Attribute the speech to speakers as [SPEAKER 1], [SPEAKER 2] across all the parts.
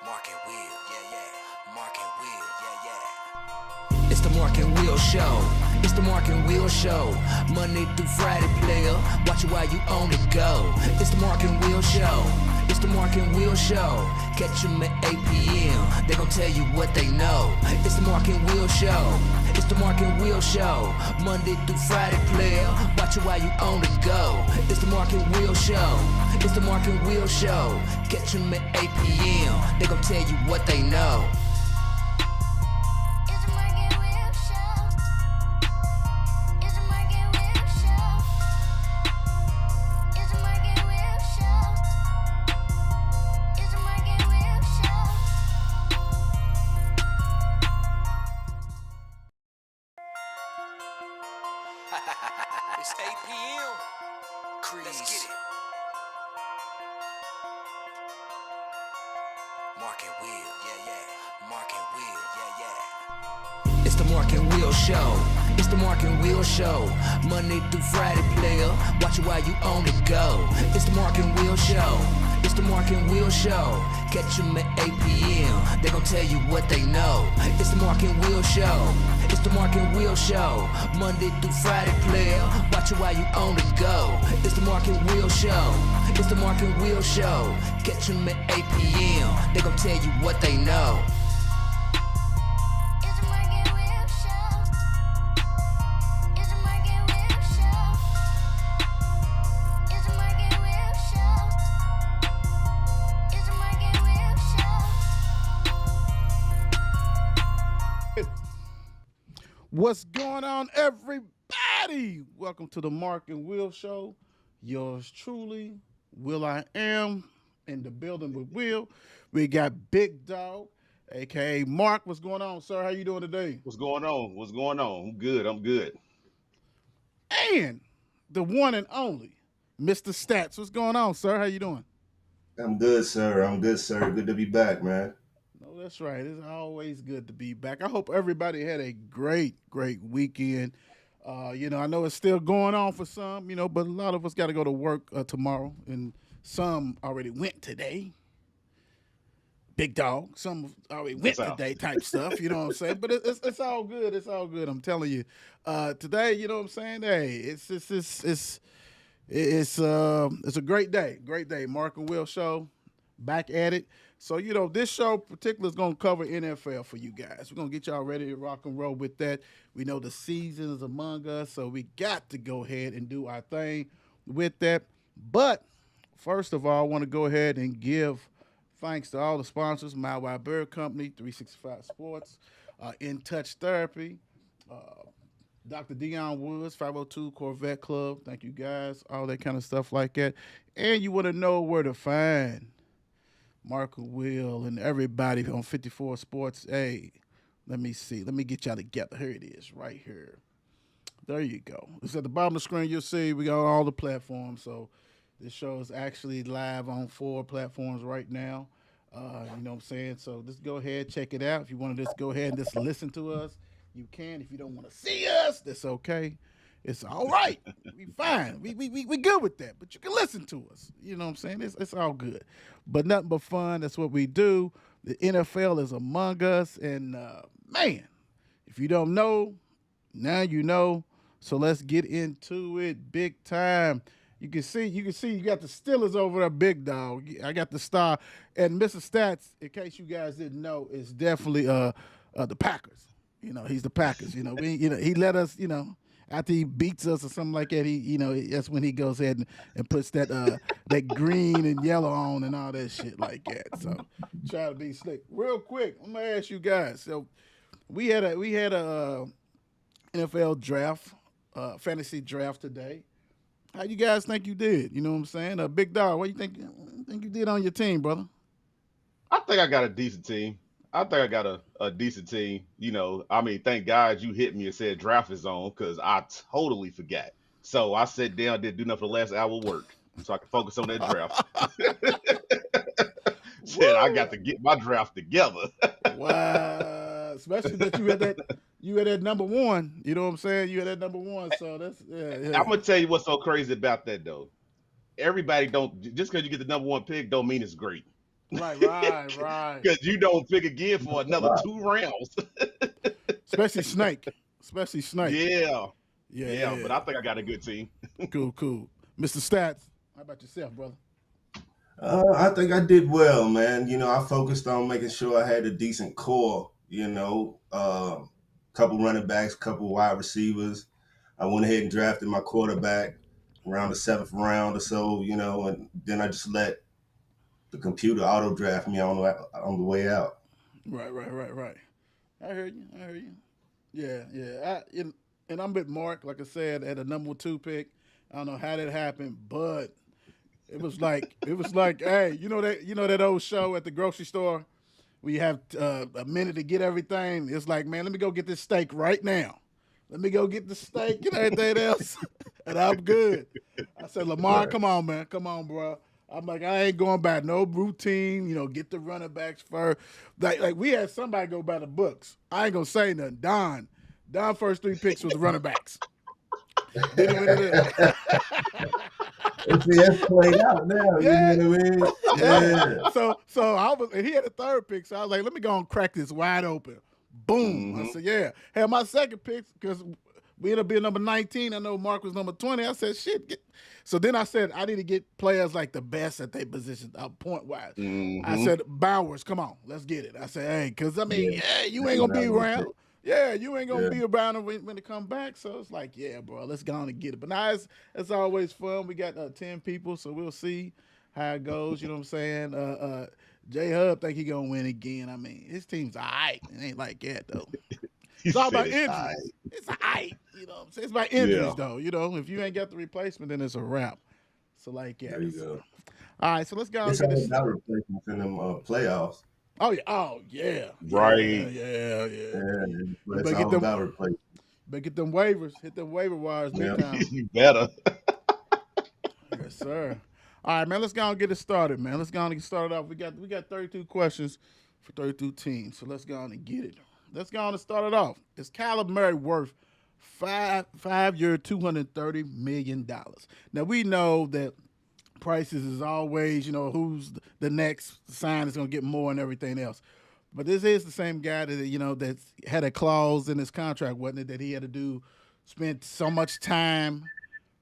[SPEAKER 1] Mark and Will, yeah, yeah. Mark and Will, yeah, yeah. It's the Mark and Will Show. It's the Mark and Will Show. Monday through Friday, player. Watch it while you on the go. It's the Mark and Will Show. It's the Mark and Will Show. Catch them at 8 p.m. They gon' tell you what they know. It's the Mark and Will Show. It's the Mark and Will Show. Monday through Friday, player. Watch it while you on the go. It's the Mark and Will Show. It's the Mark and Will Show. Catch them at 8 p.m. They gon' tell you what they know. It's 8 p.m. Crease. Let's get it. Mark and Will, yeah, yeah. Mark and Will, yeah, yeah. It's the Mark and Will Show. It's the Mark and Will Show. Monday through Friday, player. Watch it while you on the go. It's the Mark and Will Show. It's the Mark and Will Show. Catch them at 8 p.m. They gon' tell you what they know. It's the Mark and Will Show. It's the Mark and Will Show. Monday through Friday, player. Watch it while you on the go. It's the Mark and Will Show. It's the Mark and Will Show. Catch them at 8 p.m. They gon' tell you what they know.
[SPEAKER 2] What's going on, everybody? Welcome to the Mark and Will Show. Yours truly, Will I Am, in the building with Will. We got Big Dog, a.k.a. Mark. What's going on, sir? How you doing today?
[SPEAKER 3] What's going on? What's going on? I'm good.
[SPEAKER 2] And the one and only, Mr. Stats. What's going on, sir? How you doing?
[SPEAKER 4] I'm good, sir. I'm good, sir. Good to be back, man.
[SPEAKER 2] No, that's right. It's always good to be back. I hope everybody had a great weekend. I know it's still going on for some, but a lot of us got to go to work tomorrow, and some already went today. Big Dog, some already went today type stuff, you know what I'm saying? But it's all good. It's all good. I'm telling you. Today, you know what I'm saying? Hey, it's a great day. Great day. Mark and Will Show, back at it. So, this show particularly is going to cover NFL for you guys. We're going to get y'all ready to rock and roll with that. We know the season is among us, so we got to go ahead and do our thing with that. But first of all, I want to go ahead and give thanks to all the sponsors, My Wild Bird Company, 365 Sports, In Touch Therapy, Dr. Dion Woods, 502 Corvette Club. Thank you guys, all that kind of stuff like that. And you want to know where to find Mark and Will and everybody on 54 Sports. Hey, let me see. Let me get y'all together. Here it is, right here. There you go. It's at the bottom of the screen. You'll see we got all the platforms. So this show is actually live on 4 platforms right now. You know what I'm saying? So just go ahead, check it out. If you want to just go ahead and just listen to us, you can. If you don't want to see us, that's okay. It's all right. We fine. We good with that. But you can listen to us. You know what I'm saying? It's all good. But nothing but fun. That's what we do. The NFL is among us. And, man, if you don't know, now you know. So let's get into it big time. You can see you got the Steelers over there, Big Dog. I got the star. And Mr. Stats, in case you guys didn't know, is definitely the Packers. He's the Packers. He let us, after he beats us or something like that, that's when he goes ahead and puts that that green and yellow on and all that shit like that. So try to be slick. Real quick, I'm gonna ask you guys. So we had a NFL draft, fantasy draft today. How you guys think you did? You know what I'm saying? Big Dog, what you think you did on your team, brother?
[SPEAKER 3] I think I got a decent team. I think I got a decent team. Thank God you hit me and said draft is on because I totally forgot. So I sat down, didn't do nothing for the last hour of work so I could focus on that draft. Said I got to get my draft together.
[SPEAKER 2] Wow. Especially that you had that number one. You know what I'm saying? You had that number one. So that's yeah.
[SPEAKER 3] I'm gonna tell you what's so crazy about that though. Everybody don't just because you get the number one pick don't mean it's great.
[SPEAKER 2] Right.
[SPEAKER 3] Because you don't pick again for another
[SPEAKER 4] Right.
[SPEAKER 3] 2 rounds.
[SPEAKER 2] Especially Snake.
[SPEAKER 3] Yeah. Yeah, but
[SPEAKER 2] Yeah.
[SPEAKER 3] I think I got a good team.
[SPEAKER 2] Cool. Mr. Stats, how about yourself, brother?
[SPEAKER 4] I think I did well, man. I focused on making sure I had a decent core. Couple running backs, couple wide receivers. I went ahead and drafted my quarterback around the 7th round or so. And then I just let the computer auto draft me on the way out.
[SPEAKER 2] Right. I heard you. Yeah. And I'm with Mark, like I said, at a number 2 pick. I don't know how that happened, but it was like, hey, you know that old show at the grocery store where you have a minute to get everything. It's like, man, let me go get this steak right now. Let me go get the steak and everything else, and I'm good. I said, Lamar,
[SPEAKER 4] Right.
[SPEAKER 2] come on, man, come on, bro. I'm like, I ain't going by no routine. Get the running backs first. Like we had somebody go by the books. I ain't gonna say nothing. Don first 3 picks was the running backs. Then he went into the
[SPEAKER 4] And see, that's played out now. You
[SPEAKER 2] yeah,
[SPEAKER 4] know what I mean?
[SPEAKER 2] yeah.
[SPEAKER 4] Yeah.
[SPEAKER 2] So I was, and he had a 3rd pick. So I was like, let me go and crack this wide open. Boom. I
[SPEAKER 3] Hmm.
[SPEAKER 2] said, yeah. Had my 2nd pick because we ended up being number 19. I know Mark was number 20. I said, shit. So then I said, I need to get players like the best at their position, point wise. I
[SPEAKER 3] Hmm.
[SPEAKER 2] said, Bowers, come on, let's get it. I said, hey, because I mean,
[SPEAKER 4] Yeah.
[SPEAKER 2] yeah, you
[SPEAKER 4] That's
[SPEAKER 2] ain't
[SPEAKER 4] what
[SPEAKER 2] gonna
[SPEAKER 4] I
[SPEAKER 2] be
[SPEAKER 4] was
[SPEAKER 2] around.
[SPEAKER 4] gonna
[SPEAKER 2] Yeah, you ain't gonna
[SPEAKER 4] say.
[SPEAKER 2] be around when it come back. So it's like, yeah, bro, let's go on and get it. But now it's always fun. We got 10 people, so we'll see how it goes. You know what I'm saying? J Hub think he gonna win again. I mean, his team's alright. It ain't like that though.
[SPEAKER 3] He
[SPEAKER 2] It's all
[SPEAKER 3] said
[SPEAKER 2] about
[SPEAKER 3] it's all right.
[SPEAKER 2] injuries. It's alright. You know what I'm saying? It's about
[SPEAKER 3] Yeah.
[SPEAKER 2] injuries though. If you ain't got the replacement, then it's a wrap. So like, yeah.
[SPEAKER 4] There you
[SPEAKER 2] So,
[SPEAKER 4] go.
[SPEAKER 2] all right, so let's go and
[SPEAKER 4] It's
[SPEAKER 2] get
[SPEAKER 4] all
[SPEAKER 2] this.
[SPEAKER 4] about replacements in them playoffs.
[SPEAKER 2] Oh yeah. Oh yeah.
[SPEAKER 3] Right.
[SPEAKER 4] And
[SPEAKER 2] You
[SPEAKER 4] it's
[SPEAKER 2] better get
[SPEAKER 4] all
[SPEAKER 2] them.
[SPEAKER 4] about replacement.
[SPEAKER 2] Better get them waivers. Hit them waiver wires big
[SPEAKER 4] Yeah.
[SPEAKER 2] time.
[SPEAKER 3] You better.
[SPEAKER 2] Yes, sir. All right, man. Let's go and get it started, man. Let's go and get started off. We got 32 questions for 32 teams. So let's go on and get it. Let's go on and start it off. Is Kyler Murray worth five-year, $230 million? Now we know that prices is always, who's the next sign is going to get more and everything else. But this is the same guy that's had a clause in his contract, wasn't it, that he had to spend so much time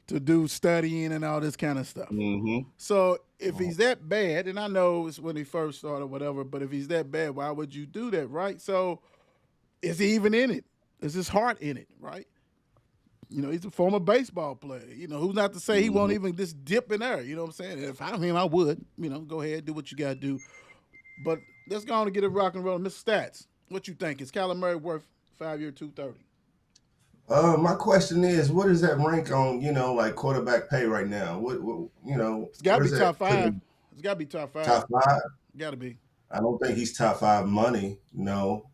[SPEAKER 2] to do studying and all this kind of stuff.
[SPEAKER 3] Hmm.
[SPEAKER 2] So if he's that bad, and I know it's when he first started, whatever, but if he's that bad, why would you do that, right? So is he even in it? Is his heart in it, right? He's a former baseball player. Who's not to say he won't
[SPEAKER 3] Hmm.
[SPEAKER 2] even just dip in there? You know what I'm saying? If I'm him, I would. Go ahead, do what you got to do. But let's go on and get it rock and roll. Mr. Stats, what you think? Is Kyler Murray worth 5-year, 230?
[SPEAKER 4] My question is, what does that rank on, like quarterback pay right now?
[SPEAKER 2] It's got to be
[SPEAKER 4] Where's
[SPEAKER 2] top
[SPEAKER 4] that put
[SPEAKER 2] five.
[SPEAKER 4] him?
[SPEAKER 2] It's got to be top five.
[SPEAKER 4] Top five?
[SPEAKER 2] Got to be.
[SPEAKER 4] I don't think he's top five money, no.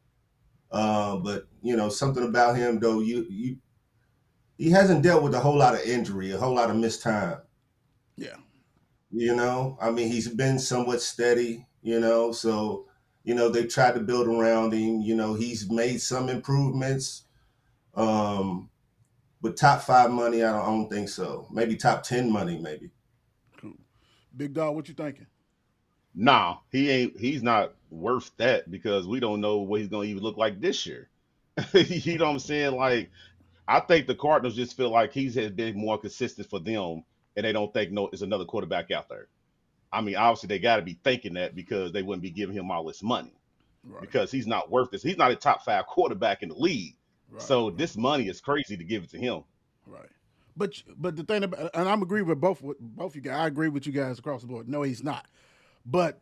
[SPEAKER 4] But something about him though, he hasn't dealt with a whole lot of injury, a whole lot of missed time.
[SPEAKER 2] Yeah.
[SPEAKER 4] I mean, he's been somewhat steady, so they've tried to build around him. He's made some improvements. Um, but top five money, I don't think so. Maybe top 10 money, maybe.
[SPEAKER 2] Cool. Big dog, what you thinking?
[SPEAKER 3] Nah, he ain't. He's not worth that because we don't know what he's gonna even look like this year. You know what I'm saying? Like, I think the Cardinals just feel like he's has been more consistent for them, and they don't think no, there's another quarterback out there. I mean, obviously they got to be thinking that because they wouldn't be giving him all this money
[SPEAKER 2] Right.
[SPEAKER 3] because he's not worth this. He's not a top 5 quarterback in the league.
[SPEAKER 2] Right.
[SPEAKER 3] So this money is crazy to give it to him.
[SPEAKER 2] Right. But the thing about, and I'm agree with both you guys. I agree with you guys across the board. No, he's not. But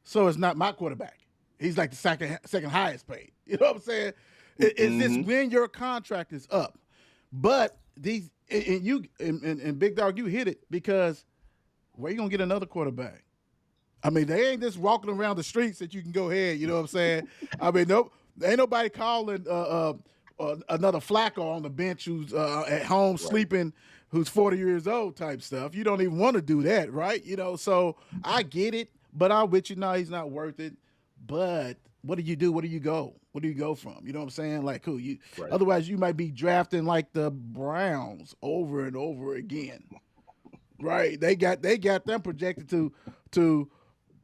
[SPEAKER 2] so it's not my quarterback. He's like the second highest paid. You know what I'm saying? It's just
[SPEAKER 3] Hmm.
[SPEAKER 2] when your contract is up. But these and Big Dog, you hit it because where you gonna get another quarterback? I mean, they ain't just walking around the streets that you can go ahead. You know what I'm saying? I mean, nope. Ain't nobody calling another Flacco on the bench who's at home
[SPEAKER 4] Right.
[SPEAKER 2] sleeping, who's 40 years old type stuff. You don't even want to do that, right? So I get it, but I'm with you. No, he's not worth it. But what do you do? What do you go? What do you go from? You know what I'm saying? Like, who you?
[SPEAKER 3] Right.
[SPEAKER 2] Otherwise, you might be drafting like the Browns over and over again, right? They got them projected to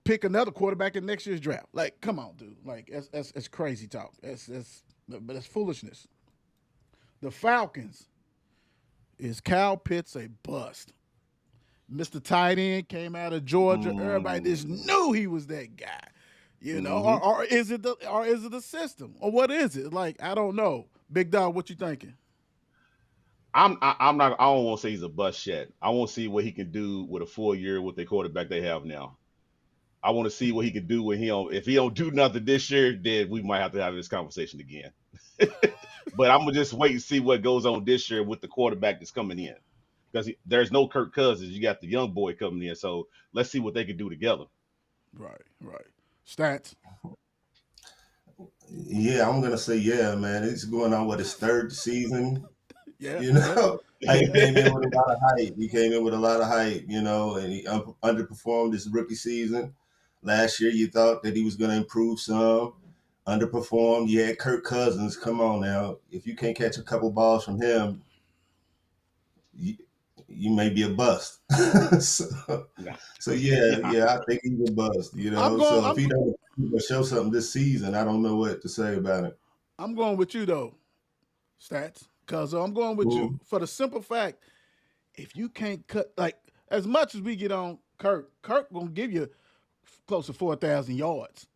[SPEAKER 2] pick another quarterback in next year's draft. Like, come on, dude. Like, that's crazy talk. But it's foolishness. The Falcons, is Kyle Pitts a bust? Mr. Tight End came out of Georgia. Everybody just knew he was that guy. You know, or is it the system, or what is it? Like, I don't know. Big Dog, what you thinking?
[SPEAKER 3] I'm not. I don't want to say he's a bust yet. I want to see what he can do with a full year with the quarterback they have now. I want to see what he can do when he don't. If he don't do nothing this year, then we might have to have this conversation again. But I'm gonna just wait and see what goes on this year with the quarterback that's coming in, because there's no Kirk Cousins. You got the young boy coming in, so let's see what they can do together.
[SPEAKER 2] Right. Stats.
[SPEAKER 4] Yeah, I'm gonna say yeah, man. It's going on with his third season.
[SPEAKER 2] Yeah.
[SPEAKER 4] You know, he came in with a lot of hype. And he underperformed his rookie season. Last year, you thought that he was going to improve some, underperformed. You had Kirk Cousins. Come on now. If you can't catch a couple balls from him, you may be a bust. so yeah, I think he's a bust, you know. If he don't show something this season, I don't know what to say about it.
[SPEAKER 2] I'm going with you, though, Stats. Because I'm going with you for the simple fact, if you can't cut, like, as much as we get on Kirk going to give you close to 4,000 yards.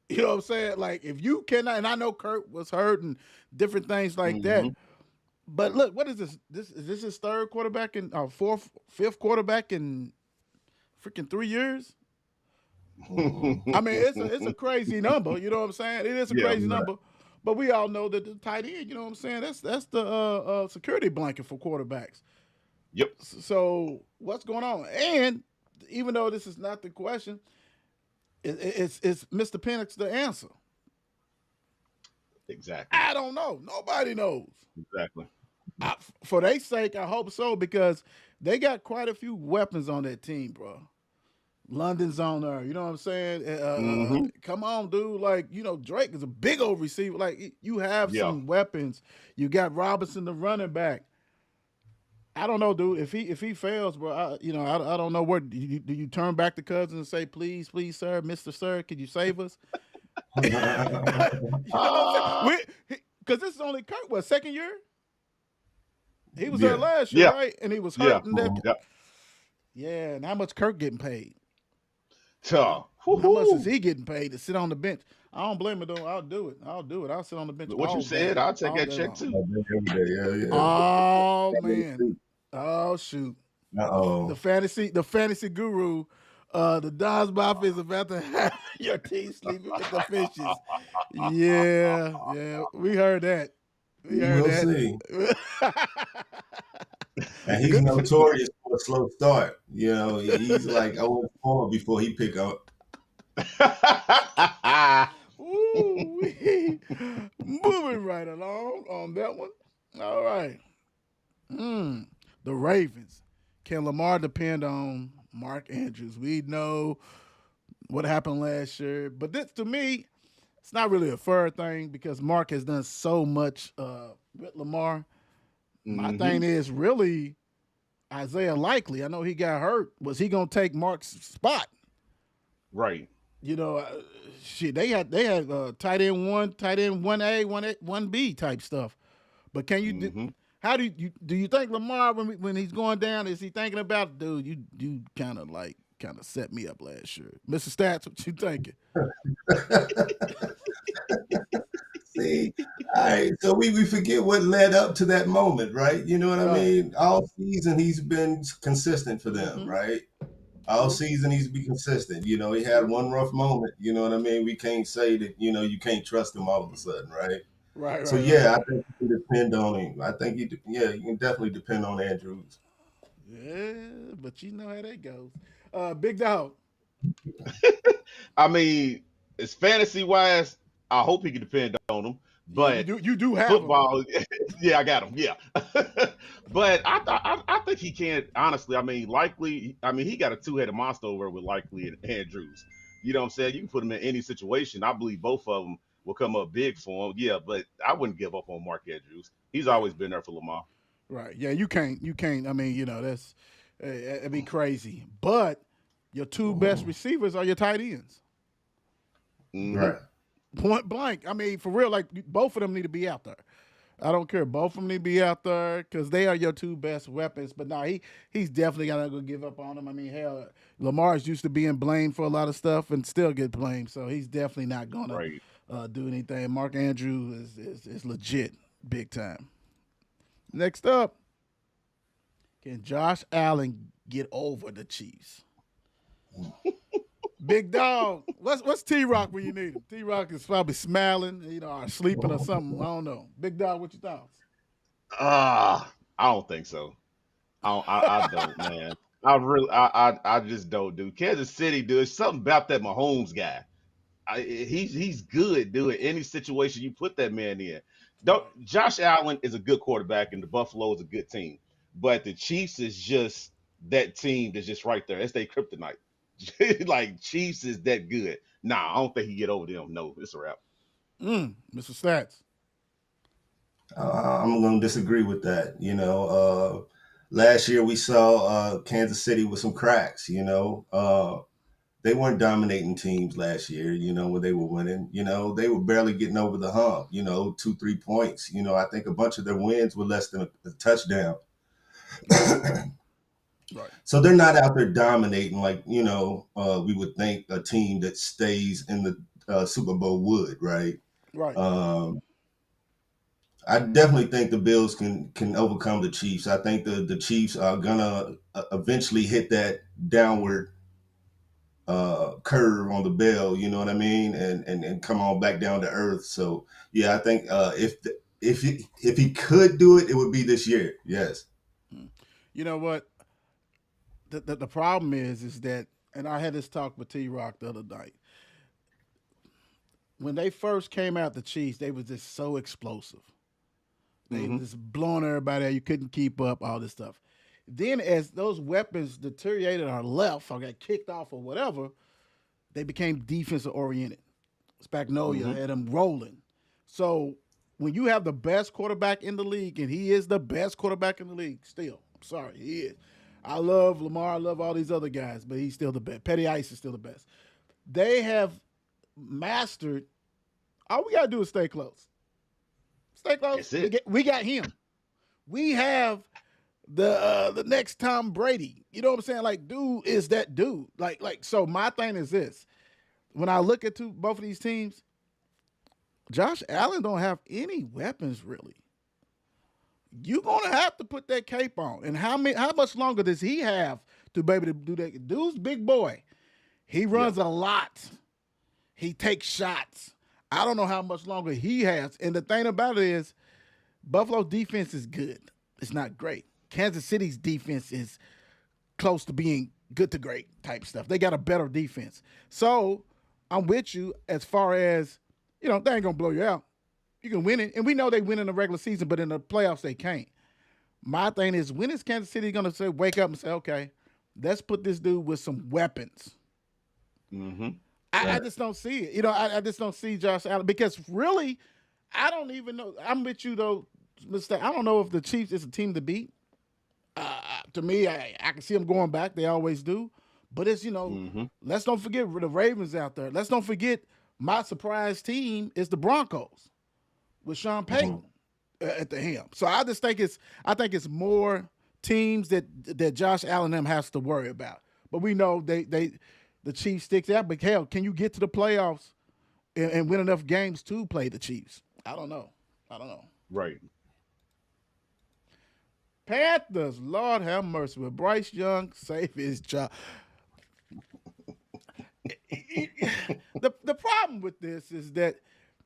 [SPEAKER 2] You know what I'm saying? Like, if you cannot, and I know Kirk was hurt and different things like that. But look, what is this? Is this his third quarterback fifth quarterback in freaking 3 years? I mean, it's a crazy number. You know what I'm saying? It is a crazy number. But we all know that the tight end, you know what I'm saying? That's the security blanket for quarterbacks.
[SPEAKER 3] Yep.
[SPEAKER 2] So what's going on? And even though this is not the question, it's Mr. Penix the answer?
[SPEAKER 3] Exactly.
[SPEAKER 2] I don't know. Nobody knows.
[SPEAKER 3] Exactly.
[SPEAKER 2] For their sake, I hope so, because they got quite a few weapons on that team, bro. London's on there. You know what I'm saying? Come on, dude. Like, you know, Drake is a big old receiver. Like, you have some weapons. You got Robinson, the running back. I don't know, dude. If he fails, bro, I don't know where. Do you turn back to Cousins and say, please, sir, Mr. Sir, could you save us? You know what I'm saying? Because this is only Kirk, second year? He was there last year, right? And he was hurt. Yeah, and how much Kirk getting paid? How much is he getting paid to sit on the bench? I don't blame him, though. I'll do it. I'll sit on the bench.
[SPEAKER 3] What you said, I'll take that check too.
[SPEAKER 2] Oh man. Oh shoot.
[SPEAKER 4] Uh-oh.
[SPEAKER 2] The fantasy guru, the Don's Mafia is about to have your team sleeping with the fishes. Yeah. We heard that.
[SPEAKER 4] We'll see. And he's notorious for a slow start. You know, he's like 0-4 before he pick up.
[SPEAKER 2] Moving right along on that one. All right. The Ravens. Can Lamar depend on Mark Andrews? We know what happened last year, but this, to me, it's not really a fair thing because Mark has done so much with Lamar. My thing is really Isaiah Likely. I know he got hurt. Was he going to take Mark's spot?
[SPEAKER 3] Right.
[SPEAKER 2] You know, they had tight end 1, tight end 1A, 1B type stuff. But can you how do you think Lamar when he's going down, is he thinking about, dude, you kind of set me up last year. Mr. Stats, what you thinking?
[SPEAKER 4] See, all right, so we forget what led up to that moment, right? You know what I mean? All season he's been consistent for them, right? All season he's been consistent. You know, he had one rough moment, you know what I mean? We can't say that, you know, you can't trust him all of a sudden, right?
[SPEAKER 2] Right.
[SPEAKER 4] So yeah, I think you can depend on him. I think you can definitely depend on Andrews.
[SPEAKER 2] Yeah, but you know how that goes. Big Dog.
[SPEAKER 3] I mean, it's fantasy wise, I hope he can depend on him. But
[SPEAKER 2] you do have
[SPEAKER 3] football, yeah, I got him. Yeah, but I think he can. Honestly, I mean, Likely. I mean, he got a two-headed monster over with Likely and Andrews. You know what I'm saying? You can put him in any situation. I believe both of them will come up big for him. Yeah, but I wouldn't give up on Mark Andrews. He's always been there for Lamar.
[SPEAKER 2] Right. Yeah, you can't. I mean, you know, that's it'd be crazy. But Your two best receivers are your tight ends.
[SPEAKER 3] Mhm.
[SPEAKER 4] Right.
[SPEAKER 2] Point blank. I mean, for real, like both of them need to be out there. I don't care. Both of them need to be out there because they are your two best weapons. But no, he's definitely not gonna give up on them. I mean, hell, Lamar's used to being blamed for a lot of stuff and still get blamed, so he's definitely not gonna
[SPEAKER 3] Right.
[SPEAKER 2] do anything. Mark Andrews is legit, big time. Next up, can Josh Allen get over the Chiefs? Big dog, what's T Rock when you need him? T Rock is probably smiling, or sleeping or something. I don't know. Big dog, what your thoughts?
[SPEAKER 3] I don't think so. I don't, man. I just don't do. Kansas City, dude. It's something about that Mahomes guy. He's good, dude. In any situation you put that man in. Don't Josh Allen is a good quarterback, and the Buffalo is a good team, but the Chiefs is just that team that's just right there. That's their kryptonite. Like Chiefs is that good. Nah, I don't think he get over them. No, it's a wrap.
[SPEAKER 2] Mr. Stats.
[SPEAKER 4] I'm going to disagree with that. Last year we saw Kansas City with some cracks. They weren't dominating teams last year. When they were winning. They were barely getting over the hump. 2-3 points. I think a bunch of their wins were less than a touchdown.
[SPEAKER 2] Right.
[SPEAKER 4] So they're not out there dominating like we would think a team that stays in the Super Bowl would, right?
[SPEAKER 2] Right.
[SPEAKER 4] I definitely think the Bills can overcome the Chiefs. I think the Chiefs are gonna eventually hit that downward curve on the bell. You know what I mean, and come on back down to earth. So yeah, I think if he could do it, it would be this year. Yes.
[SPEAKER 2] You know what? The problem is that, and I had this talk with T Rock the other night. When they first came out, the Chiefs, they was just so explosive. They was just blowing everybody out. You couldn't keep up, all this stuff. Then as those weapons deteriorated or left or got kicked off or whatever, they became defensive oriented. Spagnolia had them rolling. So when you have the best quarterback in the league, and he is the best quarterback in the league still, I'm sorry, he is. I love Lamar, I love all these other guys, but he's still the best. Petty Ice is still the best. They have mastered, all we got to do is stay close. Stay close.
[SPEAKER 3] That's it.
[SPEAKER 2] We got him. We have the next Tom Brady. You know what I'm saying? Like, dude is that dude. Like. So my thing is this: when I look at both of these teams, Josh Allen don't have any weapons really. You're gonna have to put that cape on. And how much longer does he have to be able to do that? Dude's big boy. He runs a lot. He takes shots. I don't know how much longer he has. And the thing about it is, Buffalo's defense is good. It's not great. Kansas City's defense is close to being good to great type stuff. They got a better defense. So I'm with you as far as, they ain't going to blow you out. You can win it. And we know they win in the regular season, but in the playoffs they can't. My thing is, when is Kansas City going to wake up and say, okay, let's put this dude with some weapons?
[SPEAKER 3] Mm-hmm.
[SPEAKER 2] I just don't see it. I just don't see Josh Allen because really, I don't even know. I'm with you though, Mr. I don't know if the Chiefs is a team to beat. To me, I can see them going back. They always do. But it's, let's don't forget the Ravens out there. Let's don't forget my surprise team is the Broncos with Sean Payton at the helm. So I just think it's more teams that Josh Allen them has to worry about. But we know the Chiefs sticks out, but hell, can you get to the playoffs and win enough games to play the Chiefs? I don't know.
[SPEAKER 3] Right.
[SPEAKER 2] Panthers, Lord have mercy. With Bryce Young, save his job. The problem with this is that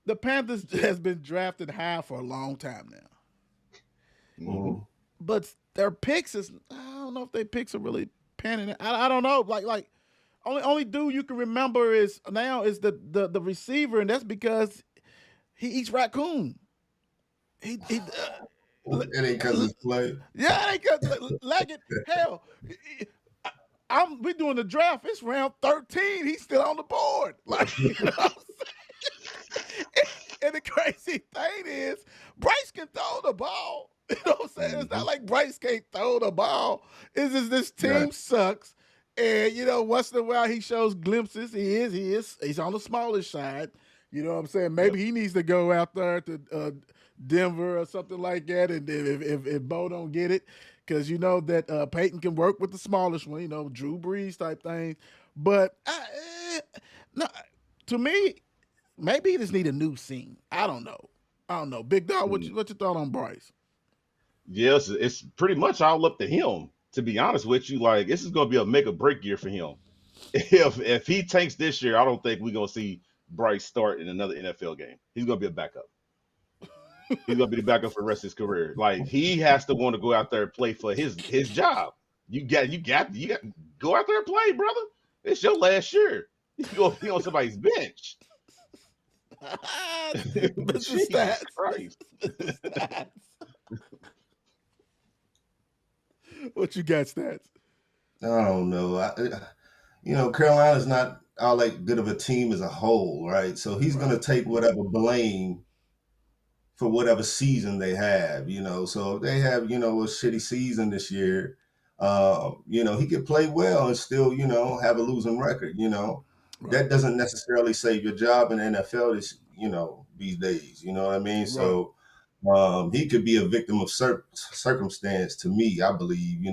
[SPEAKER 2] the Panthers has been drafted high for a long time now.
[SPEAKER 3] Mm-hmm.
[SPEAKER 2] But their picks I don't know if their picks are really panning out. I don't know. Like only dude you can remember is the receiver, and that's because he eats raccoon. He
[SPEAKER 4] It ain't because it's play.
[SPEAKER 2] Yeah, it ain't because Leggett. Hell, we doing the draft. It's round 13. He's still on the board. Like, you know what I'm saying? And the crazy thing is, Bryce can throw the ball. You know what I'm saying? It's not like Bryce can't throw the ball. It's just this team sucks. And once in a while he shows glimpses. He's on the smallish side. You know what I'm saying?
[SPEAKER 3] Yep.
[SPEAKER 2] Maybe he needs to go out there to Denver or something like that. And if Bo don't get it, because you know that Peyton can work with the smallish one. Drew Brees type thing. But no, to me, maybe he just need a new scene. I don't know. Big Dog, what you thought on Bryce?
[SPEAKER 3] Yes, it's pretty much all up to him. To be honest with you, like this is going to be a make or break year for him. If he tanks this year, I don't think we're going to see Bryce start in another NFL game. He's going to be a backup. He's going to be the backup for the rest of his career. Like he has to want to go out there and play for his job. You got go out there and play, brother. It's your last year. You go be on somebody's bench. Jesus Christ.
[SPEAKER 2] What you got, Stats?
[SPEAKER 4] I don't know. Carolina's not all that good of a team as a whole, right? So he's going to take whatever blame for whatever season they have, So if they have, a shitty season this year, he could play well and still, have a losing record,
[SPEAKER 2] Right.
[SPEAKER 4] That doesn't necessarily save your job in the NFL these days, you know what I mean?
[SPEAKER 2] Right.
[SPEAKER 4] So he could be a victim of circumstance to me, I believe, he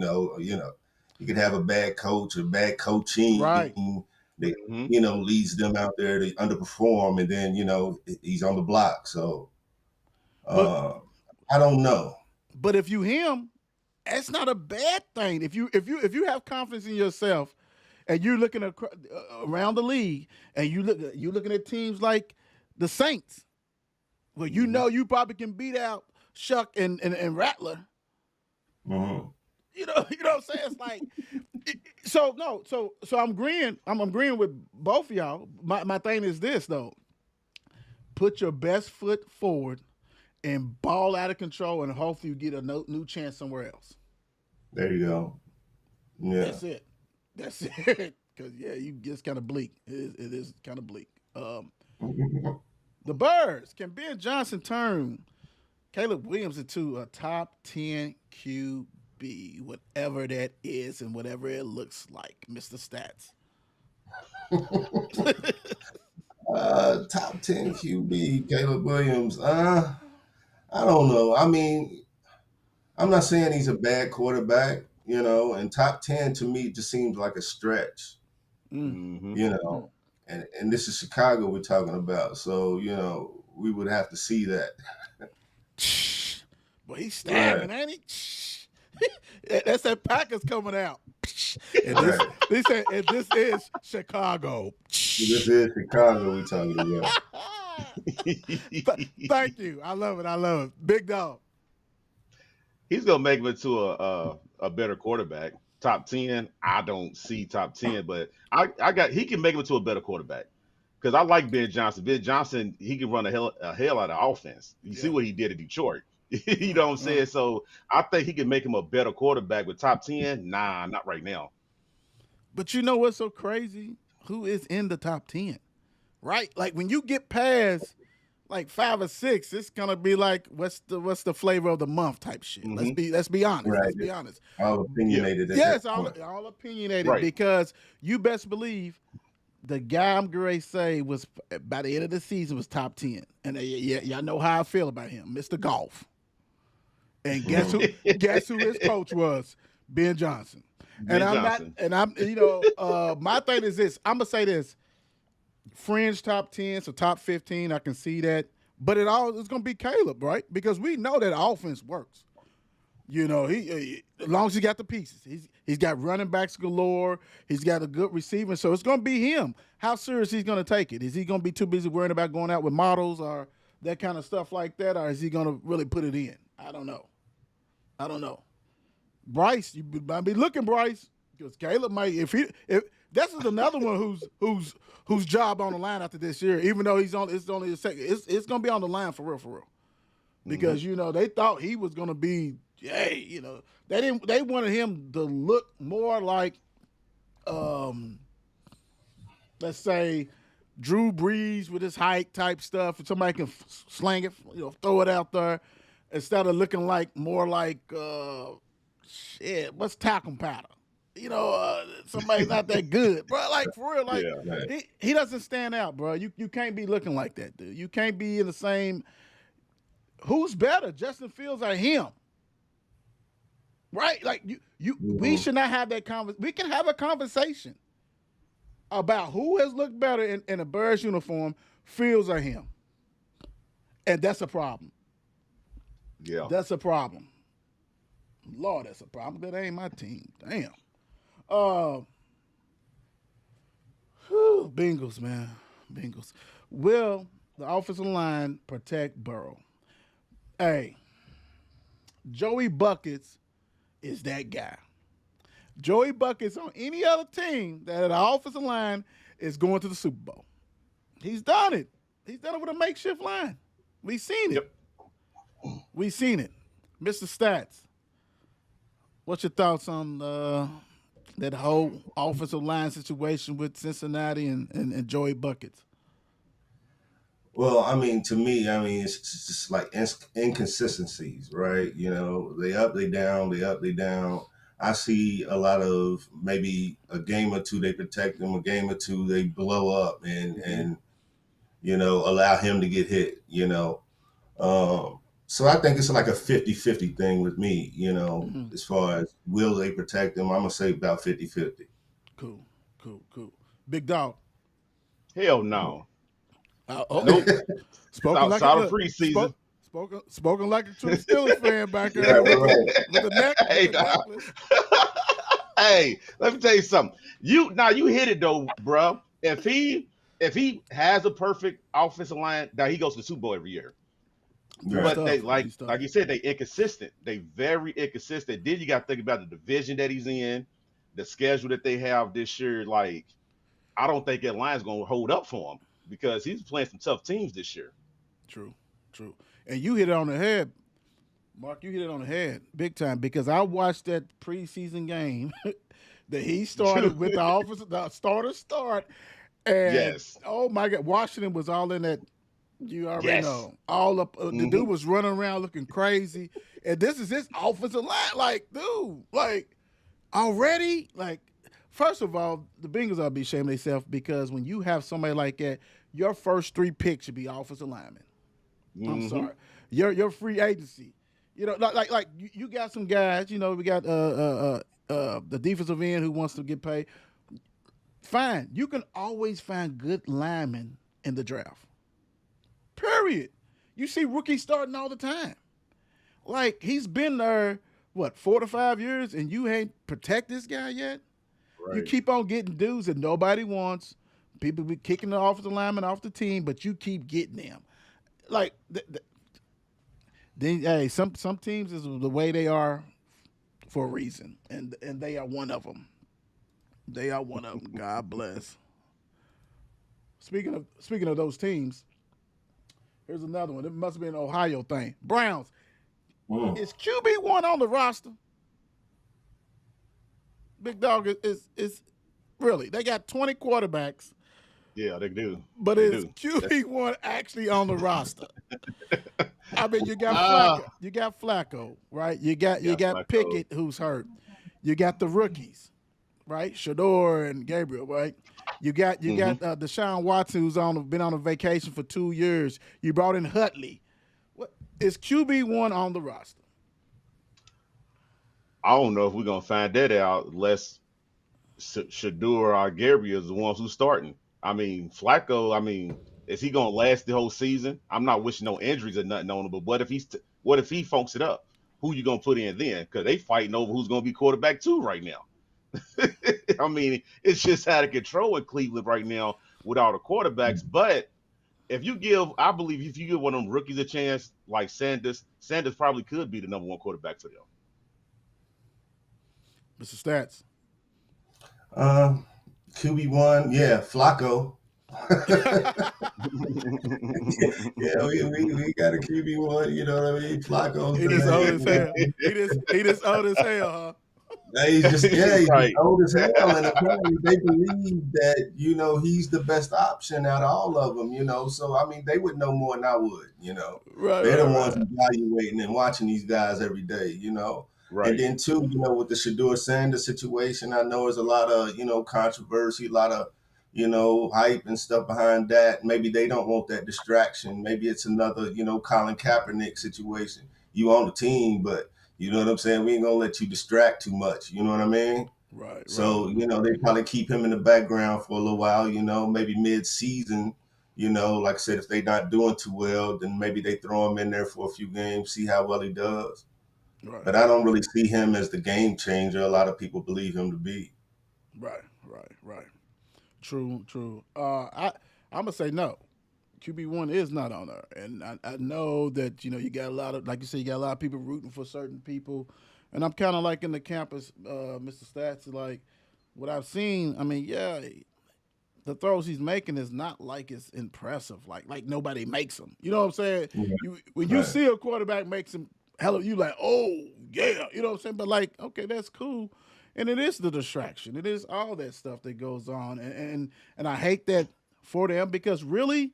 [SPEAKER 4] could have a bad coach or bad coaching
[SPEAKER 2] Right.
[SPEAKER 4] that, leads them out there to underperform. And then, he's on the block. So I don't know.
[SPEAKER 2] But if you him, that's not a bad thing. If you have confidence in yourself, and you're looking around the league, and you're looking at teams like the Saints, where you probably can beat out Shuck and Rattler.
[SPEAKER 4] Mm-hmm.
[SPEAKER 2] You know what I'm saying? It's like so I'm agreeing with both of y'all. My thing is this though. Put your best foot forward and ball out of control, and hopefully you get a new chance somewhere else.
[SPEAKER 4] There you go. Yeah.
[SPEAKER 2] That's it. Because it's kind of bleak. It is kind of bleak. The Birds, can Ben Johnson turn Caleb Williams into a top 10 QB, whatever that is and whatever it looks like, Mr. Stats?
[SPEAKER 4] Top 10 QB, Caleb Williams. I don't know. I mean, I'm not saying he's a bad quarterback, and top 10 to me just seems like a stretch, and this is Chicago we're talking about. So, we would have to see that.
[SPEAKER 2] Boy, he's stabbing, ain't he? That's that Packers coming out. And this is Chicago.
[SPEAKER 4] This is Chicago we're talking about.
[SPEAKER 2] Thank you. I love it. Big Dog.
[SPEAKER 3] He's gonna make him into a better quarterback. Top 10, I don't see top 10, but he can make him into a better quarterback. Because I like Ben Johnson. Ben Johnson, he can run a hell out of offense. You see what he did at Detroit. You know what I'm saying? So I think he can make him a better quarterback. With top 10, nah, not right now.
[SPEAKER 2] But you know what's so crazy? Who is in the top 10? Right? Like when you get past like 5 or 6, it's gonna be like what's the flavor of the month type shit.
[SPEAKER 3] Mm-hmm.
[SPEAKER 2] Let's be honest.
[SPEAKER 4] Right.
[SPEAKER 2] Let's be honest.
[SPEAKER 4] All opinionated.
[SPEAKER 2] Yeah, it's all opinionated, right? Because you best believe the guy I'm going to say was by the end of the season was top 10, and y'all know how I feel about him, Mr. Golf. And guess who his coach was? Ben Johnson. My thing is this. I'm gonna say this. Fringe top 10, so top 15, I can see that. But it's gonna be Caleb, right? Because we know that offense works. He as long as he got the pieces. He's got running backs galore. He's got a good receiver. So it's gonna be him. How serious he's gonna take it? Is he gonna be too busy worrying about going out with models or that kind of stuff like that? Or is he gonna really put it in? I don't know. Bryce, you might be looking, Bryce, because Caleb might. If this is another one whose job on the line after this year, even though it's only a second, it's gonna be on the line for real, because they thought he was gonna be, they wanted him to look more like, let's say, Drew Brees with his height type stuff, and somebody can slang it, throw it out there, instead of looking more like. What's talcum powder? somebody's not that good, bro. Like for real, like
[SPEAKER 3] Yeah.
[SPEAKER 4] Right.
[SPEAKER 2] he doesn't stand out, bro. You can't be looking like that, dude. You can't be in the same. Who's better, Justin Fields or him? Right? Like we
[SPEAKER 4] Mhm.
[SPEAKER 2] should not have that conversation. We can have a conversation about who has looked better in a Bears uniform, Fields or him, and that's a problem.
[SPEAKER 3] Yeah.
[SPEAKER 2] That's a problem. Lord, that's a problem. That ain't my team. Damn. Uh, Bengals, man. Bengals. Will the offensive line protect Burrow? Hey, Joey Buckets is that guy. Joey Buckets on any other team that had an offensive line is going to the Super Bowl. He's done it. He's done it with a makeshift line. We've seen it.
[SPEAKER 3] Yep.
[SPEAKER 2] We've seen it. Mr. Stats, what's your thoughts on that whole offensive line situation with Cincinnati and Joey Buckets?
[SPEAKER 4] Well, I mean, to me, I mean, it's just like inconsistencies, right? You know, they up, they down, they up, they down. I see a lot of maybe a game or two they protect them, a game or two they blow up and allow him to get hit. So I think it's like a 50-50 thing with me.
[SPEAKER 2] Mm-hmm.
[SPEAKER 4] As far as will they protect them, I'm gonna say about 50-50.
[SPEAKER 2] Cool, cool, cool. Big dog.
[SPEAKER 3] Hell no.
[SPEAKER 2] Oh,
[SPEAKER 3] Nope.
[SPEAKER 2] spoken like
[SPEAKER 3] Outside
[SPEAKER 2] a
[SPEAKER 3] of preseason.
[SPEAKER 2] spoken like a true Steelers fan back
[SPEAKER 4] Yeah,
[SPEAKER 2] there
[SPEAKER 4] right.
[SPEAKER 2] with the neck,
[SPEAKER 3] Hey,
[SPEAKER 2] with the
[SPEAKER 3] dog.
[SPEAKER 2] necklace.
[SPEAKER 3] Hey, let me tell you something. You hit it though, bro. If he has a perfect offensive line, now he goes to the Super Bowl every year.
[SPEAKER 2] Good
[SPEAKER 4] Right.
[SPEAKER 3] But they
[SPEAKER 2] stuff.
[SPEAKER 3] like
[SPEAKER 2] Good stuff.
[SPEAKER 3] like you said, they inconsistent. They very inconsistent. Then you got to think about the division that he's in, the schedule that they have this year. Like, I don't think that line's gonna hold up for him because he's playing some tough teams this year.
[SPEAKER 2] True, true. And you hit it on the head, Mark. You hit it on the head, big time. Because I watched that preseason game that he started with the offensive, the start, and
[SPEAKER 3] Yes.
[SPEAKER 2] oh my God, Washington was all in that. You already
[SPEAKER 3] Yes.
[SPEAKER 2] know. All up, the dude
[SPEAKER 3] Hmm.
[SPEAKER 2] was running around looking crazy, and this is his offensive line. Like, dude, like already, like. First of all, the Bengals ought to be ashamed of themselves because when you have somebody like that, your first 3 picks should be offensive linemen. I'm
[SPEAKER 3] Hmm.
[SPEAKER 2] sorry, your free agency. Like you got some guys. We got the defensive end who wants to get paid. Fine, you can always find good linemen in the draft. Period. You see rookies starting all the time. Like he's been there, what 4 to 5 years, and you ain't protect this guy yet. You
[SPEAKER 3] Right.
[SPEAKER 2] keep on getting dudes that nobody wants. People be kicking the offensive lineman off the team, but you keep getting them. Like then, hey, some teams is the way they are for a reason, and they are one of them. They are one of them. God bless. Speaking of those teams, here's another one. It must be an Ohio thing. Browns.
[SPEAKER 4] Mm.
[SPEAKER 2] Is QB1 on the roster? Big dog is really. They got 20 quarterbacks,
[SPEAKER 3] Yeah, they do.
[SPEAKER 2] but
[SPEAKER 3] They
[SPEAKER 2] is
[SPEAKER 3] do.
[SPEAKER 2] QB1 actually on the roster? I mean, you got
[SPEAKER 3] Ah,
[SPEAKER 2] Flacco. You got Flacco, right? You got
[SPEAKER 3] Flacco.
[SPEAKER 2] Pickett, who's hurt. You got the rookies, right? Shador and Gabriel, right? You got Deshaun Watson, who's been on a vacation for 2 years. You brought in Hutley. What is QB1 on the roster?
[SPEAKER 3] I don't know if we're gonna find that out unless Shadur or Gabriel is the ones who's starting. I mean, Flacco. I mean, is he gonna last the whole season? I'm not wishing no injuries or nothing on him, but what if he funks it up? Who you gonna put in then? Because they fighting over who's gonna be quarterback 2 right now. I mean, it's just out of control in Cleveland right now with all the quarterbacks. But I believe if you give one of them rookies a chance, like Sanders probably could be the number 1 quarterback for them.
[SPEAKER 2] Mr. Stats.
[SPEAKER 4] Um, QB1, yeah, Flacco. Yeah, we got a QB1. You know what I mean? Flacco's
[SPEAKER 2] He
[SPEAKER 4] the
[SPEAKER 2] just old
[SPEAKER 4] man.
[SPEAKER 2] as hell. He just old as hell, huh?
[SPEAKER 4] He's just he's
[SPEAKER 3] Right.
[SPEAKER 4] old as hell, and apparently they believe that he's the best option out of all of them. So I mean they would know more than I would.
[SPEAKER 2] Right,
[SPEAKER 4] They're
[SPEAKER 2] right,
[SPEAKER 4] the ones
[SPEAKER 2] right.
[SPEAKER 4] evaluating and watching these guys every day. And
[SPEAKER 3] Right.
[SPEAKER 4] then too, with the Shador Sanders situation, I know there's a lot of, controversy, a lot of, hype and stuff behind that. Maybe they don't want that distraction. Maybe it's another, Colin Kaepernick situation. You on the team, but you know what I'm saying? We ain't gonna let you distract too much. You know what I mean?
[SPEAKER 2] Right, right.
[SPEAKER 4] So, they probably keep him in the background for a little while, maybe mid-season, like I said, if they're not doing too well, then maybe they throw him in there for a few games, see how well he does.
[SPEAKER 2] Right,
[SPEAKER 4] But I don't really see him as the game changer a lot of people believe him to be.
[SPEAKER 2] right, right, right. True, true. I'm gonna say no. QB1 is not on there, and I know that you got a lot of, like you said, you got a lot of people rooting for certain people, and I'm kind of like in the campus, Mr. Stats. Like what I've seen, I mean, yeah, the throws he's making is not like it's impressive, like nobody makes them. You know what I'm saying?
[SPEAKER 4] Yeah.
[SPEAKER 2] When you
[SPEAKER 4] Right.
[SPEAKER 2] see a quarterback makes him, hell, you like, oh yeah, you know what I'm saying? But like, okay, that's cool, and it is the distraction. It is all that stuff that goes on, and I hate that for them because really,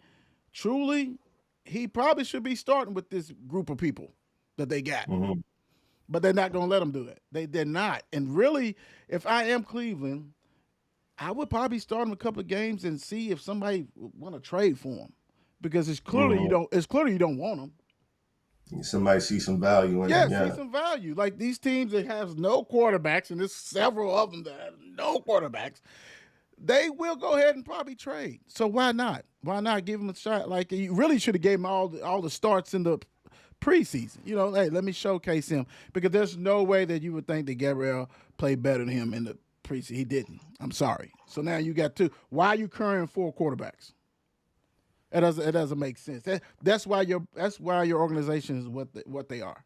[SPEAKER 2] truly, he probably should be starting with this group of people that they got,
[SPEAKER 4] Mm-hmm.
[SPEAKER 2] but they're not gonna let him do that. They're not, and really, if I am Cleveland. I would probably start him a couple of games and see if somebody want to trade for him, because it's clearly you
[SPEAKER 4] Mm-hmm.
[SPEAKER 2] don't. It's clearly you don't want him.
[SPEAKER 4] Somebody see some value in
[SPEAKER 2] Yeah,
[SPEAKER 4] him.
[SPEAKER 2] see
[SPEAKER 4] Yeah.
[SPEAKER 2] some value. Like these teams that has no quarterbacks, and there's several of them that have no quarterbacks. They will go ahead and probably trade. So why not? Why not give him a shot? Like you really should have gave him all the starts in the preseason. Hey, let me showcase him, because there's no way that you would think that Gabriel played better than him in the preseason. He didn't. I'm sorry. So now you got two. Why are you carrying four quarterbacks? It doesn't make sense. That's why your organization is what they are.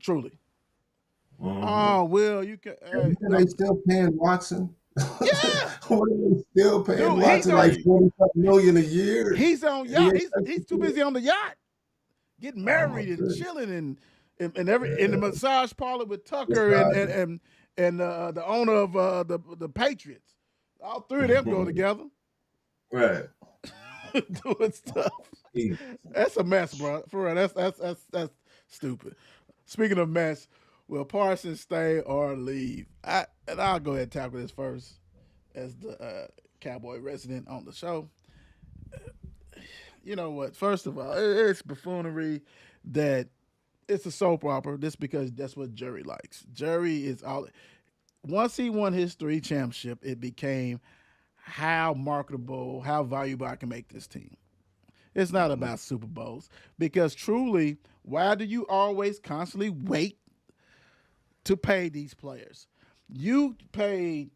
[SPEAKER 2] Truly.
[SPEAKER 4] Mm-hmm.
[SPEAKER 2] Oh, Will, you can.
[SPEAKER 4] And they still paying Watson.
[SPEAKER 2] Yeah,
[SPEAKER 4] What are they still paying
[SPEAKER 2] dude, he's
[SPEAKER 4] Watson
[SPEAKER 2] on.
[SPEAKER 4] like 40 million a year?
[SPEAKER 2] He's on
[SPEAKER 4] And he
[SPEAKER 2] yacht.
[SPEAKER 4] ain't
[SPEAKER 2] He's
[SPEAKER 4] touching
[SPEAKER 2] too
[SPEAKER 4] it.
[SPEAKER 2] busy on the yacht, getting
[SPEAKER 4] Oh my
[SPEAKER 2] married and
[SPEAKER 4] goodness.
[SPEAKER 2] chilling and every in the
[SPEAKER 4] Yeah.
[SPEAKER 2] massage parlor with Tucker and
[SPEAKER 4] It's
[SPEAKER 2] and and, and the owner of the Patriots. All three of them go
[SPEAKER 4] not-
[SPEAKER 2] together
[SPEAKER 4] right.
[SPEAKER 2] doing stuff.
[SPEAKER 4] He-
[SPEAKER 2] That's a mess, bro. For real, that's stupid. Speaking of mess, will Parsons stay or leave? I'll go ahead and tackle this first as the Cowboy resident on the show. You know what? First of all, it's buffoonery that it's a soap opera. Just because that's what Jerry likes. Jerry is all. Once he won his 3 championship, it became how marketable, how valuable I can make this team. It's not about Super Bowls, because truly, why do you always constantly wait to pay these players? You paid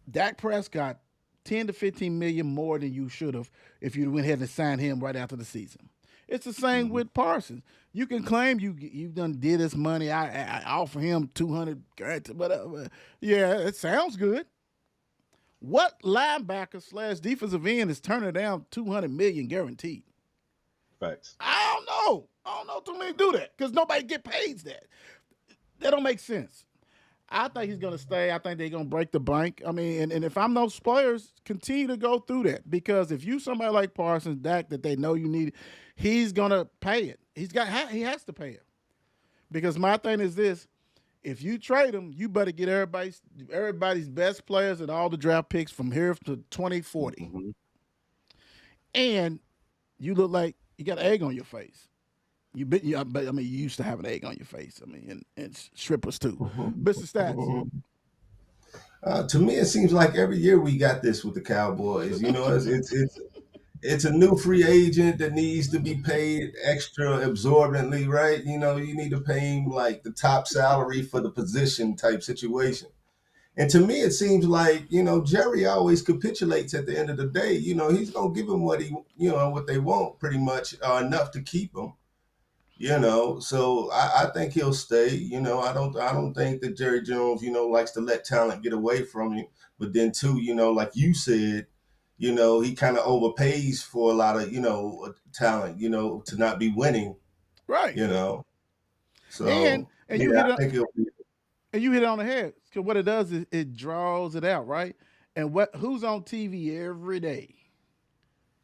[SPEAKER 2] Dak Prescott 10 to 15 million more than you should have if you went ahead and signed him right after the season. It's the same
[SPEAKER 4] Mhm.
[SPEAKER 2] with Parsons. You can claim you done did this money. I offer him 200 grand, whatever. Yeah, it sounds good. What linebacker slash defensive end is turning down 200 million guaranteed?
[SPEAKER 3] Facts.
[SPEAKER 2] I don't know. I don't know too many do that because nobody get paid that. That don't make sense. I think he's gonna stay. I think they're gonna break the bank. I mean, and if I'm those players, continue to go through that, because if you somebody like Parsons, Dak, that they know you need, he's gonna pay it. He has to pay it. Because my thing is this: if you trade him, you better get everybody's best players and all the draft picks from here to 2040,
[SPEAKER 4] Mhm.
[SPEAKER 2] and you look like you got egg on your face. But I mean, you used to have an egg on your face. I mean, and strippers too. Mr. Stats.
[SPEAKER 4] To me, it seems like every year we got this with the Cowboys. It's a new free agent that needs to be paid extra absorbently, right? You need to pay him like the top salary for the position type situation. And to me, it seems like, Jerry always capitulates at the end of the day. He's gonna give them what they want, pretty much, enough to keep them. So I think he'll stay. I don't think that Jerry Jones, likes to let talent get away from him. But then too, like you said, he kind of overpays for a lot of, talent, to not be winning,
[SPEAKER 2] Right.
[SPEAKER 4] you know.
[SPEAKER 2] And
[SPEAKER 4] So
[SPEAKER 2] and you
[SPEAKER 4] yeah,
[SPEAKER 2] hit
[SPEAKER 4] I
[SPEAKER 2] it
[SPEAKER 4] think he'll be.
[SPEAKER 2] and you hit it on the head. Because what it does is it draws it out, right? And who's on TV every day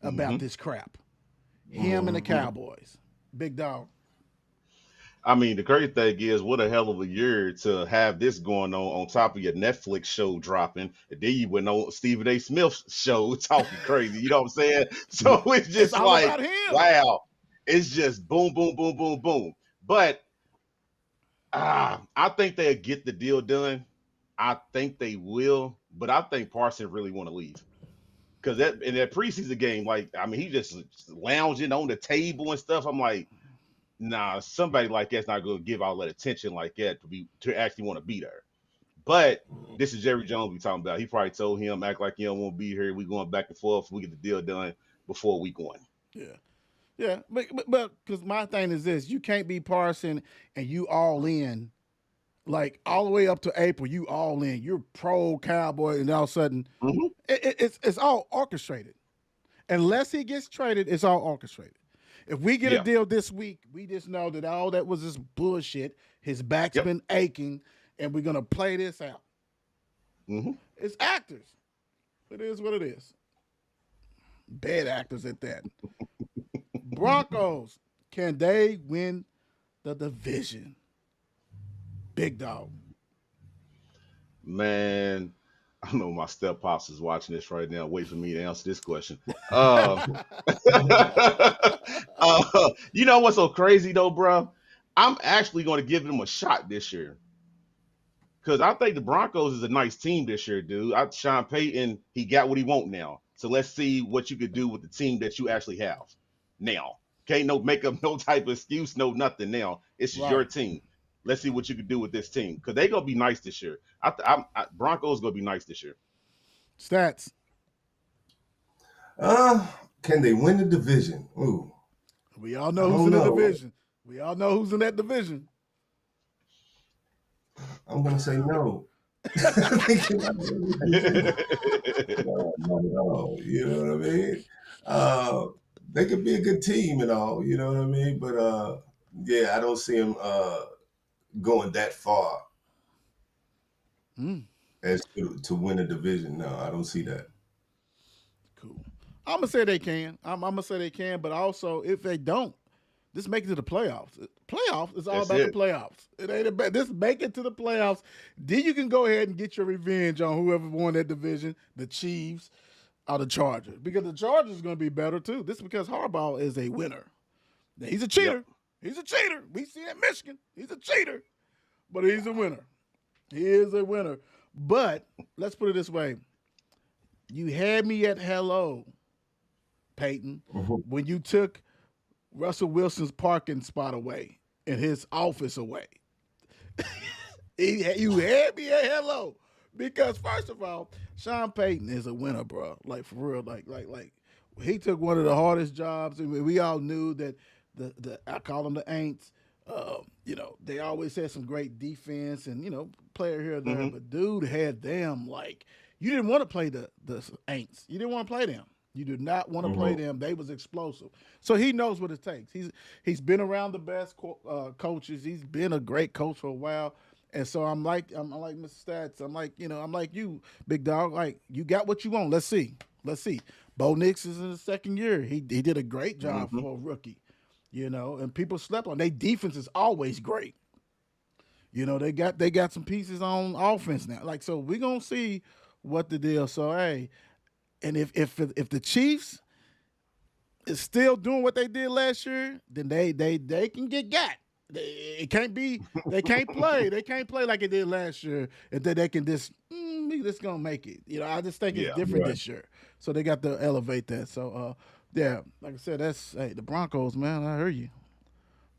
[SPEAKER 2] about
[SPEAKER 4] Hmm.
[SPEAKER 2] this crap? Him and the
[SPEAKER 4] Hmm.
[SPEAKER 2] Cowboys. Big dog.
[SPEAKER 3] I mean, the crazy thing is, what a hell of a year to have this going on top of your Netflix show dropping. And then you went on Stephen A. Smith's show talking crazy. You know what I'm saying? So it's
[SPEAKER 2] It's
[SPEAKER 3] just
[SPEAKER 2] all
[SPEAKER 3] like,
[SPEAKER 2] about him.
[SPEAKER 3] wow. It's just boom, boom, boom, boom, boom. But I think they'll get the deal done. I think they will. But I think Parsons really want to leave. Because that in that preseason game, like, I mean, he just lounging on the table and stuff. I'm like, nah, somebody like that's not going to give all that attention like that to actually want to be there. But this is Jerry Jones we talking about. He probably told him, act like you don't want to be here. We going back and forth. We get the deal done before week one.
[SPEAKER 2] Yeah. Yeah. But because my thing is this, you can't be Parson and you all in, like all the way up to April, you all in. You're pro Cowboy, and all of a sudden,
[SPEAKER 3] Mm-hmm.
[SPEAKER 2] it's all orchestrated. Unless he gets traded, it's all orchestrated. If we get a
[SPEAKER 3] Yeah.
[SPEAKER 2] deal this week, we just know that all that was just bullshit. His back's
[SPEAKER 3] Yep.
[SPEAKER 2] been aching, and we're gonna play this out.
[SPEAKER 3] Mm-hmm.
[SPEAKER 2] It's actors. It is what it is. Bad actors at that. Broncos, can they win the division? Big dog.
[SPEAKER 3] Man, I know my step pops is watching this right now. Wait for me to answer this question. You know what's so crazy though, bro? I'm actually going to give them a shot this year because I think the Broncos is a nice team this year, dude. Sean Payton, he got what he want now. So let's see what you could do with the team that you actually have now. Can't no make up no type of excuse, no nothing now. It's just your
[SPEAKER 2] Right.
[SPEAKER 3] team. Let's see what you can do with this team because they gonna be nice this year. Broncos gonna be nice this year.
[SPEAKER 2] Stats.
[SPEAKER 4] Uh, can they win the division? Ooh,
[SPEAKER 2] We all
[SPEAKER 4] I
[SPEAKER 2] know who's
[SPEAKER 4] don't
[SPEAKER 2] in the
[SPEAKER 4] know.
[SPEAKER 2] division. We all know who's in that division.
[SPEAKER 4] I'm gonna say no. They cannot win the division. No, not at all. You know what I mean? They could be a good team and all. You know what I mean? But yeah, I don't see them going that far
[SPEAKER 2] Mm,
[SPEAKER 4] as to win a division. No, I don't see that.
[SPEAKER 2] cool. I'm gonna say they can. I'm gonna say they can, but also if they don't, just make it to the playoffs. Playoffs is all
[SPEAKER 3] That's
[SPEAKER 2] about the
[SPEAKER 3] it.
[SPEAKER 2] playoffs. It ain't about just make it to the playoffs. Then you can go ahead and get your revenge on whoever won that division, the Chiefs or the Chargers, because the Chargers is gonna be better too. This is because Harbaugh is a winner. Now, he's a cheater.
[SPEAKER 3] Yep.
[SPEAKER 2] He's a cheater. We see that in Michigan. He's a cheater, but he's a winner. He is a winner. But let's put it this way: you had me at hello, Peyton,
[SPEAKER 4] Mhm.
[SPEAKER 2] when you took Russell Wilson's parking spot away and his office away. You had me at hello. Because first of all, Sean Payton is a winner, bro. Like for real. Like he took one of the hardest jobs. And we all knew that the I call them the Aints. They always had some great defense and player here or there.
[SPEAKER 3] Hmm.
[SPEAKER 2] But dude had them like you didn't want to play the Aints. You didn't want to play them. You did not want to play
[SPEAKER 4] Mhm.
[SPEAKER 2] them. They was explosive. So he knows what it takes. He's been around the best coaches. He's been a great coach for a while. And so I'm like Mr. Stats. I'm like you, big dog. Like you got what you want. Let's see. Bo Nix is in his second year. He did a great job
[SPEAKER 3] Hmm.
[SPEAKER 2] for a rookie. And people slept on. Their defense is always great. They got some pieces on offense now. Like so, we're gonna see what the deal. So hey, and if the Chiefs is still doing what they did last year, then they can get got. It can't be. They can't play. They can't play like it did last year, and then they can just we just gonna make it. I just think it's
[SPEAKER 3] Yeah.
[SPEAKER 2] different
[SPEAKER 4] Right.
[SPEAKER 2] this year. So they got to elevate that. So yeah, like I said, that's the Broncos, man. I heard you.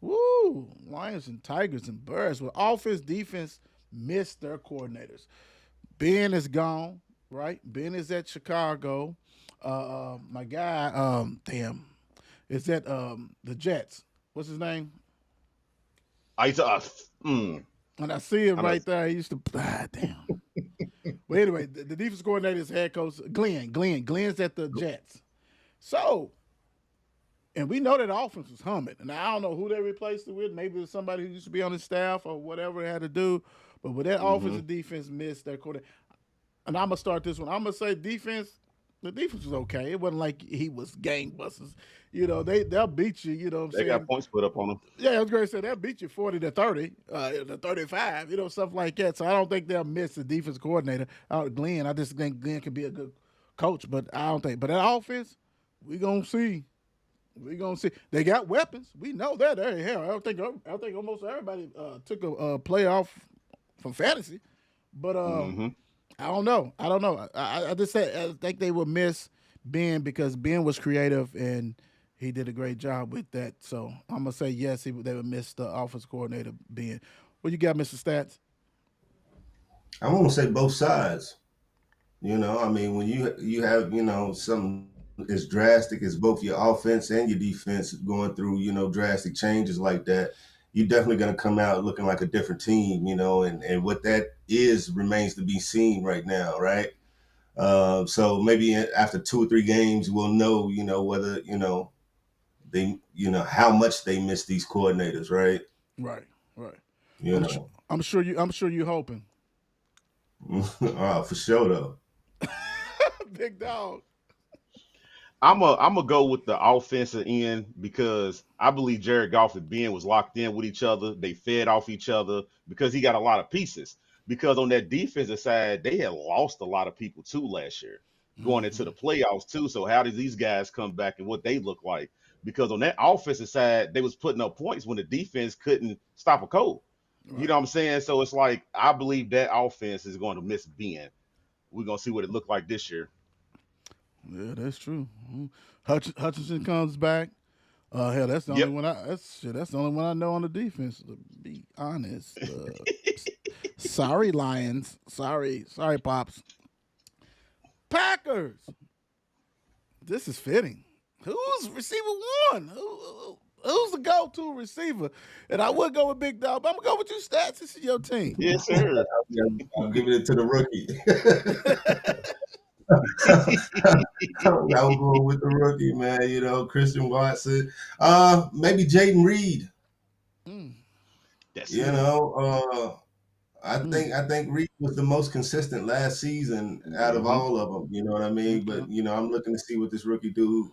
[SPEAKER 2] Woo! Lions and Tigers and Birds with offense, defense missed their coordinators. Ben is gone, right? Ben is at Chicago. My guy, is at the Jets. What's his name?
[SPEAKER 3] I mm,
[SPEAKER 2] And I see him
[SPEAKER 3] I know.
[SPEAKER 2] right there. He used to damn. But anyway, the defense coordinator is head coach Glenn. Glenn's at the Jets. So, and we know that the offense was humming. And I don't know who they replaced it with. Maybe it was somebody who used to be on the staff or whatever they had to do. But with that offense
[SPEAKER 3] hmm
[SPEAKER 2] and defense missed their coordinator. And I'm gonna start this one. I'm gonna say defense. The defense was okay. It wasn't like he was gangbusters. They'll beat you. You know what I'm
[SPEAKER 3] They got
[SPEAKER 2] saying?
[SPEAKER 3] points put up on them.
[SPEAKER 2] Yeah, I was going to say they'll beat you 40-30, to 35. Stuff like that. So I don't think they'll miss the defense coordinator out of Glenn. I just think Glenn could be a good coach, but I don't think. But that offense, we gonna see. We gonna see. They got weapons. We know that. Hey, hell, I don't think almost everybody took a playoff from fantasy, but
[SPEAKER 3] Hmm.
[SPEAKER 2] I don't know. I don't know. I just say I think they will miss Ben because Ben was creative and he did a great job with that. So I'm gonna say yes. They would miss the offense coordinator Ben. What you got, Mr. Stats?
[SPEAKER 4] I want to say both sides. I mean, when you have something as drastic as both your offense and your defense going through drastic changes like that, you're definitely going to come out looking like a different team. And what that is remains to be seen right now, right? So maybe after 2 or 3 games, we'll know whether they how much they miss these coordinators, right?
[SPEAKER 2] Right, right.
[SPEAKER 4] You know,
[SPEAKER 2] I'm sure you hoping.
[SPEAKER 4] for sure though.
[SPEAKER 2] Big dog.
[SPEAKER 3] I'm gonna go with the offensive end because I believe Jared Goff and Ben was locked in with each other. They fed off each other because he got a lot of pieces. Because on that defensive side, they had lost a lot of people too last year, going into
[SPEAKER 2] Hmm.
[SPEAKER 3] the playoffs too. So how did these guys come back and what they look like? Because on that offensive side, they was putting up points when the defense couldn't stop a cold. You know
[SPEAKER 2] Right.
[SPEAKER 3] what I'm saying? So it's like I believe that offense is going to miss Ben. We're gonna see what it looked like this year.
[SPEAKER 2] Yeah, that's true. Hutchinson comes back. Hell, that's the only
[SPEAKER 3] Yep.
[SPEAKER 2] one. That's the only one I know on the defense. To be honest, sorry Lions. Sorry Pops. Packers. This is fitting. Who's receiver one? Who's the go-to receiver? And I would go with Big Dog, but I'm gonna go with you, Stats. This is your team.
[SPEAKER 3] Yes, sir.
[SPEAKER 4] Yeah, I'm giving it to the rookie. I'm going with the rookie, man. Christian Watson. Maybe Jaden Reed.
[SPEAKER 2] Mm,
[SPEAKER 3] That's
[SPEAKER 4] You
[SPEAKER 3] it.
[SPEAKER 4] know,
[SPEAKER 2] mm,
[SPEAKER 4] I think Reed was the most consistent last season out of
[SPEAKER 3] Hmm.
[SPEAKER 4] all of them. You know what I mean?
[SPEAKER 2] okay.
[SPEAKER 4] But I'm looking to see what this rookie do.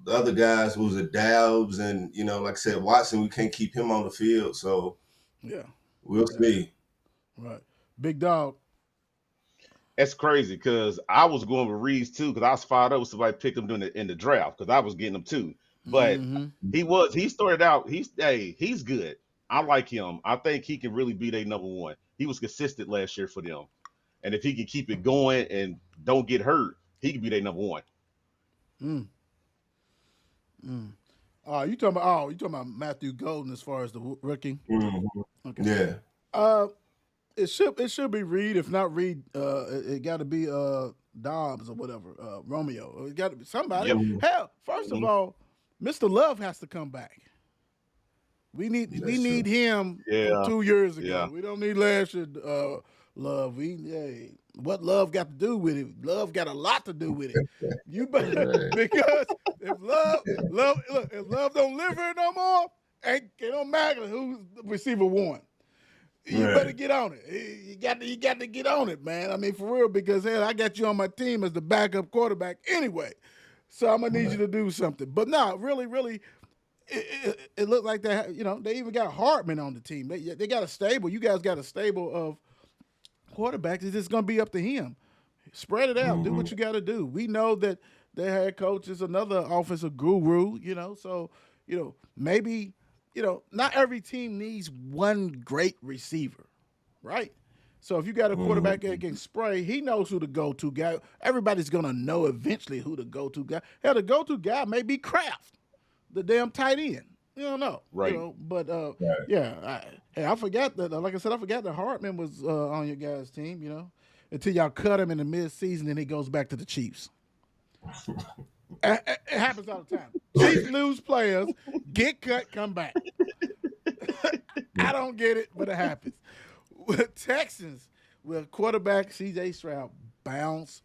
[SPEAKER 4] The other guys was it Dowds and like I said, Watson. We can't keep him on the field, so
[SPEAKER 2] Yeah.
[SPEAKER 4] we'll
[SPEAKER 2] Yeah.
[SPEAKER 4] see.
[SPEAKER 2] Right. Big Dog.
[SPEAKER 3] That's crazy because I was going with Reeves too because I was fired up with somebody picked him in the draft because I was getting him too. But
[SPEAKER 2] Mm-hmm.
[SPEAKER 3] he started out he's good. I like him. I think he can really be their number one. He was consistent last year for them, and if he can keep it going and don't get hurt, he can be their number one.
[SPEAKER 2] Mm, mm. You talking about Matthew Golden as far as the rookie?
[SPEAKER 4] Mhm.
[SPEAKER 2] Okay.
[SPEAKER 4] Yeah.
[SPEAKER 2] Uh, it should be Reed. If not Reed, it got to be Dobbs or whatever. Romeo. It got to be somebody.
[SPEAKER 3] Yep.
[SPEAKER 4] Mhm.
[SPEAKER 2] Hell, first of
[SPEAKER 3] Mhm.
[SPEAKER 2] all, Mr. Love has to come back. We
[SPEAKER 4] That's
[SPEAKER 2] need
[SPEAKER 4] true.
[SPEAKER 2] him from
[SPEAKER 3] Yeah.
[SPEAKER 2] 2 years ago.
[SPEAKER 3] Yeah.
[SPEAKER 2] We don't need last year. Love. What Love got to do with it? Love got a lot to do with it. You better
[SPEAKER 4] Right.
[SPEAKER 2] because if if Love don't live here no more, it don't matter who's the receiver one. You better
[SPEAKER 4] Right.
[SPEAKER 2] get on it. You got to get on it, man. I mean, for real, because hell, I got you on my team as the backup quarterback anyway. So I'm gonna need you
[SPEAKER 4] Right.
[SPEAKER 2] to do something. But no, really, it looked like they even got Hartman on the team. They got a stable. You guys got a stable of quarterbacks. It's just gonna be up to him. Spread it out. Do
[SPEAKER 4] Mhm.
[SPEAKER 2] what you got to do. We know that their head coach is another offensive guru. So maybe not every team needs one great receiver, right? So if you got a quarterback that
[SPEAKER 4] Mhm.
[SPEAKER 2] can spray, he knows who the go-to guy. Everybody's gonna know eventually who the go-to guy. Hell, the go-to guy may be Kraft, the damn tight end. You don't know,
[SPEAKER 3] Right.
[SPEAKER 2] But
[SPEAKER 4] Right.
[SPEAKER 2] yeah. Hey, I forgot that. Like I said, I forgot that Hartman was on your guys' team. Until y'all cut him in the mid-season, and he goes back to the Chiefs. It happens all the time. Chiefs lose players, get cut, come back. I don't get it, but it happens. With Texans, with quarterback C.J. Stroud bounce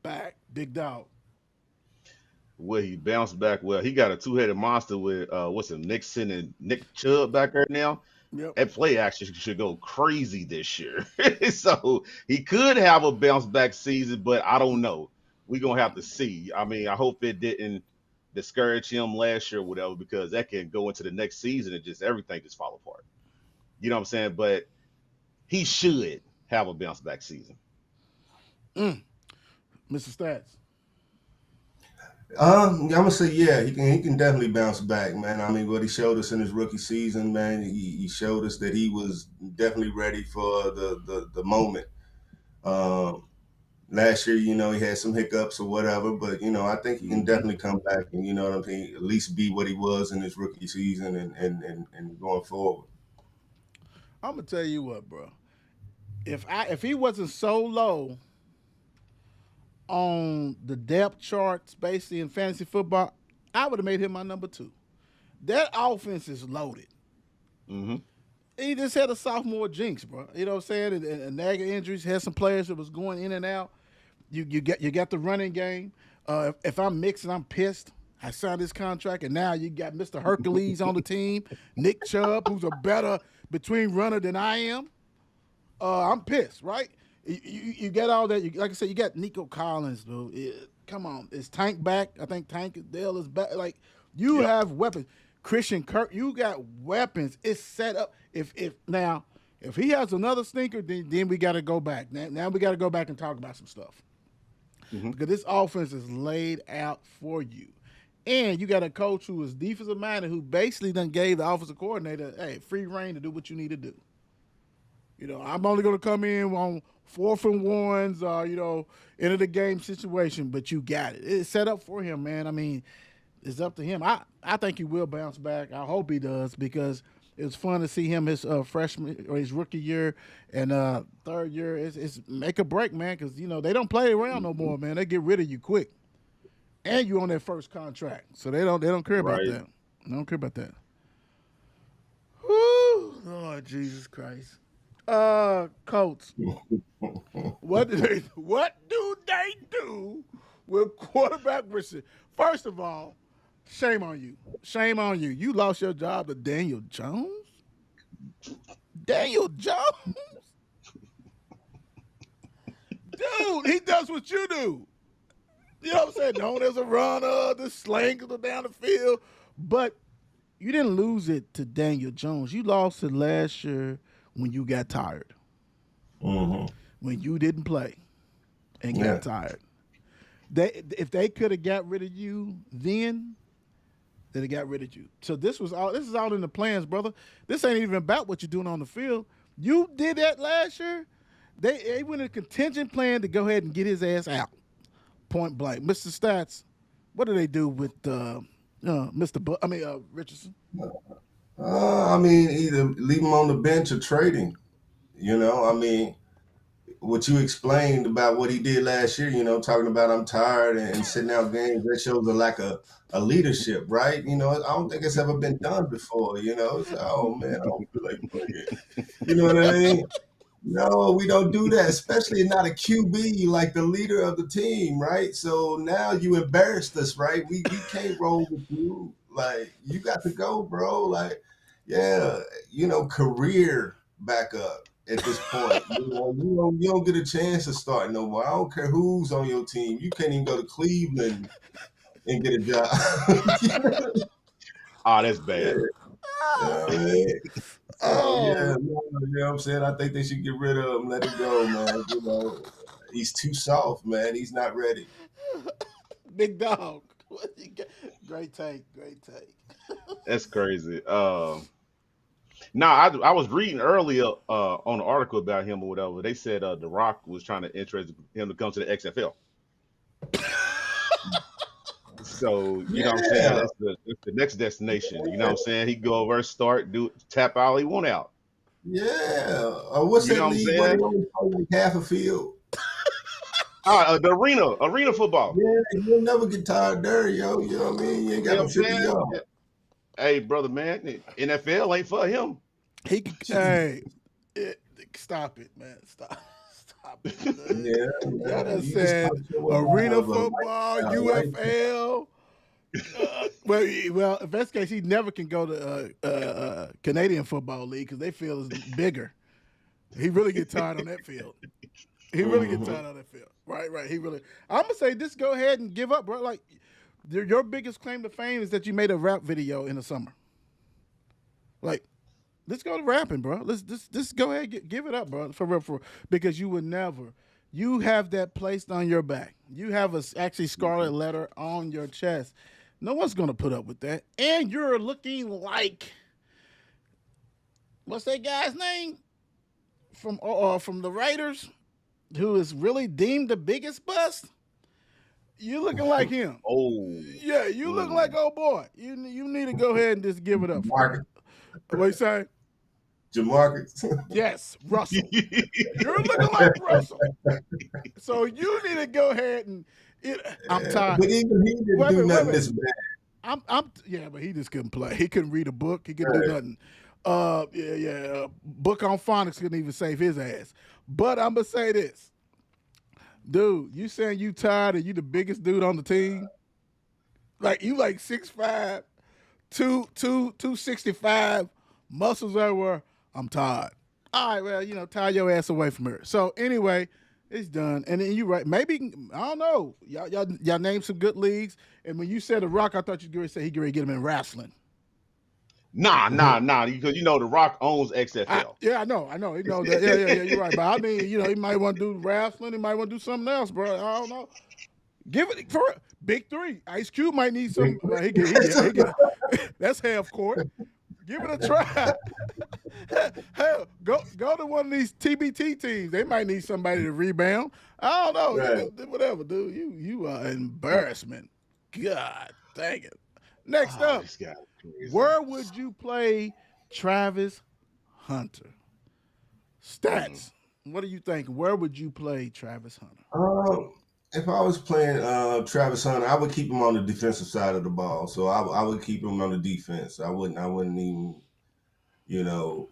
[SPEAKER 2] back, big dog.
[SPEAKER 3] Well, he bounced back. Well, he got a two-headed monster with what's it, Nixon and Nick Chubb back there now.
[SPEAKER 2] Yep.
[SPEAKER 3] That play action should go crazy this year. So he could have a bounce back season, but I don't know. We're gonna have to see. I mean, I hope it didn't discourage him last year or whatever, because that can go into the next season and just everything just fall apart. You know what I'm saying? But he should have a bounce back season.
[SPEAKER 2] Mr. Stats.
[SPEAKER 4] I'm gonna say yeah, he can definitely bounce back, man. I mean, what he showed us in his rookie season, man, he showed us that he was definitely ready for the moment. Um, Last year, he had some hiccups or whatever, but I think he can
[SPEAKER 3] Hmm.
[SPEAKER 4] definitely come back and you know what I'm saying, at least be what he was in his rookie season and going forward.
[SPEAKER 2] I'm gonna tell you what, bro. If he wasn't so low on the depth charts, basically in fantasy football, I would have made him my number two. That offense is loaded.
[SPEAKER 3] Hmm.
[SPEAKER 2] He just had a sophomore jinx, bro. You know what I'm saying? And nagging injuries, had some players that was going in and out. You got the running game. If I'm mixing, I'm pissed. I signed this contract, and now you got Mr. Hercules on the team, Nick Chubb, who's a better between runner than I am. I'm pissed, right? You get all that. Like I said, you got Nico Collins, dude. Come on, is Tank back? I think Tank Dale is back. Like you
[SPEAKER 3] Yep.
[SPEAKER 2] have weapons. Christian Kirk, you got weapons. It's set up. If now if he has another stinker, then we got to go back. Now we got to go back and talk about some stuff
[SPEAKER 3] Hmm.
[SPEAKER 2] because this offense is laid out for you. And you got a coach who is defensive minded, who basically done gave the offensive coordinator, hey, free reign to do what you need to do. I'm only going to come in on fourth and ones, end of the game situation, but you got it. It's set up for him, man. I mean, it's up to him. I think he will bounce back. I hope he does because it was fun to see him his freshman or his rookie year and third year. It's make a break, man, because, they don't play around no more, man. They get rid of you quick. And you on their first contract. So they don't care about
[SPEAKER 3] Right.
[SPEAKER 2] that. They don't care about that. Whew, Lord Jesus Christ. Colts. What do they do with quarterback Richard? First of all, shame on you. Shame on you. You lost your job to Daniel Jones? Daniel Jones? Dude, he does what you do. You know what I'm saying? Known as a runner, the slinger down the field. But you didn't lose it to Daniel Jones. You lost it last year when you got tired.
[SPEAKER 4] Hmm.
[SPEAKER 2] When you didn't play and got
[SPEAKER 4] Yeah.
[SPEAKER 2] tired. If they could have got rid of you then, they'd have got rid of you. So this is all in the plans, brother. This ain't even about what you're doing on the field. You did that last year. They went in a contingent plan to go ahead and get his ass out. Point blank. Mr. Stats, what do they do with Richardson?
[SPEAKER 4] I mean, either leave him on the bench or trade him. I mean, what you explained about what he did last year, talking about I'm tired and sitting out games, that shows a lack of a leadership, right? I don't think it's ever been done before. It's like, oh man, I don't feel like playing. You know what I mean? No, we don't do that, especially not a QB like the leader of the team, right? So now you embarrassed us, right? We can't roll with you. Like you got to go, bro. Like, yeah, career backup at this point. You don't get a chance to start no more. I don't care who's on your team. You can't even go to Cleveland and get a job.
[SPEAKER 3] Ah, that's
[SPEAKER 4] Yeah,
[SPEAKER 3] bad.
[SPEAKER 4] you know what I mean? So yeah,
[SPEAKER 2] Oh,
[SPEAKER 4] man, you know what I'm saying? I think they should get rid of him, let him go, man. He's too soft, man. He's not ready.
[SPEAKER 2] big dog. What you got? Great take. Great take.
[SPEAKER 3] That's crazy. Now I was reading earlier on an article about him or whatever. They said The Rock was trying to interest him to come to the XFL. So you know what I'm saying?
[SPEAKER 4] Yeah,
[SPEAKER 3] That's the next destination. You know what I'm saying? He go over, start, do tap all he want out.
[SPEAKER 4] yeah. What's
[SPEAKER 3] You know
[SPEAKER 4] that
[SPEAKER 3] what I'm
[SPEAKER 4] league where they
[SPEAKER 3] saying?
[SPEAKER 4] only play like half a field?
[SPEAKER 3] The arena football.
[SPEAKER 4] Yeah, you'll never get tired there, yo. You know what I mean? You ain't
[SPEAKER 3] You
[SPEAKER 4] got
[SPEAKER 3] know what
[SPEAKER 4] no
[SPEAKER 3] I'm
[SPEAKER 4] 50
[SPEAKER 3] saying?
[SPEAKER 4] yards.
[SPEAKER 3] Hey, brother, man, NFL ain't for him.
[SPEAKER 2] He could. Hey, stop it, man. Stop it, man.
[SPEAKER 4] Yeah,
[SPEAKER 2] Y'all
[SPEAKER 4] man.
[SPEAKER 2] done
[SPEAKER 4] You just
[SPEAKER 2] said
[SPEAKER 4] talked your way out
[SPEAKER 2] arena
[SPEAKER 4] of a
[SPEAKER 2] football,
[SPEAKER 4] lifestyle, right?
[SPEAKER 2] UFL. Well, if that's the case, he never can go to Canadian Football League because they feel is bigger. He really get tired on that field. He really get
[SPEAKER 4] Hmm.
[SPEAKER 2] tired on that field. Right, right. He really. I'm gonna say just go ahead and give up, bro. Like your biggest claim to fame is that you made a rap video in the summer. Like, let's go to rapping, bro. Let's just go ahead and give it up, bro. For real, for because you would never. You have that placed on your back. You have a actually scarlet letter on your chest. No one's gonna put up with that. And you're looking like what's that guy's name from the Raiders, who is really deemed the biggest bust. You looking like him.
[SPEAKER 3] Oh,
[SPEAKER 2] Yeah, you look like oh boy. You need to go ahead and just give it up for real.
[SPEAKER 4] Marcus,
[SPEAKER 2] What you say?
[SPEAKER 4] Jamarcus.
[SPEAKER 2] Yes, Russell. You're looking like Russell. So you need to go ahead and. I'm tired.
[SPEAKER 4] But even he didn't do nothing this bad.
[SPEAKER 2] Yeah, but he just couldn't play. He couldn't read a book. He couldn't do
[SPEAKER 4] Right.
[SPEAKER 2] nothing. Yeah. Book on phonics couldn't even save his ass. But I'm gonna say this, dude. You saying you tired and you the biggest dude on the team? Like you like 6'5", 265, muscles everywhere. I'm tired. All right, well, tie your ass away from her. So anyway, it's done. And then you right. Maybe I don't know. Y'all named some good leagues. And when you said The Rock, I thought you were going to say he going to get him in wrestling.
[SPEAKER 3] nah. Because The Rock owns XFL.
[SPEAKER 2] Yeah, I know. You know that. Yeah. You're right. But I mean, he might want to do wrestling. He might want to do something else, bro. I don't know. Give it for Big Three. Ice Cube might need some. Well, he get that's half court. Give it a try. Hell, go to one of these TBT teams. They might need somebody to rebound. I don't know.
[SPEAKER 4] Right.
[SPEAKER 2] Whatever, dude. You are an embarrassment. God dang it. Next
[SPEAKER 3] Oh,
[SPEAKER 2] up,
[SPEAKER 3] this guy is crazy.
[SPEAKER 2] where would you play Travis Hunter? Stats. What are you thinking? Where would you play Travis Hunter?
[SPEAKER 4] If I was playing Travis Hunter, I would keep him on the defensive side of the ball. So I would keep him on the defense. I wouldn't even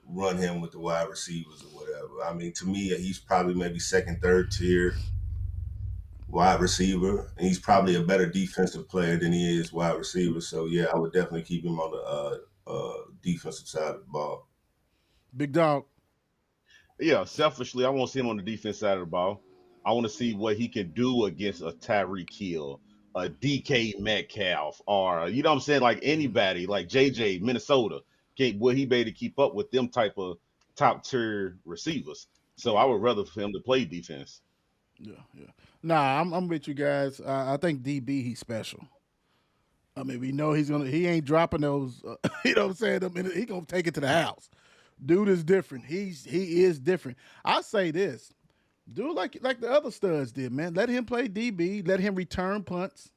[SPEAKER 4] run him with the wide receivers or whatever. I mean, to me, he's probably maybe second, third tier wide receiver, and he's probably a better defensive player than he is wide receiver. So yeah, I would definitely keep him on the defensive side of the ball.
[SPEAKER 2] Big dog.
[SPEAKER 3] Yeah, selfishly, I want to see him on the defense side of the ball. I want to see what he can do against a Tyreek Hill, a DK Metcalf, or what I'm saying, like anybody, like JJ Minnesota. Will he be able to keep up with them type of top tier receivers? So I would rather for him to play defense.
[SPEAKER 2] Yeah. Nah, I'm with you guys. I think DB he's special. I mean, we know he ain't dropping those. You know what I'm saying? I mean, he gonna take it to the house. Dude is different. He is different. I say this, dude, like the other studs did, man. Let him play DB. Let him return punts,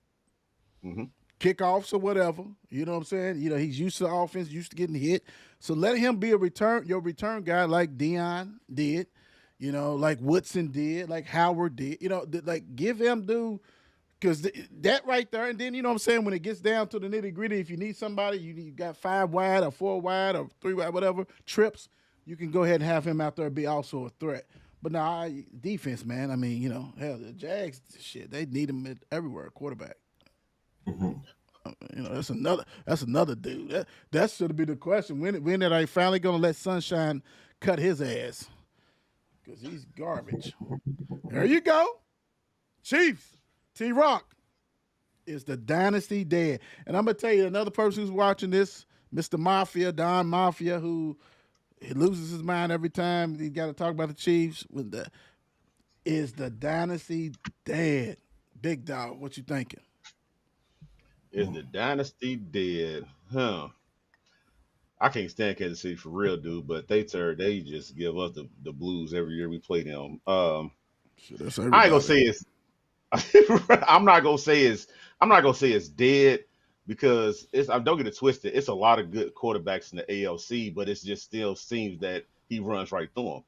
[SPEAKER 3] Hmm.
[SPEAKER 2] kickoffs or whatever. You know what I'm saying? He's used to the offense, used to getting hit. So let him be your return guy like Dion did. Like Woodson did, like Howard did. Like give him because that right there, and then you know what I'm saying, when it gets down to the nitty gritty, if you need somebody, you got 5 wide or 4 wide or 3 wide, whatever trips, you can go ahead and have him out there be also a threat. But now defense, man. I mean, hell, the Jags, shit, they need him everywhere, quarterback.
[SPEAKER 4] Mhm.
[SPEAKER 2] That's another dude. That should be the question. When are they finally gonna let Sunshine cut his ass? Because he's garbage. There you go. Chiefs. T-Rock. Is the dynasty dead? And I'm going to tell you another person who's watching this, Mr. Mafia, Don Mafia, who he loses his mind every time he got to talk about the Chiefs. Is the dynasty dead? Big dog, what you thinking?
[SPEAKER 3] Is the dynasty dead? Huh. I can't stand Kansas City for real, dude. But they just give us the blues every year we play them.
[SPEAKER 2] Shit, that's
[SPEAKER 3] I ain't gonna
[SPEAKER 2] everybody.
[SPEAKER 3] say it's. I'm not gonna say it's. I'm not gonna say it's dead because it's. I don't get it twisted. It's a lot of good quarterbacks in the ALC, but it just still seems that he runs right through them.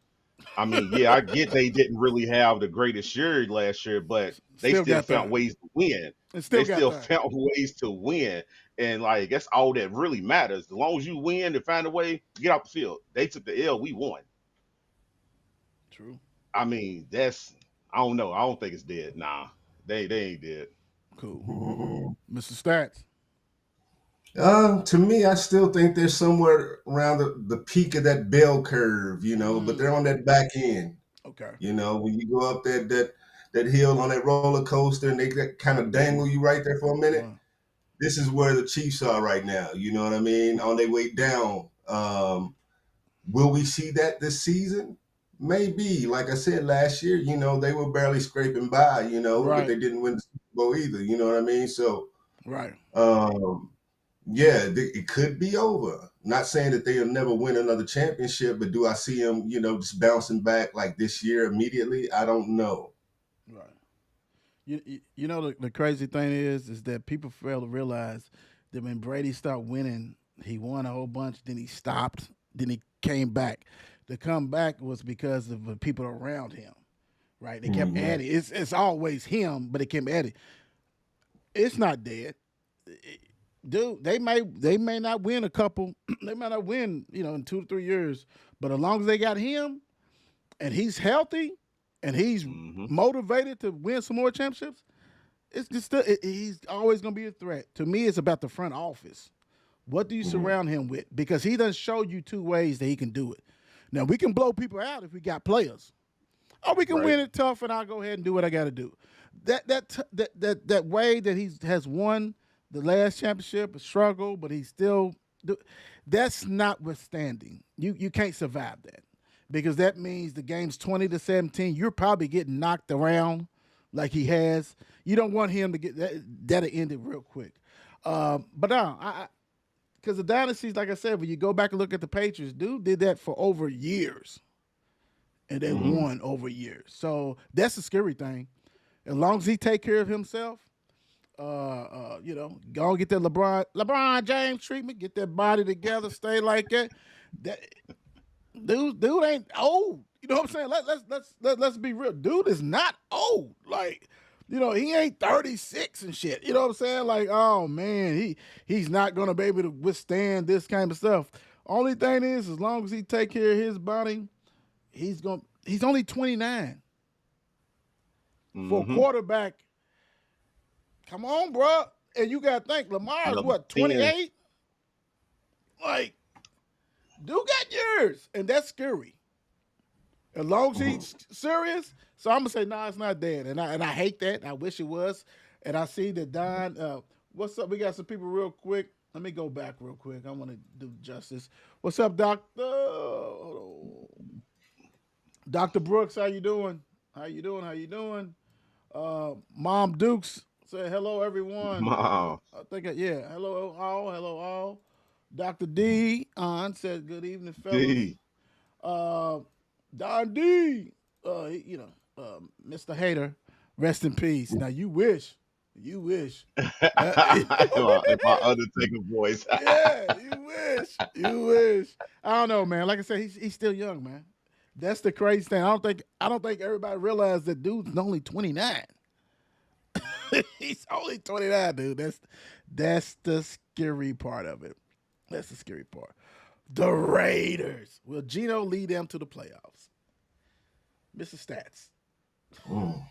[SPEAKER 3] I mean, yeah, I get they didn't really have the greatest year last year, but they
[SPEAKER 2] Still
[SPEAKER 3] still
[SPEAKER 2] got
[SPEAKER 3] found
[SPEAKER 2] that.
[SPEAKER 3] ways to win.
[SPEAKER 2] And still
[SPEAKER 3] They
[SPEAKER 2] got
[SPEAKER 3] still
[SPEAKER 2] that.
[SPEAKER 3] found ways to win, and like that's all that really matters. As long as you win and find a way to get out the field, they took the L, we won.
[SPEAKER 2] True.
[SPEAKER 3] I mean, that's I don't know. I don't think it's dead. Nah, they ain't dead.
[SPEAKER 2] Cool.
[SPEAKER 4] Mhm.
[SPEAKER 2] Mr. Stats.
[SPEAKER 4] To me, I still think they're somewhere around the peak of that bell curve, but they're on that back end.
[SPEAKER 2] Okay.
[SPEAKER 4] When you go up that hill on that roller coaster and they kind of dangle you right there for a minute.
[SPEAKER 2] Wow.
[SPEAKER 4] This is where the Chiefs are right now. You know what I mean? On their way down. Will we see that this season? Maybe. Like I said last year, they were barely scraping by, but
[SPEAKER 2] Right.
[SPEAKER 4] they didn't win the Super Bowl either. You know what I mean? So,
[SPEAKER 2] Right.
[SPEAKER 4] um, yeah, it could be over. Not saying that they'll never win another championship, but do I see them, just bouncing back like this year immediately? I don't know.
[SPEAKER 2] Right. You know the crazy thing is that people fail to realize that when Brady started winning, he won a whole bunch, then he stopped, then he came back. The comeback was because of the people around him. Right? They kept
[SPEAKER 4] Hmm.
[SPEAKER 2] adding. It's always him, but it kept adding. It's not dead. Dude, they may not win a couple. They might not win, in 2 to 3 years. But as long as they got him and he's healthy and he's
[SPEAKER 3] Hmm.
[SPEAKER 2] motivated to win some more championships, it's just he's always going to be a threat. To me, it's about the front office. What do you
[SPEAKER 4] Hmm.
[SPEAKER 2] surround him with? Because he doesn't show you two ways that he can do it. Now we can blow people out if we got players, or we can
[SPEAKER 3] Right.
[SPEAKER 2] win it tough, and I'll go ahead and do what I got to do. That way that he has won the last championship, a struggle, but he's still. That's notwithstanding. You can't survive that because that means the game's 20-17. You're probably getting knocked around like he has. You don't want him to get that'll end it real quick. But no, because the dynasties, like I said, when you go back and look at the Patriots, dude did that for over years, and they
[SPEAKER 4] Hmm.
[SPEAKER 2] won over years. So that's the scary thing. As long as he take care of himself, go and get that LeBron James treatment, get that body together, stay like that. That dude ain't old. You know what I'm saying? Let's be real. Dude is not old. Like, he ain't 36 and shit. You know what I'm saying? Like, oh man, he's not gonna be able to withstand this kind of stuff. Only thing is, as long as he take care of his body, he's only 29. For a
[SPEAKER 3] Hmm.
[SPEAKER 2] quarterback, come on, bro. And you got to think, Lamar's
[SPEAKER 3] Number
[SPEAKER 2] what,
[SPEAKER 3] 10.
[SPEAKER 2] 28? Like, dude got years. And that's scary. As long as
[SPEAKER 4] Hmm.
[SPEAKER 2] he's serious. So I'm going to say, nah, it's not dead. And I hate that. I wish it was. And I see that Don, what's up? We got some people real quick. Let me go back real quick. I want to do justice. What's up, Dr. Brooks? How you doing? How you doing? How you doing? Mom Dukes said hello, everyone.
[SPEAKER 3] Mom.
[SPEAKER 2] I think, yeah, hello all, hello all. Dr. D on said good evening, fellas.
[SPEAKER 3] D.
[SPEAKER 2] Uh, Don D, Mr. Hater, rest in peace. Now you wish.
[SPEAKER 3] In my Undertaker voice.
[SPEAKER 2] Yeah, you wish. I don't know, man. Like I said, he's still young, man. That's the crazy thing. I don't think everybody realized that dude's only 29. He's only 29, dude. That's the scary part of it. That's the scary part. The Raiders. Will Geno lead them to the playoffs? Mr. Stats.
[SPEAKER 4] Mm.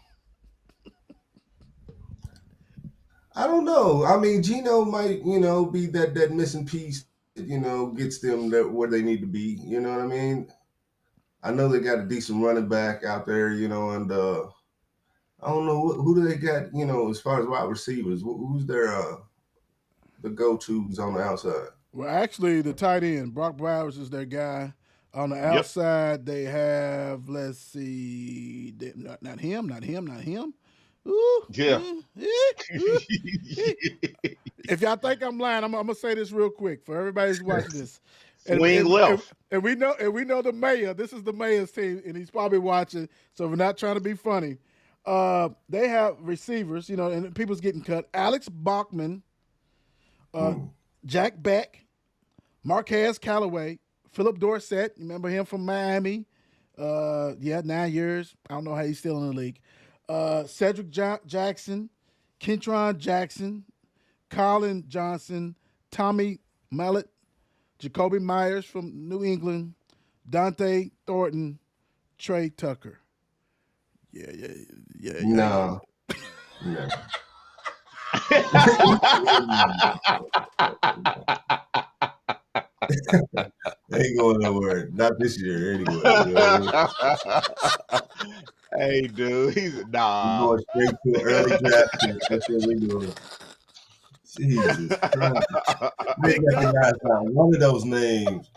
[SPEAKER 4] I don't know. I mean, Gino might, be that missing piece, gets them where they need to be. You know what I mean? I know they got a decent running back out there, and I don't know who do they got, as far as wide receivers. Who's their the go tos on the outside?
[SPEAKER 2] Well, actually, the tight end, Brock Bowers, is their guy. On the
[SPEAKER 3] Yep.
[SPEAKER 2] outside, they have, let's see, not him, not him, not him. Ooh,
[SPEAKER 3] Yeah.
[SPEAKER 2] ooh. If y'all think I'm lying, I'm gonna say this real quick for everybody who's watching this. And,
[SPEAKER 3] Swing
[SPEAKER 2] and, and,
[SPEAKER 3] left.
[SPEAKER 2] and we know the mayor. This is the mayor's team, and he's probably watching. So we're not trying to be funny. They have receivers, and people's getting cut. Alex Bachman,
[SPEAKER 4] Mm.
[SPEAKER 2] Jack Beck, Marquez Callaway, Philip Dorsett. You remember him from Miami? 9 years. I don't know how he's still in the league. Cedric Jackson, Kentron Jackson, Colin Johnson, Tommy Mellett, Jacoby Myers from New England, Dante Thornton, Trey Tucker. Yeah.
[SPEAKER 4] No. No. Ain't going nowhere. Not this year, anyway. You know what I mean?
[SPEAKER 3] Hey, dude, he's
[SPEAKER 4] We're
[SPEAKER 3] nah.
[SPEAKER 4] going straight to an early draft pick. That's what we're doing. Jesus Christ. They
[SPEAKER 2] Big dog.
[SPEAKER 4] recognize not one of those names.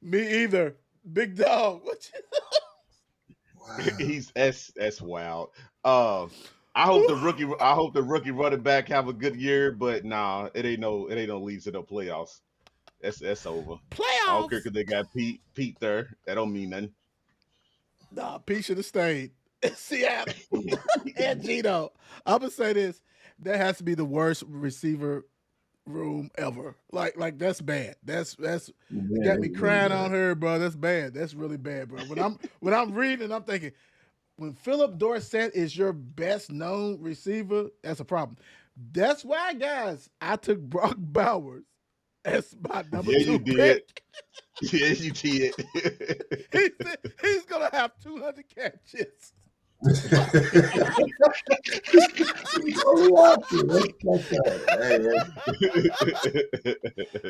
[SPEAKER 2] Me either. Big dog. What
[SPEAKER 4] Wow.
[SPEAKER 3] He's that's wild. Uh, I hope the rookie running back have a good year, but nah, it ain't no leads to no playoffs. That's over. I don't care
[SPEAKER 2] playoffs?
[SPEAKER 3] because they got Pete there. That don't mean nothing.
[SPEAKER 2] Nah, P should have stayed. Seattle and Gino. I'm gonna say this. That has to be the worst receiver room ever. Like that's bad. That's it
[SPEAKER 4] Yeah,
[SPEAKER 2] got me
[SPEAKER 4] it's really
[SPEAKER 2] crying on
[SPEAKER 4] bad.
[SPEAKER 2] her, bro. That's bad. That's really bad, bro. When I'm reading, I'm thinking when Philip Dorsett is your best known receiver, that's a problem. That's why, guys, I took Brock Bowers as my number
[SPEAKER 3] Yeah, you
[SPEAKER 2] two
[SPEAKER 3] did.
[SPEAKER 2] pick.
[SPEAKER 3] Yeah, you did.
[SPEAKER 2] He's, he's gonna have 200 catches.
[SPEAKER 4] He's only option. That's fucked up. Hey,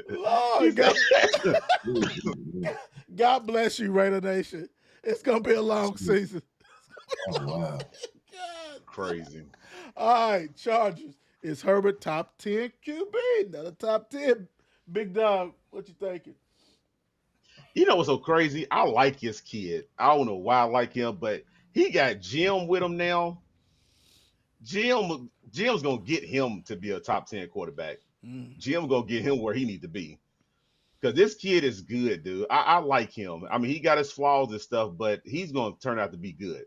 [SPEAKER 3] He
[SPEAKER 2] Lord God,
[SPEAKER 3] said,
[SPEAKER 2] God bless you, Raider Nation. It's gonna be a long season.
[SPEAKER 4] oh wow.
[SPEAKER 2] God.
[SPEAKER 3] crazy.
[SPEAKER 2] All right, Chargers. Is Herbert top 10 QB? Another top 10. Big dog, what you thinking?
[SPEAKER 3] You know what's so crazy? I like his kid. I don't know why I like him, but he got Jim with him now. Jim's gonna get him to be a top 10 quarterback.
[SPEAKER 2] Mm.
[SPEAKER 3] Jim gonna get him where he need to be. Because this kid is good, dude. I like him. I mean, he got his flaws and stuff, but he's gonna turn out to be good.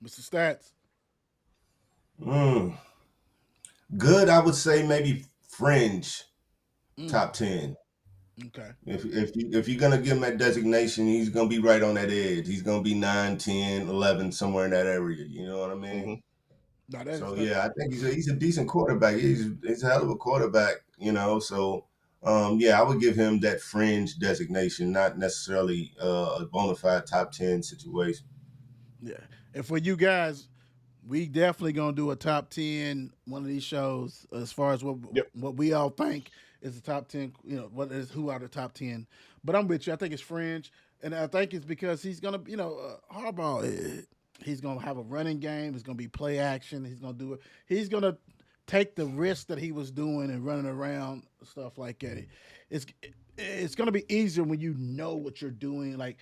[SPEAKER 2] Mr. Stats.
[SPEAKER 4] Mm. Good, I would say maybe fringe
[SPEAKER 2] Mm.
[SPEAKER 4] top 10.
[SPEAKER 2] Okay.
[SPEAKER 4] If you're gonna give him that designation, he's gonna be right on that edge. He's gonna be 9, 10, 11, somewhere in that area. You know what I mean?
[SPEAKER 3] Hmm.
[SPEAKER 2] No,
[SPEAKER 4] So yeah, I think he's a decent quarterback. He's a hell of a quarterback. You know, so yeah, I would give him that fringe designation, not necessarily a bona fide top 10 situation.
[SPEAKER 2] yeah. And for you guys, we definitely gonna do a top 10 one of these shows as far as
[SPEAKER 3] Yep.
[SPEAKER 2] what we all think is the top 10. What is who are the top 10? But I'm with you. I think it's fringe, and I think it's because he's gonna, Harbaugh. He's gonna have a running game. It's gonna be play action. He's gonna do it. He's gonna take the risk that he was doing and running around stuff like that. It's it's gonna be easier when you know what you're doing. Like,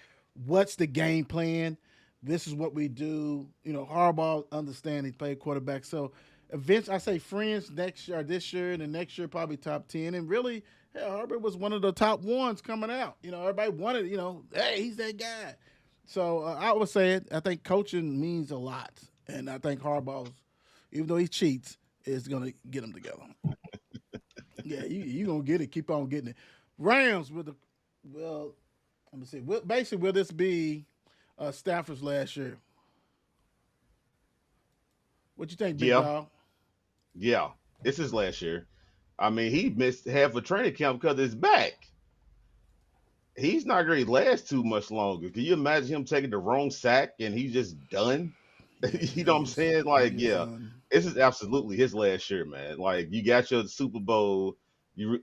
[SPEAKER 2] what's the game plan? This is what we do. Harbaugh understand he played quarterback. So eventually, I say friends next year, this year, and the next year probably top 10. And really, Herbert was one of the top ones coming out. Everybody wanted. Hey, he's that guy. So I would say it. I think coaching means a lot, and I think Harbaugh's, even though he cheats, is gonna get them together. Yeah, you gonna get it. Keep on getting it. Rams with the well. Let me see. Basically, will this be Stafford's last year? What you think, Big
[SPEAKER 3] Yeah,
[SPEAKER 2] Dog?
[SPEAKER 3] yeah. It's his last year. I mean, he missed half a training camp because of his back. He's not going to last too much longer. Can you imagine him taking the wrong sack and he's just done?
[SPEAKER 2] Yeah,
[SPEAKER 3] You know what I'm saying? Like,
[SPEAKER 2] he is
[SPEAKER 3] yeah,
[SPEAKER 2] done.
[SPEAKER 3] this is absolutely his last year, man. Like, you got your Super Bowl.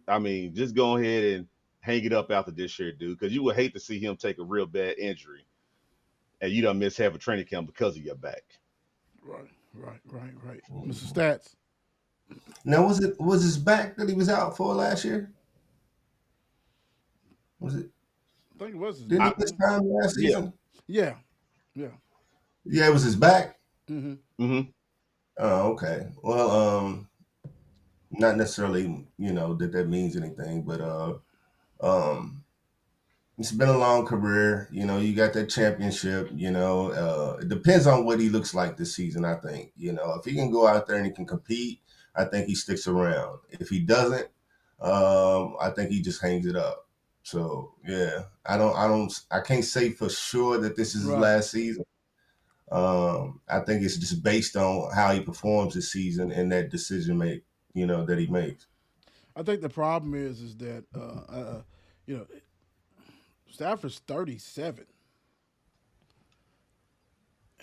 [SPEAKER 3] I mean, just go ahead and hang it up after this year, dude, because you would hate to see him take a real bad injury and you don't miss half a training camp because of your back.
[SPEAKER 2] Right. Mr. Stats.
[SPEAKER 4] Now, was his back that he was out for last year? Was it?
[SPEAKER 2] I think it was his
[SPEAKER 4] Didn't he
[SPEAKER 3] I,
[SPEAKER 2] back.
[SPEAKER 4] miss time last
[SPEAKER 3] yeah.
[SPEAKER 4] season?
[SPEAKER 2] Yeah, yeah.
[SPEAKER 4] Yeah, it was his back.
[SPEAKER 2] Mm-hmm.
[SPEAKER 3] Hmm.
[SPEAKER 4] Oh, okay. Well, not necessarily, that means anything, but um, it's been a long career. You got that championship. It depends on what he looks like this season. I think. If he can go out there and he can compete, I think he sticks around. If he doesn't, I think he just hangs it up. So yeah, I can't say for sure that this is his
[SPEAKER 2] Right.
[SPEAKER 4] last season. I think it's just based on how he performs this season and that decision that he makes.
[SPEAKER 2] I think the problem is that you know Stafford's 37,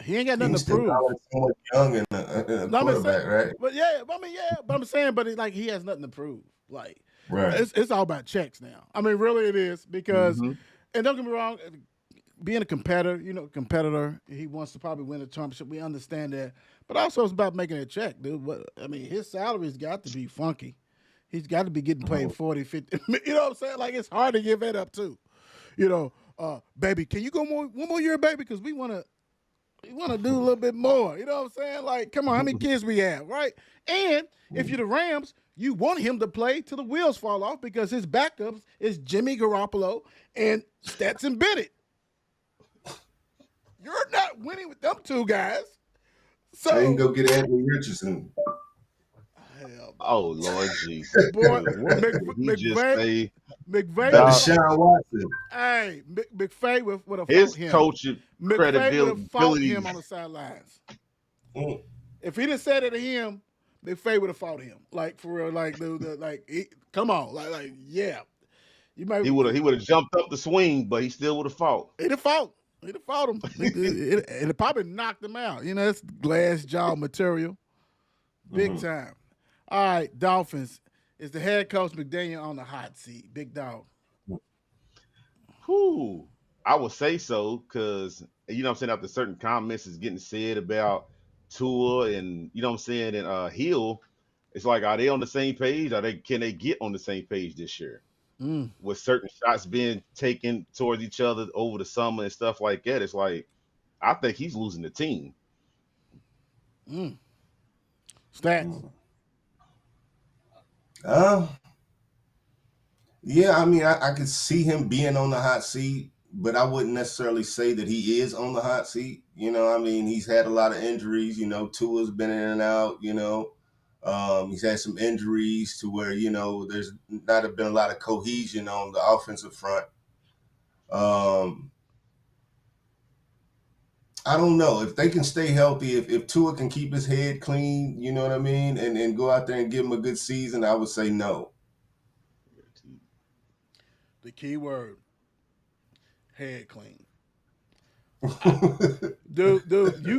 [SPEAKER 2] He ain't got nothing
[SPEAKER 4] He's
[SPEAKER 2] to
[SPEAKER 4] still
[SPEAKER 2] prove.
[SPEAKER 4] someone young and a
[SPEAKER 2] No,
[SPEAKER 4] quarterback, right?
[SPEAKER 2] but I'm saying, but he has nothing to prove. Like,
[SPEAKER 4] Right.
[SPEAKER 2] it's all about checks now. I mean, really, it is because,
[SPEAKER 3] Mm-hmm.
[SPEAKER 2] and don't get me wrong, being a competitor, he wants to probably win a championship. We understand that, but also it's about making a check, dude. I mean, his salary's got to be funky. He's got to be getting paid 40, 50. You know what I'm saying? Like, it's hard to give that up too. Baby, can you go one more year, baby? Because we want to do a little bit more. You know what I'm saying? Like, come on, how many kids we have, right? And if you're the Rams, you want him to play till the wheels fall off because his backups is Jimmy Garoppolo and Stetson Bennett. You're not winning with them two guys. So
[SPEAKER 4] They can go get Anthony Richardson.
[SPEAKER 2] hell,
[SPEAKER 3] Oh Lord Jesus,
[SPEAKER 2] boy,
[SPEAKER 3] what did he just say?
[SPEAKER 2] McVay,
[SPEAKER 3] Dog,
[SPEAKER 4] Deshaun Watson.
[SPEAKER 2] hey, McVay would have
[SPEAKER 3] his
[SPEAKER 2] fought him.
[SPEAKER 3] coaching
[SPEAKER 2] McVay would have fought
[SPEAKER 3] credibility.
[SPEAKER 2] him on the sidelines.
[SPEAKER 4] Mm.
[SPEAKER 2] If he'd have said it to him, McVay would have fought him. Like, for real, like, dude, come on, like, yeah. You might.
[SPEAKER 3] He would have jumped up the swing, but he still would have fought.
[SPEAKER 2] He'd have fought. He'd have fought him. It probably knocked him out. You know, it's glass jaw material. Big time. All right, Dolphins. Is the head coach McDaniel on the hot seat? Big dog.
[SPEAKER 3] Whew. I would say so because you know what I'm saying, after certain comments is getting said about Tua and you know what I'm saying, and Hill, it's like, are they on the same page? Can they get on the same page this year? With certain shots being taken towards each other over the summer and stuff like that, it's like I think he's losing the team.
[SPEAKER 2] Stats.
[SPEAKER 4] Yeah, I mean, I could see him being on the hot seat, but I wouldn't necessarily say that he is on the hot seat. You know, I mean, he's had a lot of injuries. You know, Tua's been in and out. You know, he's had some injuries to where, you know, there's not been a lot of cohesion on the offensive front. I don't know if they can stay healthy. If Tua can keep his head clean, you know what I mean, and go out there and give him a good season, I would say no.
[SPEAKER 2] The key word. Head clean. Dude,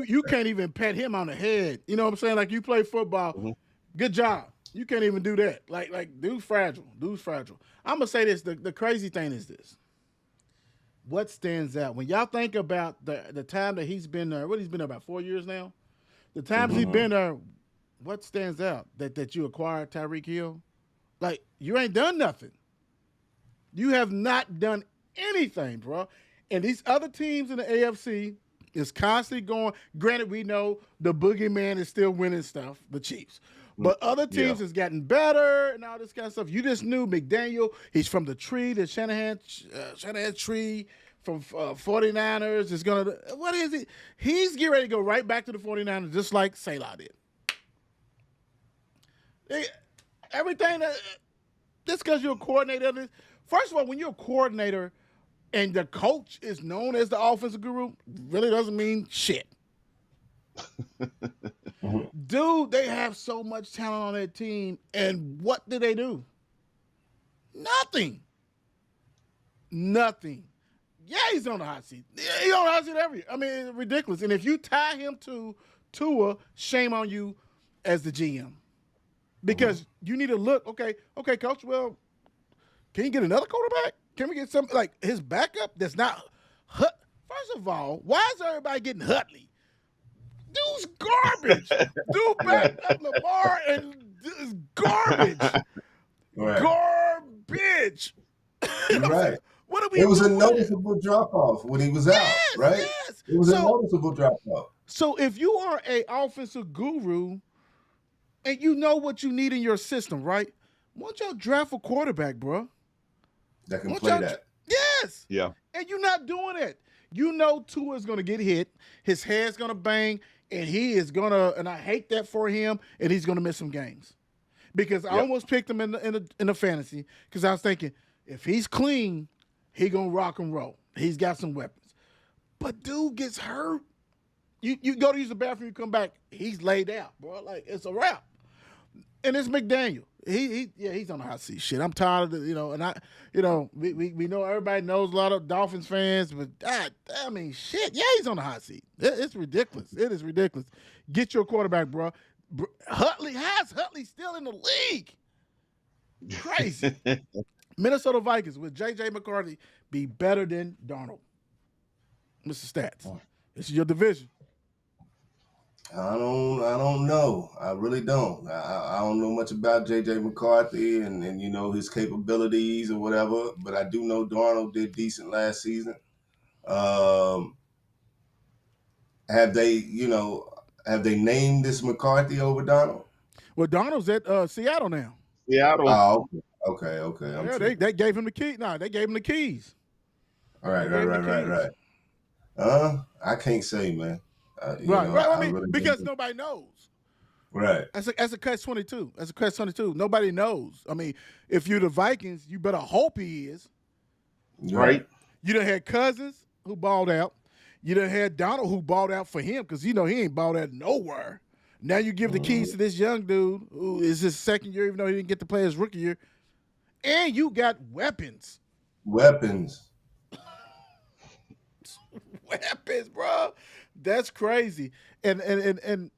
[SPEAKER 2] you can't even pet him on the head. You know what I'm saying? Like, you play football. Good job. You can't even do that. Like dude's fragile. I'm gonna say this. The crazy thing is this. What stands out when y'all think about the time that he's been there? He's been there about 4 years now. The times he's been there, what stands out? That you acquired Tyreek Hill? Like, you ain't done nothing. You have not done anything, bro. And these other teams in the AFC is constantly going. Granted, we know the boogeyman is still winning stuff, the Chiefs. But other teams has gotten better and all this kind of stuff. You just knew McDaniel, he's from the tree, the Shanahan tree from 49ers is going to, what is it? He's getting ready to go right back to the 49ers just like Selah did. Everything that, just because you're a coordinator, first of all, when you're a coordinator and the coach is known as the offensive guru, really doesn't mean shit. Dude, they have so much talent on their team, and what do? Nothing. Yeah, he's on the hot seat. He's on the hot seat every year. I mean, it's ridiculous. And if you tie him to Tua, shame on you as the GM. Because you need to look, okay, coach, well, can you get another quarterback? Can we get something like his backup that's not First of all, why is everybody getting Hutley? Dude's garbage. Dude backed up Lamar and is garbage.
[SPEAKER 4] Right.
[SPEAKER 2] Garbage.
[SPEAKER 4] You're right.
[SPEAKER 2] What are we
[SPEAKER 4] It was a
[SPEAKER 2] doing?
[SPEAKER 4] noticeable drop-off when he was out, right?
[SPEAKER 2] Yes.
[SPEAKER 4] It was a noticeable drop-off.
[SPEAKER 2] So if you are a offensive guru and you know what you need in your system, right? Why don't y'all draft a quarterback, bro?
[SPEAKER 4] That can play that.
[SPEAKER 2] Yes.
[SPEAKER 3] Yeah.
[SPEAKER 2] And you're not doing it. You know Tua is going to get hit. His head's going to bang, and he is going to, and I hate that for him, and he's going to miss some games. Because I almost picked him in the fantasy because I was thinking, if he's clean, he going to rock and roll. He's got some weapons. But dude gets hurt. You go to use the bathroom, you come back, he's laid out, bro. Like, it's a wrap. And it's McDaniel. He's on the hot seat. Shit, I'm tired of the, we know everybody knows a lot of Dolphins fans, but I mean, shit, yeah, he's on the hot seat. It's ridiculous. It is ridiculous. Get your quarterback, bro. How's Huntley still in the league? Crazy. Minnesota Vikings with J.J. McCarthy be better than Darnold. Mr. Stats. This is your division.
[SPEAKER 4] I don't know. I really don't. I don't know much about J.J. McCarthy and his capabilities or whatever, but I do know Darnold did decent last season. Have they named this McCarthy over Darnold?
[SPEAKER 2] Well, Darnold's at Seattle now.
[SPEAKER 3] Seattle.
[SPEAKER 4] Oh, okay.
[SPEAKER 2] Yeah, they gave him the key. No, they gave him the keys.
[SPEAKER 4] All right. I can't say, man.
[SPEAKER 2] Right. I mean,
[SPEAKER 4] really
[SPEAKER 2] because nobody knows.
[SPEAKER 4] Right.
[SPEAKER 2] That's a catch-22. That's a catch-22. Nobody knows. I mean, if you're the Vikings, you better hope he is.
[SPEAKER 3] Right.
[SPEAKER 2] You done had Cousins who balled out. You done had Donald who balled out for him because, he ain't balled out nowhere. Now you give the keys to this young dude who is his second year, even though he didn't get to play his rookie year. And you got weapons.
[SPEAKER 4] Weapons,
[SPEAKER 2] bro. That's crazy. And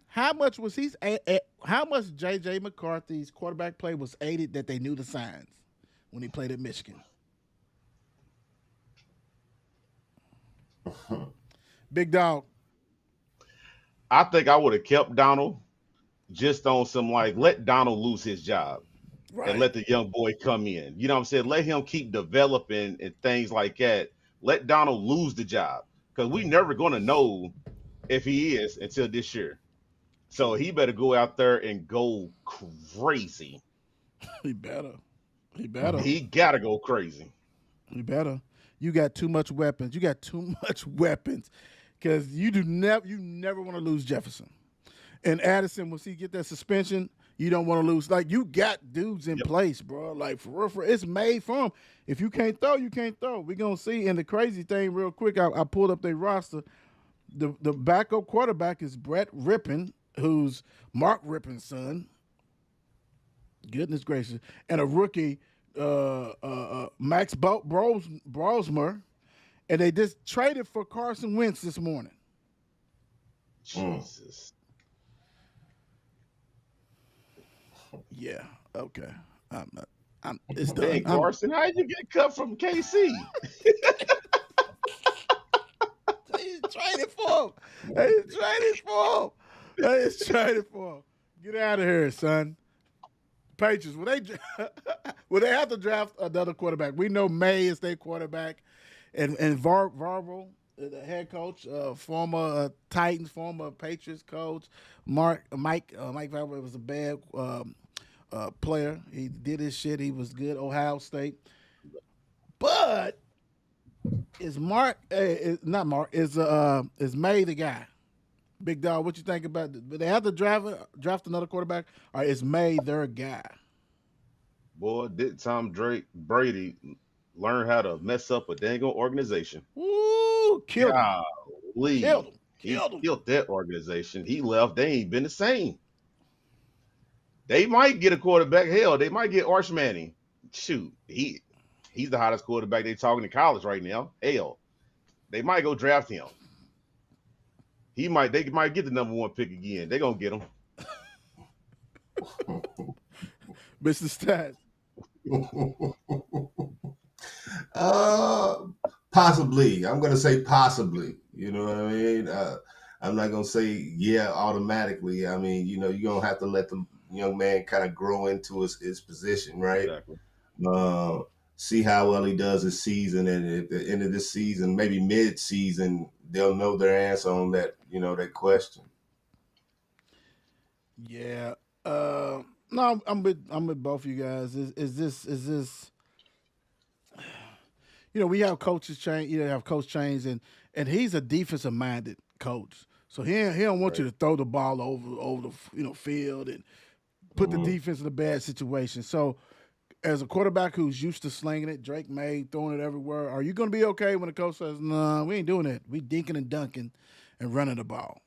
[SPEAKER 2] how much was how much J.J. McCarthy's quarterback play was aided that they knew the signs when he played at Michigan? Big dog.
[SPEAKER 3] I think I would have kept Donald just on some let Donald lose his job. Right. And let the young boy come in. You know what I'm saying? Let him keep developing and things like that. Let Donald lose the job because we never going to know if he is until this year. So he better go out there and go crazy.
[SPEAKER 2] He better.
[SPEAKER 3] He got to go crazy.
[SPEAKER 2] He better. You got too much weapons. Because you never want to lose Jefferson. And Addison, once he get that suspension, you don't want to lose. You got dudes in place, bro. For real, it's made for them. If you can't throw, you can't throw. We're going to see. And the crazy thing, real quick, I pulled up their roster. The backup quarterback is Brett Rippon, who's Mark Rippon's son. Goodness gracious. And a rookie, Max Brosmer. And they just traded for Carson Wentz this morning.
[SPEAKER 3] Jesus.
[SPEAKER 2] Yeah. Okay. It's done.
[SPEAKER 3] Hey, Carson, how did you get cut from KC?
[SPEAKER 2] They traded for him. Get out of here, son. Patriots. Will they have to draft another quarterback? We know May is their quarterback, and Varvel, the head coach, former Titans, former Patriots coach, Mike Varvel was a bad player. He did his shit. He was good. Ohio State, but is May the guy? Big dog, what you think about it? They have to draft another quarterback, or is May their guy?
[SPEAKER 3] Boy, did Tom Brady learn how to mess up a dang organization?
[SPEAKER 2] Ooh, killed him.
[SPEAKER 3] Killed him. Killed that organization. He left. They ain't been the same. They might get a quarterback. Hell, they might get Arch Manning. Shoot, he's the hottest quarterback they talking in college right now. Hell, they might go draft him. They might get the number one pick again. They're gonna get him.
[SPEAKER 2] Mr. Stats.
[SPEAKER 4] Possibly. I'm gonna say possibly. You know what I mean? I'm not gonna say automatically. I mean, you're gonna have to let the young man kind of grow into his position, right?
[SPEAKER 3] Exactly.
[SPEAKER 4] See how well he does this season, and at the end of this season, maybe mid-season, they'll know their answer on that, that question.
[SPEAKER 2] Yeah. No, I'm with both of you guys. Is this? We have coaches change. Have coach change, and he's a defensive minded coach, so he don't want you to throw the ball over the field and put the defense in a bad situation. So, as a quarterback who's used to slinging it, Drake May throwing it everywhere, are you going to be okay when the coach says, "No, we ain't doing that. We dinking and dunking and running the ball"?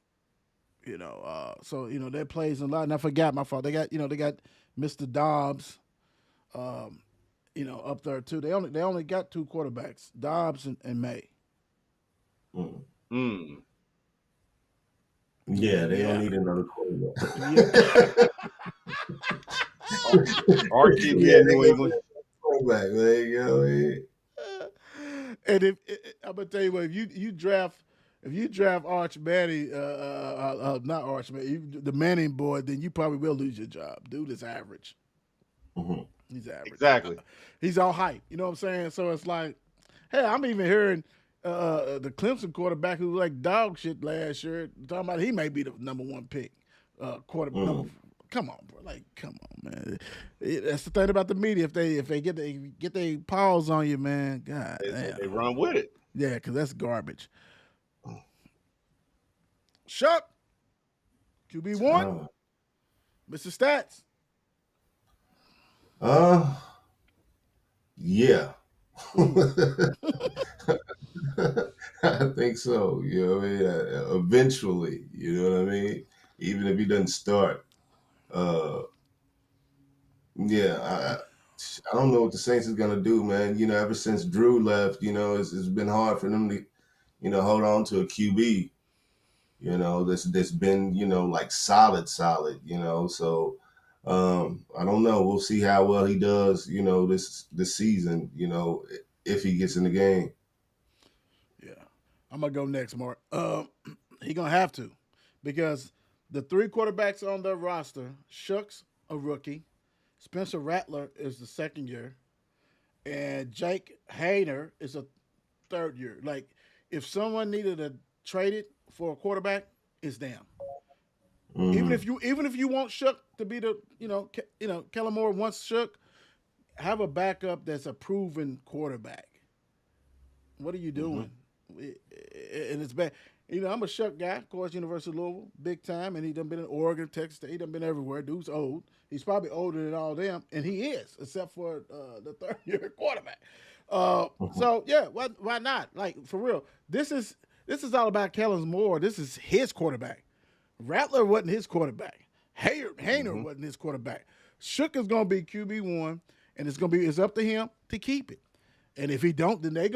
[SPEAKER 2] So that plays a lot. And I forgot my fault. They got Mr. Dobbs, up there too. They only got two quarterbacks, Dobbs and May.
[SPEAKER 4] Mm.
[SPEAKER 3] Mm.
[SPEAKER 4] Yeah, they don't
[SPEAKER 2] Yeah.
[SPEAKER 4] need another quarterback.
[SPEAKER 2] Yeah.
[SPEAKER 3] RQB in
[SPEAKER 4] They
[SPEAKER 3] New
[SPEAKER 4] don't need
[SPEAKER 3] England.
[SPEAKER 4] another quarterback. Man,
[SPEAKER 2] And if I'm gonna tell you what, if you draft Arch Manning, not Arch Manning, the Manning boy, then you probably will lose your job. Dude is average.
[SPEAKER 4] Mhm.
[SPEAKER 2] He's average.
[SPEAKER 3] Exactly.
[SPEAKER 2] He's all hype. You know what I'm saying? So it's like, hey, I'm even hearing the Clemson quarterback who was like dog shit last year talking about he may be the number one pick. Quarterback. Come on, bro. Like, come on, man. That's the thing about the media. If they get their paws on you, man, God damn.
[SPEAKER 3] They run with it.
[SPEAKER 2] Yeah, because that's garbage. Shuck, QB1,
[SPEAKER 4] Uh,
[SPEAKER 2] Mr. Stats.
[SPEAKER 4] yeah. I think so. You know what I mean? Eventually, you know what I mean? Even if he doesn't start. Yeah, I don't know what the Saints is gonna do, man. Ever since Drew left, it's been hard for them to, hold on to a QB. That's been, like solid. So I don't know. We'll see how well he does, this season, if he gets in the game.
[SPEAKER 2] Yeah, I'm gonna go next, Mark. He gonna have to, because the three quarterbacks on the roster, Shucks a rookie, Spencer Rattler is the second year, and Jake Hayner is a third year. Like, if someone needed to trade it for a quarterback, it's them. Even
[SPEAKER 4] Mhm.
[SPEAKER 2] if you want Shook to be the Kellen Moore wants Shook, have a backup that's a proven quarterback. What are you
[SPEAKER 4] Mhm.
[SPEAKER 2] doing? And it's bad. I'm a Shuck guy, of course, University of Louisville, big time, and he done been in Oregon, Texas State. He done been everywhere. Dude's old. He's probably older than all them, and he is, except for the third-year quarterback. So yeah, why not? Like, for real, this is all about Kellen Moore. This is his quarterback. Rattler wasn't his quarterback. Hayner wasn't his quarterback. Shook is gonna be QB1, and it's up to him to keep it. And if he don't, then they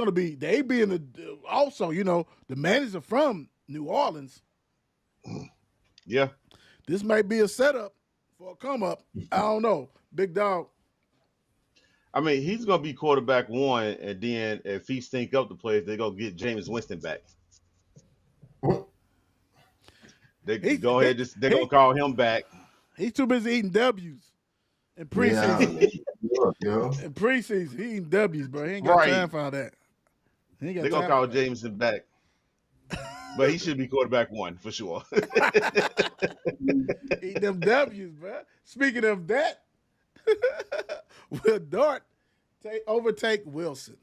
[SPEAKER 2] be in the also, the manager from New Orleans.
[SPEAKER 3] Yeah.
[SPEAKER 2] This might be a setup for a come up. I don't know. Big dog.
[SPEAKER 3] I mean, he's gonna be quarterback one, and then if he stink up the place, they're gonna get James Winston back. They
[SPEAKER 2] He's
[SPEAKER 3] go
[SPEAKER 2] he,
[SPEAKER 3] ahead, just they're gonna
[SPEAKER 2] he,
[SPEAKER 3] call him back.
[SPEAKER 2] he's too busy eating W's in
[SPEAKER 4] Yeah,
[SPEAKER 2] preseason.
[SPEAKER 4] yeah.
[SPEAKER 2] In preseason, he eating W's, bro. He ain't got
[SPEAKER 3] Right.
[SPEAKER 2] time for all that. He ain't got
[SPEAKER 3] They're gonna
[SPEAKER 2] time
[SPEAKER 3] call
[SPEAKER 2] for that.
[SPEAKER 3] Jameson back. But he should be quarterback one for sure.
[SPEAKER 2] Eat them W's, bro. Speaking of that, will Dart overtake Wilson?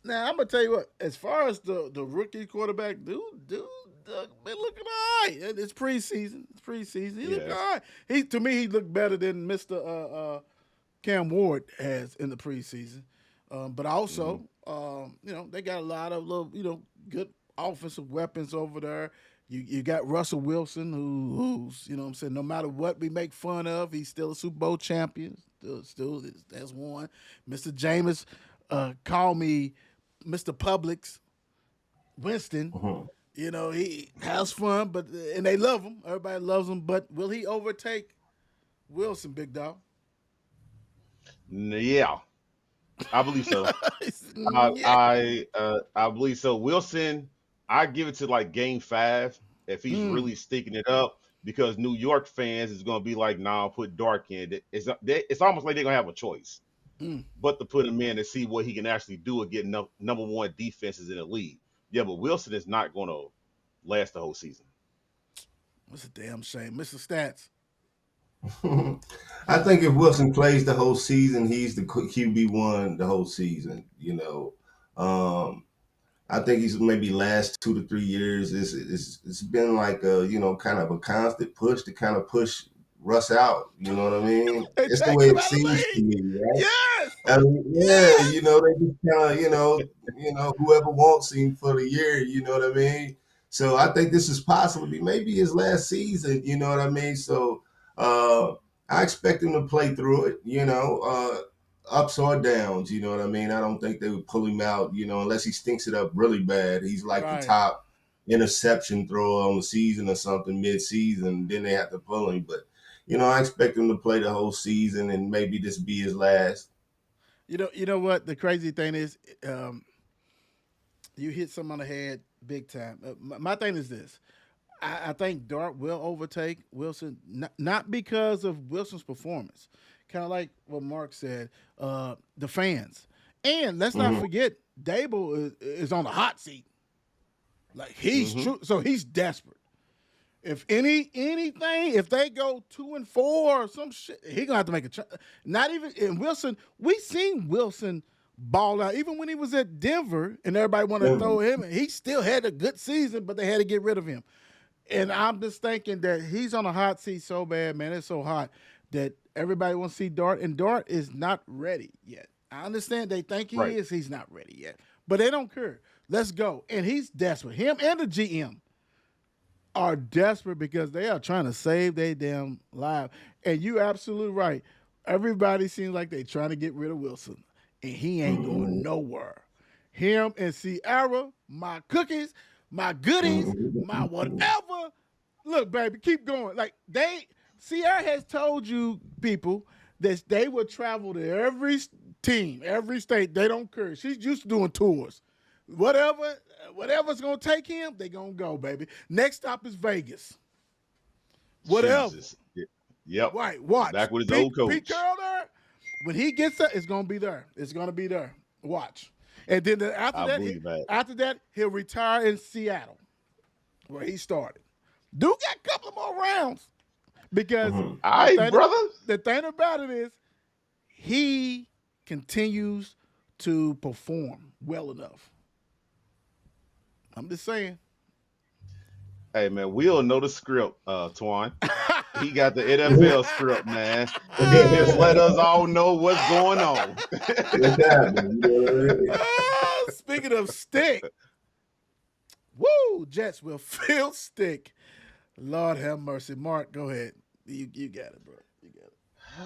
[SPEAKER 2] Now I'm gonna tell you what. As far as the rookie quarterback, dude, been looking all right. It's preseason. He looked
[SPEAKER 3] Yeah.
[SPEAKER 2] all right. To me, he looked better than Mr. Cam Ward has in the preseason. But also, they got a lot of little, good offensive weapons over there. You got Russell Wilson, who's, what I'm saying, no matter what we make fun of, he's still a Super Bowl champion. That's one. Mr. Jameis, call me Mr. Publix, Winston. He has fun, and they love him. Everybody loves him. But will he overtake Wilson, big dog?
[SPEAKER 3] Yeah, I believe so.
[SPEAKER 2] Yeah.
[SPEAKER 3] I believe so. Wilson, I give it to like game 5 if he's really sticking it up, because New York fans is gonna be like, nah, put Dark in. It's almost like they're gonna have a choice, but to put him in and see what he can actually do and get number one defenses in the league. Yeah, but Wilson is not gonna last the whole season.
[SPEAKER 2] That's a damn shame. Mr. Stats.
[SPEAKER 4] I think if Wilson plays the whole season, he's the QB1 the whole season. I think he's maybe last 2 to 3 years. It's been like a kind of a constant push to kind of push Russ out. You know what I mean?
[SPEAKER 2] They
[SPEAKER 4] It's the
[SPEAKER 2] take
[SPEAKER 4] way
[SPEAKER 2] him
[SPEAKER 4] it
[SPEAKER 2] out of the
[SPEAKER 4] seems to
[SPEAKER 2] league.
[SPEAKER 4] me, right?
[SPEAKER 2] Yes.
[SPEAKER 4] I mean, yeah,
[SPEAKER 2] Yes.
[SPEAKER 4] they just kind of whoever wants him for the year. You know what I mean? So I think this is possibly maybe his last season. You know what I mean? So I expect him to play through it. Ups or downs. You know what I mean? I don't think they would pull him out. Unless he stinks it up really bad. He's like the
[SPEAKER 2] Right.
[SPEAKER 4] top interception thrower on the season or something mid-season. Then they have to pull him, but. I expect him to play the whole season and maybe this be his last.
[SPEAKER 2] You know what the crazy thing is? You hit some on the head big time. My thing is this: I think Dart will overtake Wilson, not because of Wilson's performance, kind of like what Mark said, the fans, and let's not forget Dable is on the hot seat. Like he's true, so he's desperate. If anything, if they go 2-4 or some shit, he gonna have to make a. Not even in Wilson. We seen Wilson ball out even when he was at Denver, and everybody wanted to throw him. He still had a good season, but they had to get rid of him. And I'm just thinking that he's on a hot seat so bad, man. It's so hot that everybody wants to see Dart, and Dart is not ready yet. I understand they think he is. He's not ready yet, but they don't care. Let's go. And he's desperate. Him and the GM are desperate because they are trying to save their damn life. And you absolutely right. Everybody seems like they trying to get rid of Wilson, and he ain't going nowhere. Him and Sierra, my cookies, my goodies, my whatever. Look, baby, keep going. Like Sierra has told you people that they would travel to every team, every state. They don't care. She's used to doing tours. Whatever's gonna take him, they gonna go, baby. Next stop is Vegas. Whatever.
[SPEAKER 3] Jesus. Yep.
[SPEAKER 2] Right. Watch.
[SPEAKER 3] Back with his old coach.
[SPEAKER 2] Pete Carroll there. When he gets there, it's gonna be there. It's gonna be there. Watch. And then after that, he'll retire in Seattle, where he started. Dude got a couple of more rounds because the thing about it is he continues to perform well enough. I'm just saying.
[SPEAKER 3] Hey man, we don't know the script, Twan. He got the NFL script, man. He just let us all know what's going on.
[SPEAKER 2] Speaking of stick, woo, Jets will feel stick. Lord have mercy. Mark, go ahead. You got it, bro. You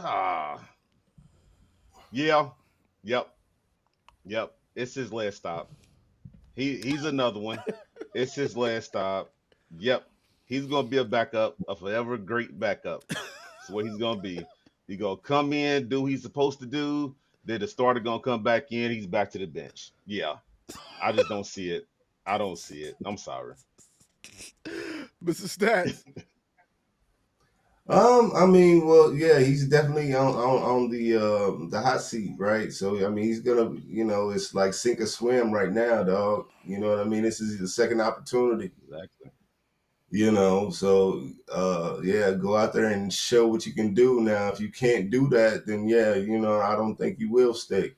[SPEAKER 2] got it.
[SPEAKER 3] Yeah. Yep. It's his last stop. He's another one. It's his last stop. Yep. He's gonna be a backup, a forever great backup. That's what he's gonna be. He's gonna come in, do what he's supposed to do. Then the starter gonna come back in. He's back to the bench. Yeah. I just don't see it. I don't see it. I'm sorry.
[SPEAKER 2] Mr. Stats.
[SPEAKER 4] I mean, well, yeah, he's definitely on the hot seat, right? So I mean, he's gonna, it's like sink or swim right now, dog. You know what I mean? This is the second opportunity.
[SPEAKER 3] Exactly.
[SPEAKER 4] So yeah, go out there and show what you can do. Now, if you can't do that, then yeah, I don't think you will stick.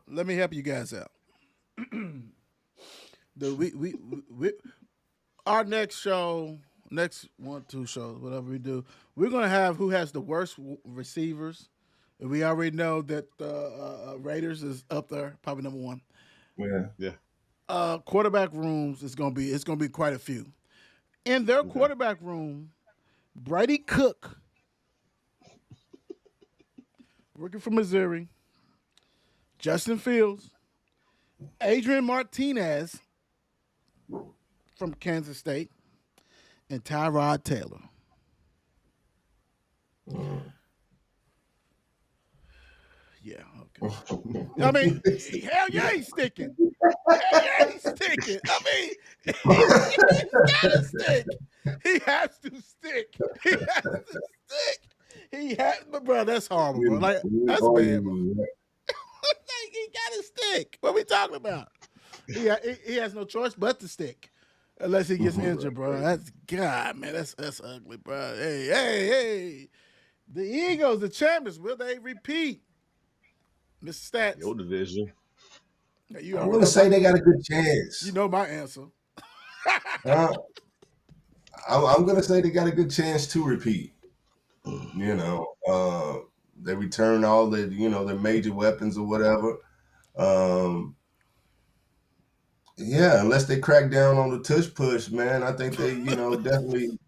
[SPEAKER 2] Let me help you guys out. Our next show, next 1-2 shows, whatever we do, we're gonna have who has the worst receivers. And we already know that Raiders is up there, probably number one.
[SPEAKER 3] Yeah.
[SPEAKER 2] Quarterback rooms it's gonna be quite a few. In their quarterback room, Brady Cook, working for Missouri, Justin Fields, Adrian Martinez from Kansas State, and Tyrod Taylor. Yeah, okay. I mean, hell yeah, he's sticking. Hell yeah, he's sticking. I mean, he's gotta stick. He has to stick. He has to stick. But bro, that's horrible, bro. Like that's bad, bro. Like, he gotta stick. What are we talking about? He has no choice but to stick. Unless he gets injured, bro. That's God, man. That's ugly, bro. Hey. The Eagles, the champions, will they repeat? Mr. Stats.
[SPEAKER 3] Your division.
[SPEAKER 4] I'm gonna say they got a good chance.
[SPEAKER 2] You know my answer.
[SPEAKER 4] I'm gonna say they got a good chance to repeat. They return all the their major weapons or whatever. Yeah, unless they crack down on the tush push, man, I think they, definitely,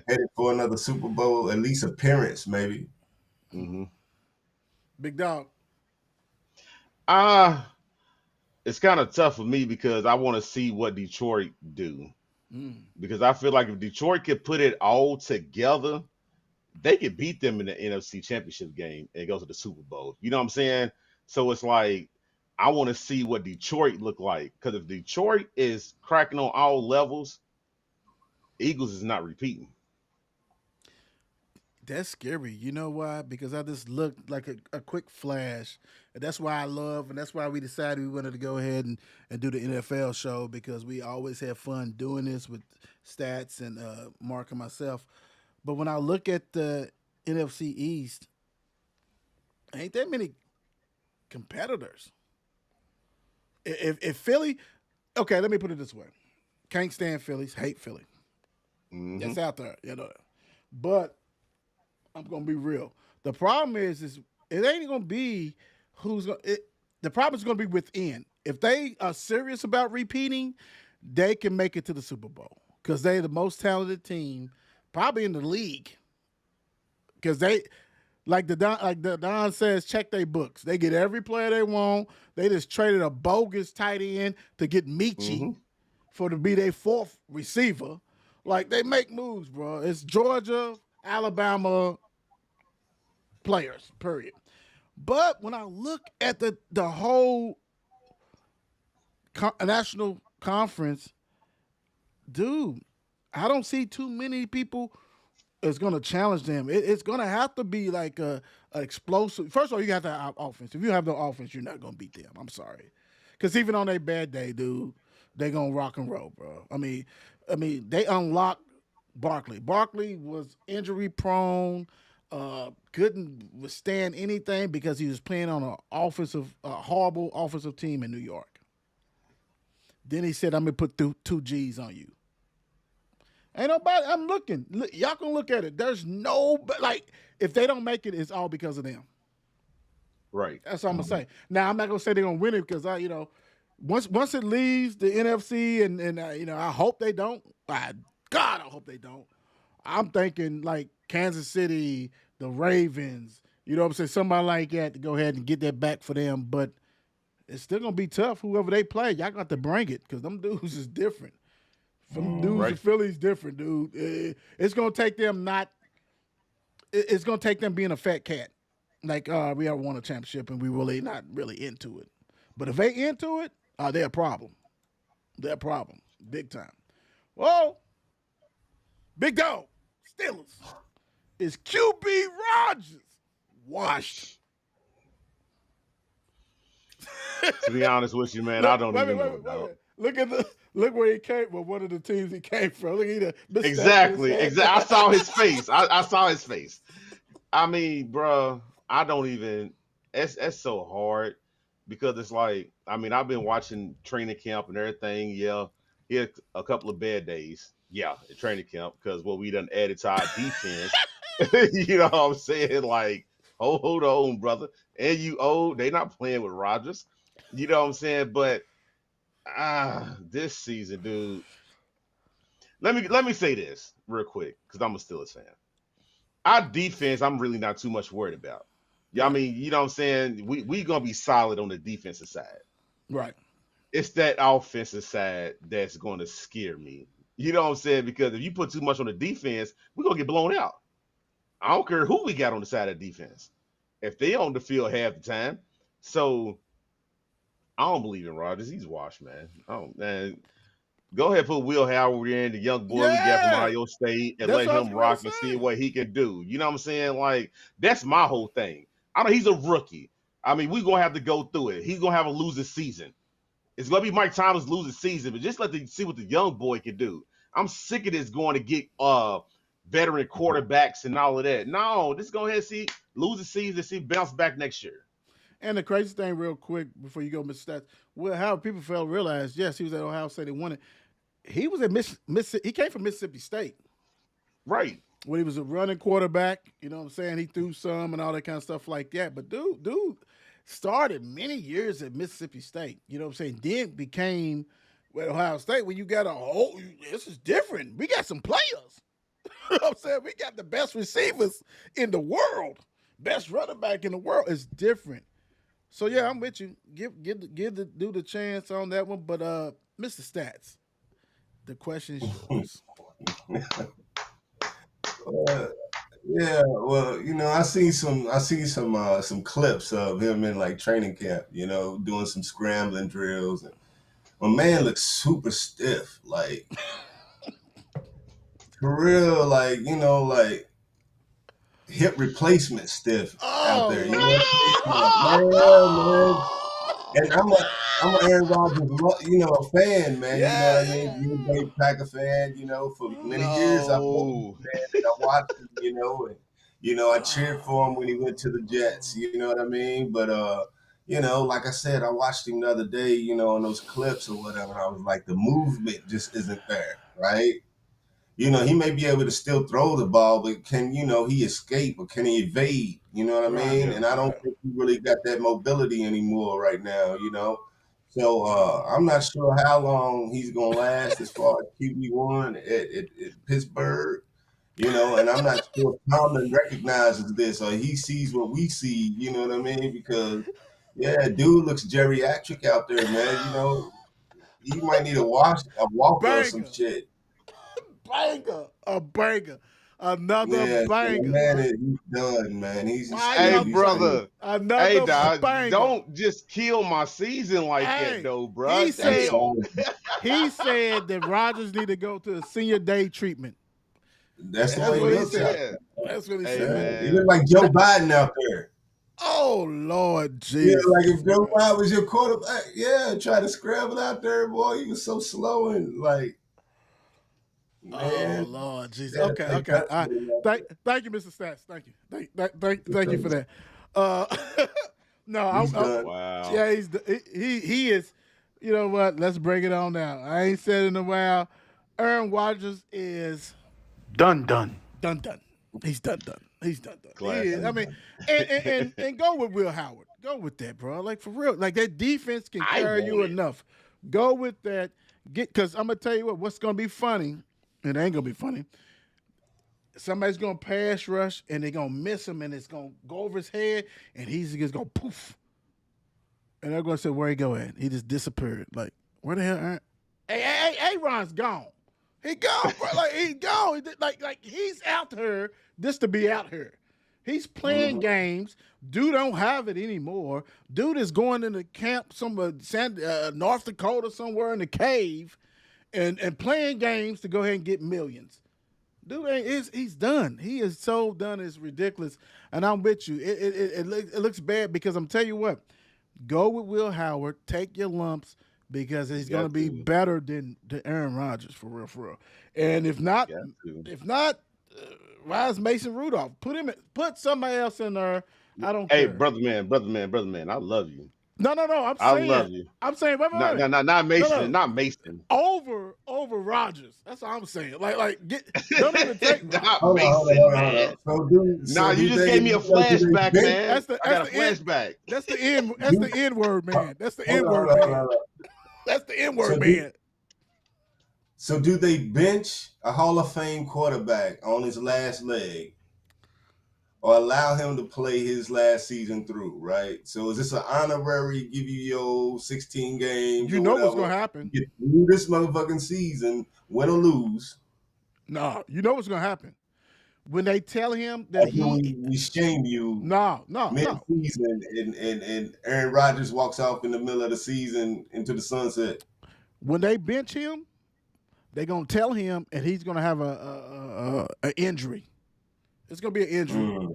[SPEAKER 4] headed for another Super Bowl, at least appearance, maybe.
[SPEAKER 3] hmm
[SPEAKER 2] Big dog.
[SPEAKER 3] Ah, it's kind of tough for me because I want to see what Detroit do.
[SPEAKER 2] Mm.
[SPEAKER 3] Because I feel like if Detroit could put it all together, they could beat them in the NFC Championship game and go to the Super Bowl. You know what I'm saying? So it's like I want to see what Detroit look like because if Detroit is cracking on all levels, Eagles is not repeating.
[SPEAKER 2] That's scary. You know why? Because I just looked like a quick flash. And that's why I love, and that's why we decided we wanted to go ahead and do the NFL show because we always have fun doing this with stats and Mark and myself. But when I look at the NFC East, ain't that many competitors. If Philly, okay, let me put it this way: can't stand Phillies, hate Philly.
[SPEAKER 3] hmm
[SPEAKER 2] That's out there, you know. But I'm gonna be real. The problem is it ain't gonna be who's gonna. The problem is gonna be within. If they are serious about repeating, they can make it to the Super Bowl because they're the most talented team, probably in the league. Because they, like the Don says, check their books. They get every player they want. They just traded a bogus tight end to get Michi
[SPEAKER 3] hmm
[SPEAKER 2] for to be their fourth receiver. Like they make moves, bro. It's Georgia, Alabama players, period. But when I look at the whole national conference, dude, I don't see too many people is going to challenge them. It's going to have to be like a explosive. First of all, you have to have offense. If you have no offense, you're not going to beat them. I'm sorry, because even on their bad day, dude, they gonna rock and roll, bro. I mean, they unlocked Barkley. Barkley was injury prone, couldn't withstand anything because he was playing on a horrible offensive team in New York. Then he said, "I'm gonna put two G's on you." Ain't nobody. I'm looking. Look, y'all can look at it. There's no, but like, if they don't make it, it's all because of them.
[SPEAKER 3] Right.
[SPEAKER 2] That's all I'm gonna say. Now I'm not gonna say they're gonna win it because once it leaves the NFC and I hope they don't. God, I hope they don't. I'm thinking like Kansas City, the Ravens. You know what I'm saying? Somebody like that to go ahead and get that back for them. But it's still gonna be tough. Whoever they play, y'all got to bring it because them dudes is different. From dudes in
[SPEAKER 3] Right.
[SPEAKER 2] Philly's different, dude. It's gonna take them not. It's gonna take them being a fat cat. Like we have won a championship and we really not really into it. But if they into it, they're a problem. They're a problem, big time. Whoa, big dog, Steelers is QB Rogers washed.
[SPEAKER 3] To be honest with you, man, I
[SPEAKER 2] Look,
[SPEAKER 3] don't
[SPEAKER 2] wait,
[SPEAKER 3] even
[SPEAKER 2] wait, wait,
[SPEAKER 3] know,
[SPEAKER 2] wait, wait,
[SPEAKER 3] dog.
[SPEAKER 2] wait. Look where he came. Well, one of the teams he came from. Look, he the mustache on his
[SPEAKER 3] Exactly.
[SPEAKER 2] head.
[SPEAKER 3] Exactly. I saw his face. I saw his face. I mean, bro, I don't even. It's so hard because it's like I've been watching training camp and everything. Yeah, he had a couple of bad days. Yeah, at training camp because what we done added to our defense. You know what I'm saying? Like, hold on, brother. And you old. They not playing with Rodgers. You know what I'm saying? But this season, dude. Let me say this real quick because I'm a Steelers fan. Our defense, I'm really not too much worried about. Yeah, I
[SPEAKER 2] Right,
[SPEAKER 3] mean, you know what I'm saying? We gonna be solid on the defensive side.
[SPEAKER 2] right.
[SPEAKER 3] It's that offensive side that's gonna scare me. You know what I'm saying? Because if you put too much on the defense, we're gonna get blown out. I don't care who we got on the side of defense. If they on the field half the time. So I don't believe in Rodgers. He's washed, man. Oh man. Go ahead, put Will Howard in, the young boy we got from
[SPEAKER 2] Yeah,
[SPEAKER 3] Ohio State, and
[SPEAKER 2] that's
[SPEAKER 3] let
[SPEAKER 2] what I was
[SPEAKER 3] him
[SPEAKER 2] gonna
[SPEAKER 3] rock and see
[SPEAKER 2] say.
[SPEAKER 3] what he can do. You know what I'm saying? Like, that's my whole thing. I know he's a rookie. I mean, we're gonna have to go through it. He's gonna have a losing season. It's gonna be Mike Thomas' losing season, but just see what the young boy can do. I'm sick of this going to get veteran quarterbacks and all of that. No, just go ahead and see lose the season, see bounce back next year.
[SPEAKER 2] And the crazy thing, real quick, before you go, Mr. Stats, well, how people fail to realize, yes, he was at Ohio State and won it. He was at Mississippi. He came from Mississippi State
[SPEAKER 3] Right.
[SPEAKER 2] when he was a running quarterback. You know what I'm saying? He threw some and all that kind of stuff like that. But dude, started many years at Mississippi State. You know what I'm saying? Then became at Ohio State when you got a whole. This is different. We got some players. You know what I'm saying? We got the best receivers in the world, best running back in the world. It's different. So yeah, I'm with you. Give the dude a chance on that one. But Mr. Stats, the question is yours.
[SPEAKER 4] Yeah, well, I seen some clips of him in like training camp, doing some scrambling drills, and my man looks super stiff, like for real, like like hip replacement stiff out there. You know what I mean? Like, man. And I'm a Aaron Rodgers, fan, man. You know what I mean? Green Bay Packer fan. For many years I've been a fan, and I watched him. And I cheered for him when he went to the Jets. You know what I mean? But like I said, I watched him the other day. On those clips or whatever. And I was like, the movement just isn't there, right? He may be able to still throw the ball, but can, he escape or can he evade? You know what I mean? And I don't think he really got that mobility anymore right now, So I'm not sure how long he's going to last as far as QB1 at Pittsburgh, and I'm not sure if Tomlin recognizes this or he sees what we see, you know what I mean? Because, yeah, dude looks geriatric out there, man. He might need a walker or some shit.
[SPEAKER 2] A banger, another banger.
[SPEAKER 4] Man, he's done, man. He's
[SPEAKER 3] hey, brother.
[SPEAKER 2] Another
[SPEAKER 3] dog,
[SPEAKER 2] banger.
[SPEAKER 3] don't just kill my season like that, though, bro.
[SPEAKER 2] He said that Rodgers need to go to a senior day treatment.
[SPEAKER 4] That's what he said.
[SPEAKER 2] That's what he said.
[SPEAKER 4] He look like Joe Biden out there.
[SPEAKER 2] Oh Lord Jesus!
[SPEAKER 4] Yeah, like if Joe Biden was your quarterback, try to scramble out there, boy. He was so slow and like. Man.
[SPEAKER 2] Oh Lord Jesus! Okay. Thank you, Mr. Stats. Thank you. Thank you for that. No,
[SPEAKER 3] wow.
[SPEAKER 2] Yeah, he is. You know what? Let's break it on down. I ain't said it in a while. Aaron Rodgers is done. He's done. He's done. He is. I mean, and go with Will Howard. Go with that, bro. Like for real. Like that defense can carry you enough. Go with that. Because I'm gonna tell you what's gonna be funny. It ain't gonna be funny. Somebody's gonna pass rush and they're gonna miss him and it's gonna go over his head and he's just gonna poof. And they're gonna say, where he go at? He just disappeared. Like, where the hell? Aaron's gone. He gone, bro. Like he's gone. Like he's out here just to be out here. He's playing games. Dude don't have it anymore. Dude is going into camp somewhere, North Dakota, somewhere in the cave. And playing games to go ahead and get millions. Dude, he's done. He is so done. It's ridiculous. And I'm with you. It looks bad because I'm telling you what. Go with Will Howard. Take your lumps because he's going to be better than Aaron Rodgers for real. And if not, why is Mason Rudolph? Put somebody else in there. I don't care.
[SPEAKER 3] Hey, brother man. I love you.
[SPEAKER 2] No.
[SPEAKER 3] I love you.
[SPEAKER 2] I'm saying, wait.
[SPEAKER 3] Not Mason. Not Mason.
[SPEAKER 2] Over Rodgers. That's what I'm saying. Don't even take
[SPEAKER 3] not Mason, man.
[SPEAKER 4] So
[SPEAKER 3] you just gave me a flashback, man. I got a flashback.
[SPEAKER 2] That's the N. That's the N word, man. That's the N word, man. That's the N word, man.
[SPEAKER 4] So do they bench a Hall of Fame quarterback on his last leg? Or allow him to play his last season through, right? So is this an honorary, give you your 16 games?
[SPEAKER 2] You know what's going to happen.
[SPEAKER 4] Get through this motherfucking season, win or lose.
[SPEAKER 2] No, you know what's going to happen. When they tell him that
[SPEAKER 4] we shame you mid-season and Aaron Rodgers walks off in the middle of the season into the sunset.
[SPEAKER 2] When they bench him, they're going to tell him and he's going to have an injury. It's gonna be an injury.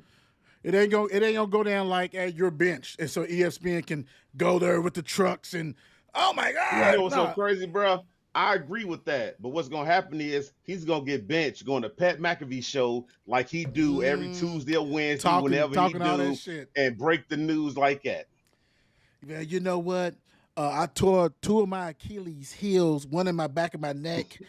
[SPEAKER 2] It ain't gonna go down like at your bench, and so ESPN can go there with the trucks and oh my god!
[SPEAKER 3] You know what's so crazy, bro? I agree with that, but what's gonna happen is he's gonna get benched, going to Pat McAfee show like he do every Tuesday or Wednesday, whenever he do, and break the news like that.
[SPEAKER 2] Yeah, you know what? I tore 2 of my Achilles heels, one in my back of my neck.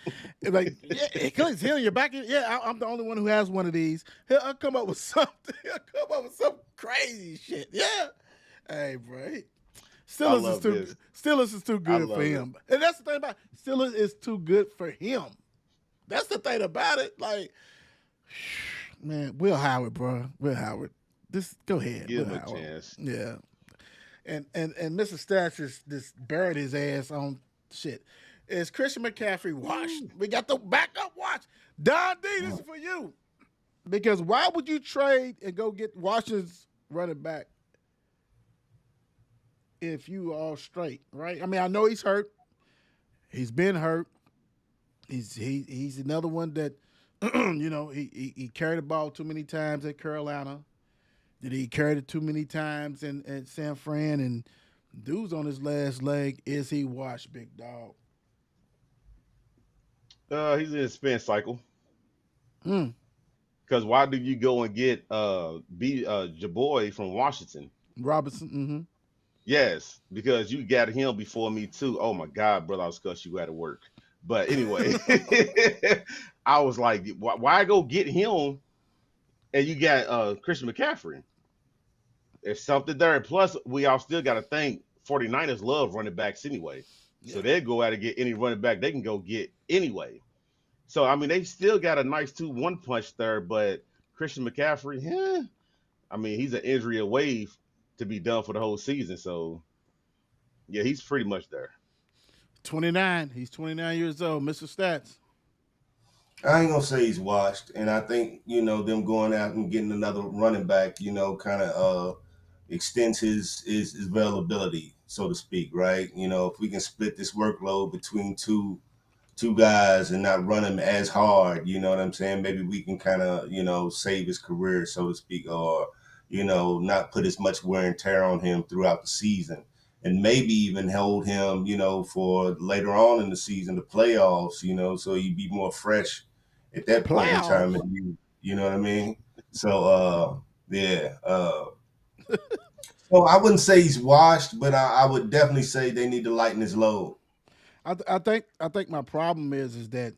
[SPEAKER 2] Achilles heel in your back? Yeah, I'm the only one who has one of these. I'll come up with something. I'll come up with some crazy shit. Yeah. Hey, bro.
[SPEAKER 3] I
[SPEAKER 2] Steelers is
[SPEAKER 3] love
[SPEAKER 2] too
[SPEAKER 3] this.
[SPEAKER 2] Steelers is too
[SPEAKER 3] I
[SPEAKER 2] good for
[SPEAKER 3] love it.
[SPEAKER 2] him. And that's the thing about Steelers is too good for him. That's the thing about it. Like, man, Will Howard, bro. Will Howard. This go ahead,
[SPEAKER 3] Give
[SPEAKER 2] Will
[SPEAKER 3] him a
[SPEAKER 2] Howard.
[SPEAKER 3] chance.
[SPEAKER 2] Yeah. And Mr. Stats just buried his ass on shit. Is Christian McCaffrey washed? We got the backup watch. Don D, this is for you. Because why would you trade and go get Washington's running back if you are all straight, right? I mean, I know he's hurt. He's been hurt. He's another one that he carried the ball too many times at Carolina. Did he carried it too many times at San Fran? And dude's on his last leg. Is he washed, big dog?
[SPEAKER 3] He's in his spin cycle.
[SPEAKER 2] Hmm.
[SPEAKER 3] Because why do you go and get Jaboy from Washington?
[SPEAKER 2] Robinson. Mm-hmm.
[SPEAKER 3] Yes, because you got him before me too. Oh my God, brother, I was cuss you out of work. But anyway, I was like, why go get him? And you got Christian McCaffrey. There's something there. And plus, we all still got to think 49ers love running backs anyway. So
[SPEAKER 2] Yeah.
[SPEAKER 3] they go out and get any running back they can go get anyway. So, I mean, they still got a nice 2-1 punch there, but Christian McCaffrey, I mean, he's an injury away to be done for the whole season. So, yeah, he's pretty much there.
[SPEAKER 2] 29. He's 29 years old. Mr. Stats.
[SPEAKER 4] I ain't gonna say he's washed, and I think them going out and getting another running back, kind of extends his availability, so to speak, right? If we can split this workload between two guys and not run him as hard, you know what I'm saying? Maybe we can kind of save his career, so to speak, or not put as much wear and tear on him throughout the season. And maybe even hold him, for later on in the season, the playoffs, so he'd be more fresh at that point in time.
[SPEAKER 2] Playoffs.
[SPEAKER 4] And you know what I mean? So, yeah. So I wouldn't say he's washed, but I would definitely say they need to lighten his load.
[SPEAKER 2] I think my problem is that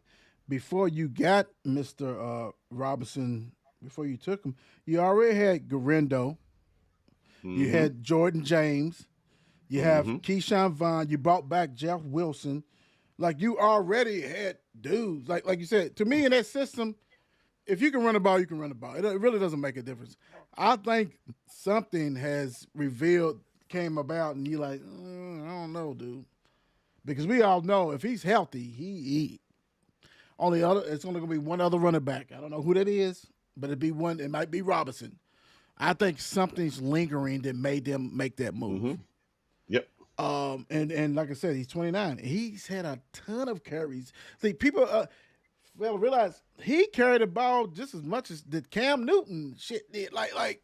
[SPEAKER 2] before you got Mr. Robinson, before you took him, you already had Garindo, you
[SPEAKER 3] Mm-hmm.
[SPEAKER 2] had Jordan James, you have
[SPEAKER 3] Mm-hmm.
[SPEAKER 2] Keyshawn Vaughn, you brought back Jeff Wilson. Like you already had dudes. Like you said, to me in that system, if you can run the ball, you can run the ball. It really doesn't make a difference. I think something has came about, and you're like, I don't know, dude. Because we all know if he's healthy, he it's only gonna be one other running back. I don't know who that is, but it'd be one. It might be Robinson. I think something's lingering that made them make that
[SPEAKER 3] Mm-hmm.
[SPEAKER 2] move.
[SPEAKER 3] Yep.
[SPEAKER 2] And like I said, he's 29. He's had a ton of carries. See, people realize he carried the ball just as much as did Cam Newton shit did. Like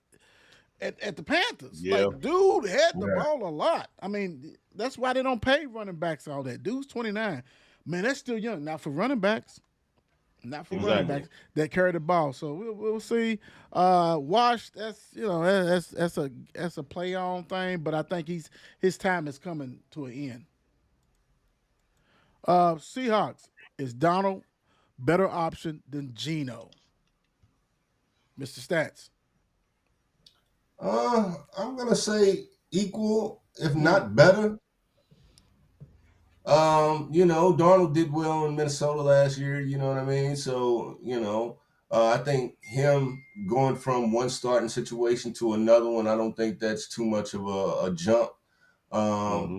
[SPEAKER 2] at the Panthers.
[SPEAKER 3] Yeah.
[SPEAKER 2] Like, dude had the
[SPEAKER 4] Yeah.
[SPEAKER 2] ball a lot. I mean, that's why they don't pay running backs all that. Dude's 29. Man, that's still young. Not for running backs. Not for running
[SPEAKER 3] Exactly.
[SPEAKER 2] backs that carry the ball. So we'll see. Wash, that's a play on thing, but I think his time is coming to an end. Seahawks, is Donald better option than Geno? Mr. Stats.
[SPEAKER 4] I'm gonna say equal, if
[SPEAKER 2] Mm.
[SPEAKER 4] not better. Darnold did well in Minnesota last year, you know what I mean? So, I think him going from one starting situation to another one, I don't think that's too much of a jump. Um,
[SPEAKER 3] Mm-hmm.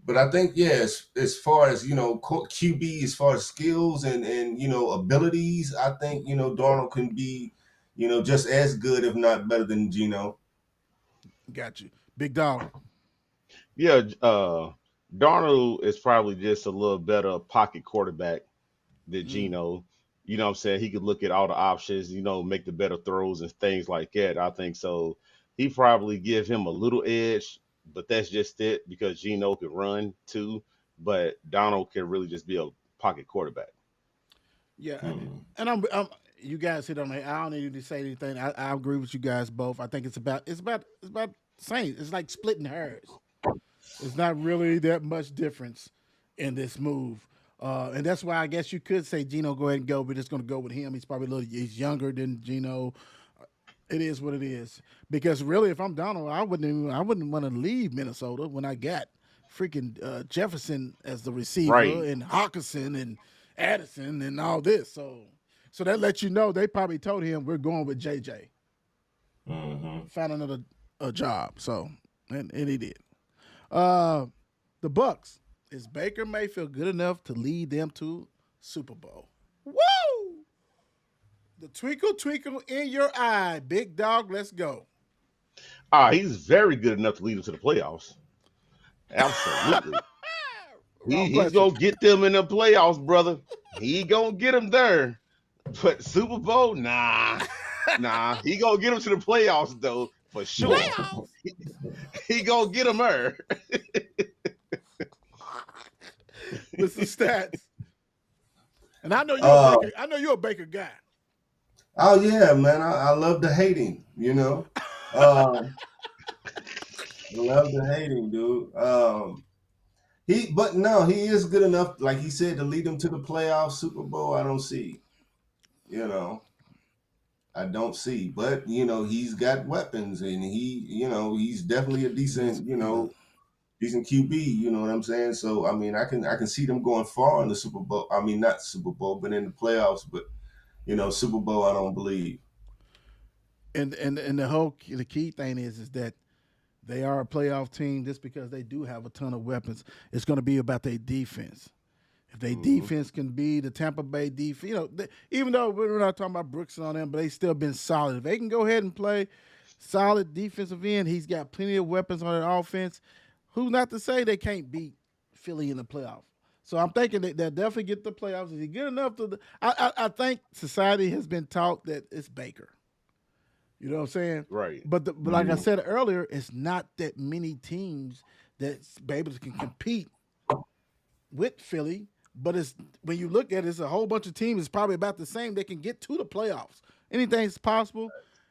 [SPEAKER 4] but I think, yeah, as far as, QB, as far as skills and abilities, I think, Darnold can be, just as good, if not better than Geno.
[SPEAKER 2] Got you. Big dog.
[SPEAKER 3] Yeah. Darnold is probably just a little better pocket quarterback than
[SPEAKER 2] Mm.
[SPEAKER 3] Geno. You know what I'm saying? He could look at all the options, make the better throws and things like that. I think so. He probably give him a little edge, but that's just it because Geno could run too, but Donald can really just be a pocket quarterback.
[SPEAKER 2] Yeah,
[SPEAKER 4] Hmm.
[SPEAKER 2] and I'm you guys hit on it. I don't need to say anything. I agree with you guys both. I think it's about same. It's like splitting hairs. It's not really that much difference in this move. And that's why I guess you could say Gino go ahead and go, but it's going to go with him. He's probably he's younger than Gino. It is what it is. Because really, if I'm Donald, I wouldn't want to leave Minnesota when I got freaking Jefferson as the receiver
[SPEAKER 3] Right.
[SPEAKER 2] and Hawkinson and Addison and all this. So that lets you know they probably told him we're going with JJ. Found another job. So and he did. Uh, the Bucks. Is Baker Mayfield good enough to lead them to Super Bowl? Woo! The twinkle, twinkle in your eye, big dog. Let's go.
[SPEAKER 3] He's very good enough to lead them to the playoffs. Absolutely.
[SPEAKER 2] Wrong
[SPEAKER 3] He's
[SPEAKER 2] question.
[SPEAKER 3] gonna get them in the playoffs, brother. He gonna get them there. But Super Bowl, nah. He gonna get them to the playoffs though, for sure.
[SPEAKER 2] Playoffs.
[SPEAKER 3] He gonna get them there.
[SPEAKER 2] Mr. Stats. And I know you're a Baker. I know you're a Baker guy.
[SPEAKER 4] Oh yeah, man. I love the hating, you know. I love the hating, dude. He is good enough, like he said, to lead them to the playoff Super Bowl. I don't see, you know, I don't see. But he's got weapons, and he's definitely a decent, decent QB. You know what I'm saying? So I mean, I can see them going far in the Super Bowl. I mean, not Super Bowl, but in the playoffs. But Super Bowl, I don't believe.
[SPEAKER 2] And the key thing is that they are a playoff team just because they do have a ton of weapons. It's going to be about their defense. If their defense can be the Tampa Bay defense, even though we're not talking about Brooks and all them, but they still been solid. If they can go ahead and play solid defensive end, he's got plenty of weapons on that offense. Who's not to say they can't beat Philly in the playoffs? So I'm thinking that they'll definitely get the playoffs. Is he good enough to? I think society has been taught that it's Baker. You know what I'm saying?
[SPEAKER 3] Right.
[SPEAKER 2] But like I said earlier, it's not that many teams that Babers can compete with Philly. But it's when you look at it, it's a whole bunch of teams. It's probably about the same. They can get to the playoffs. Anything's possible.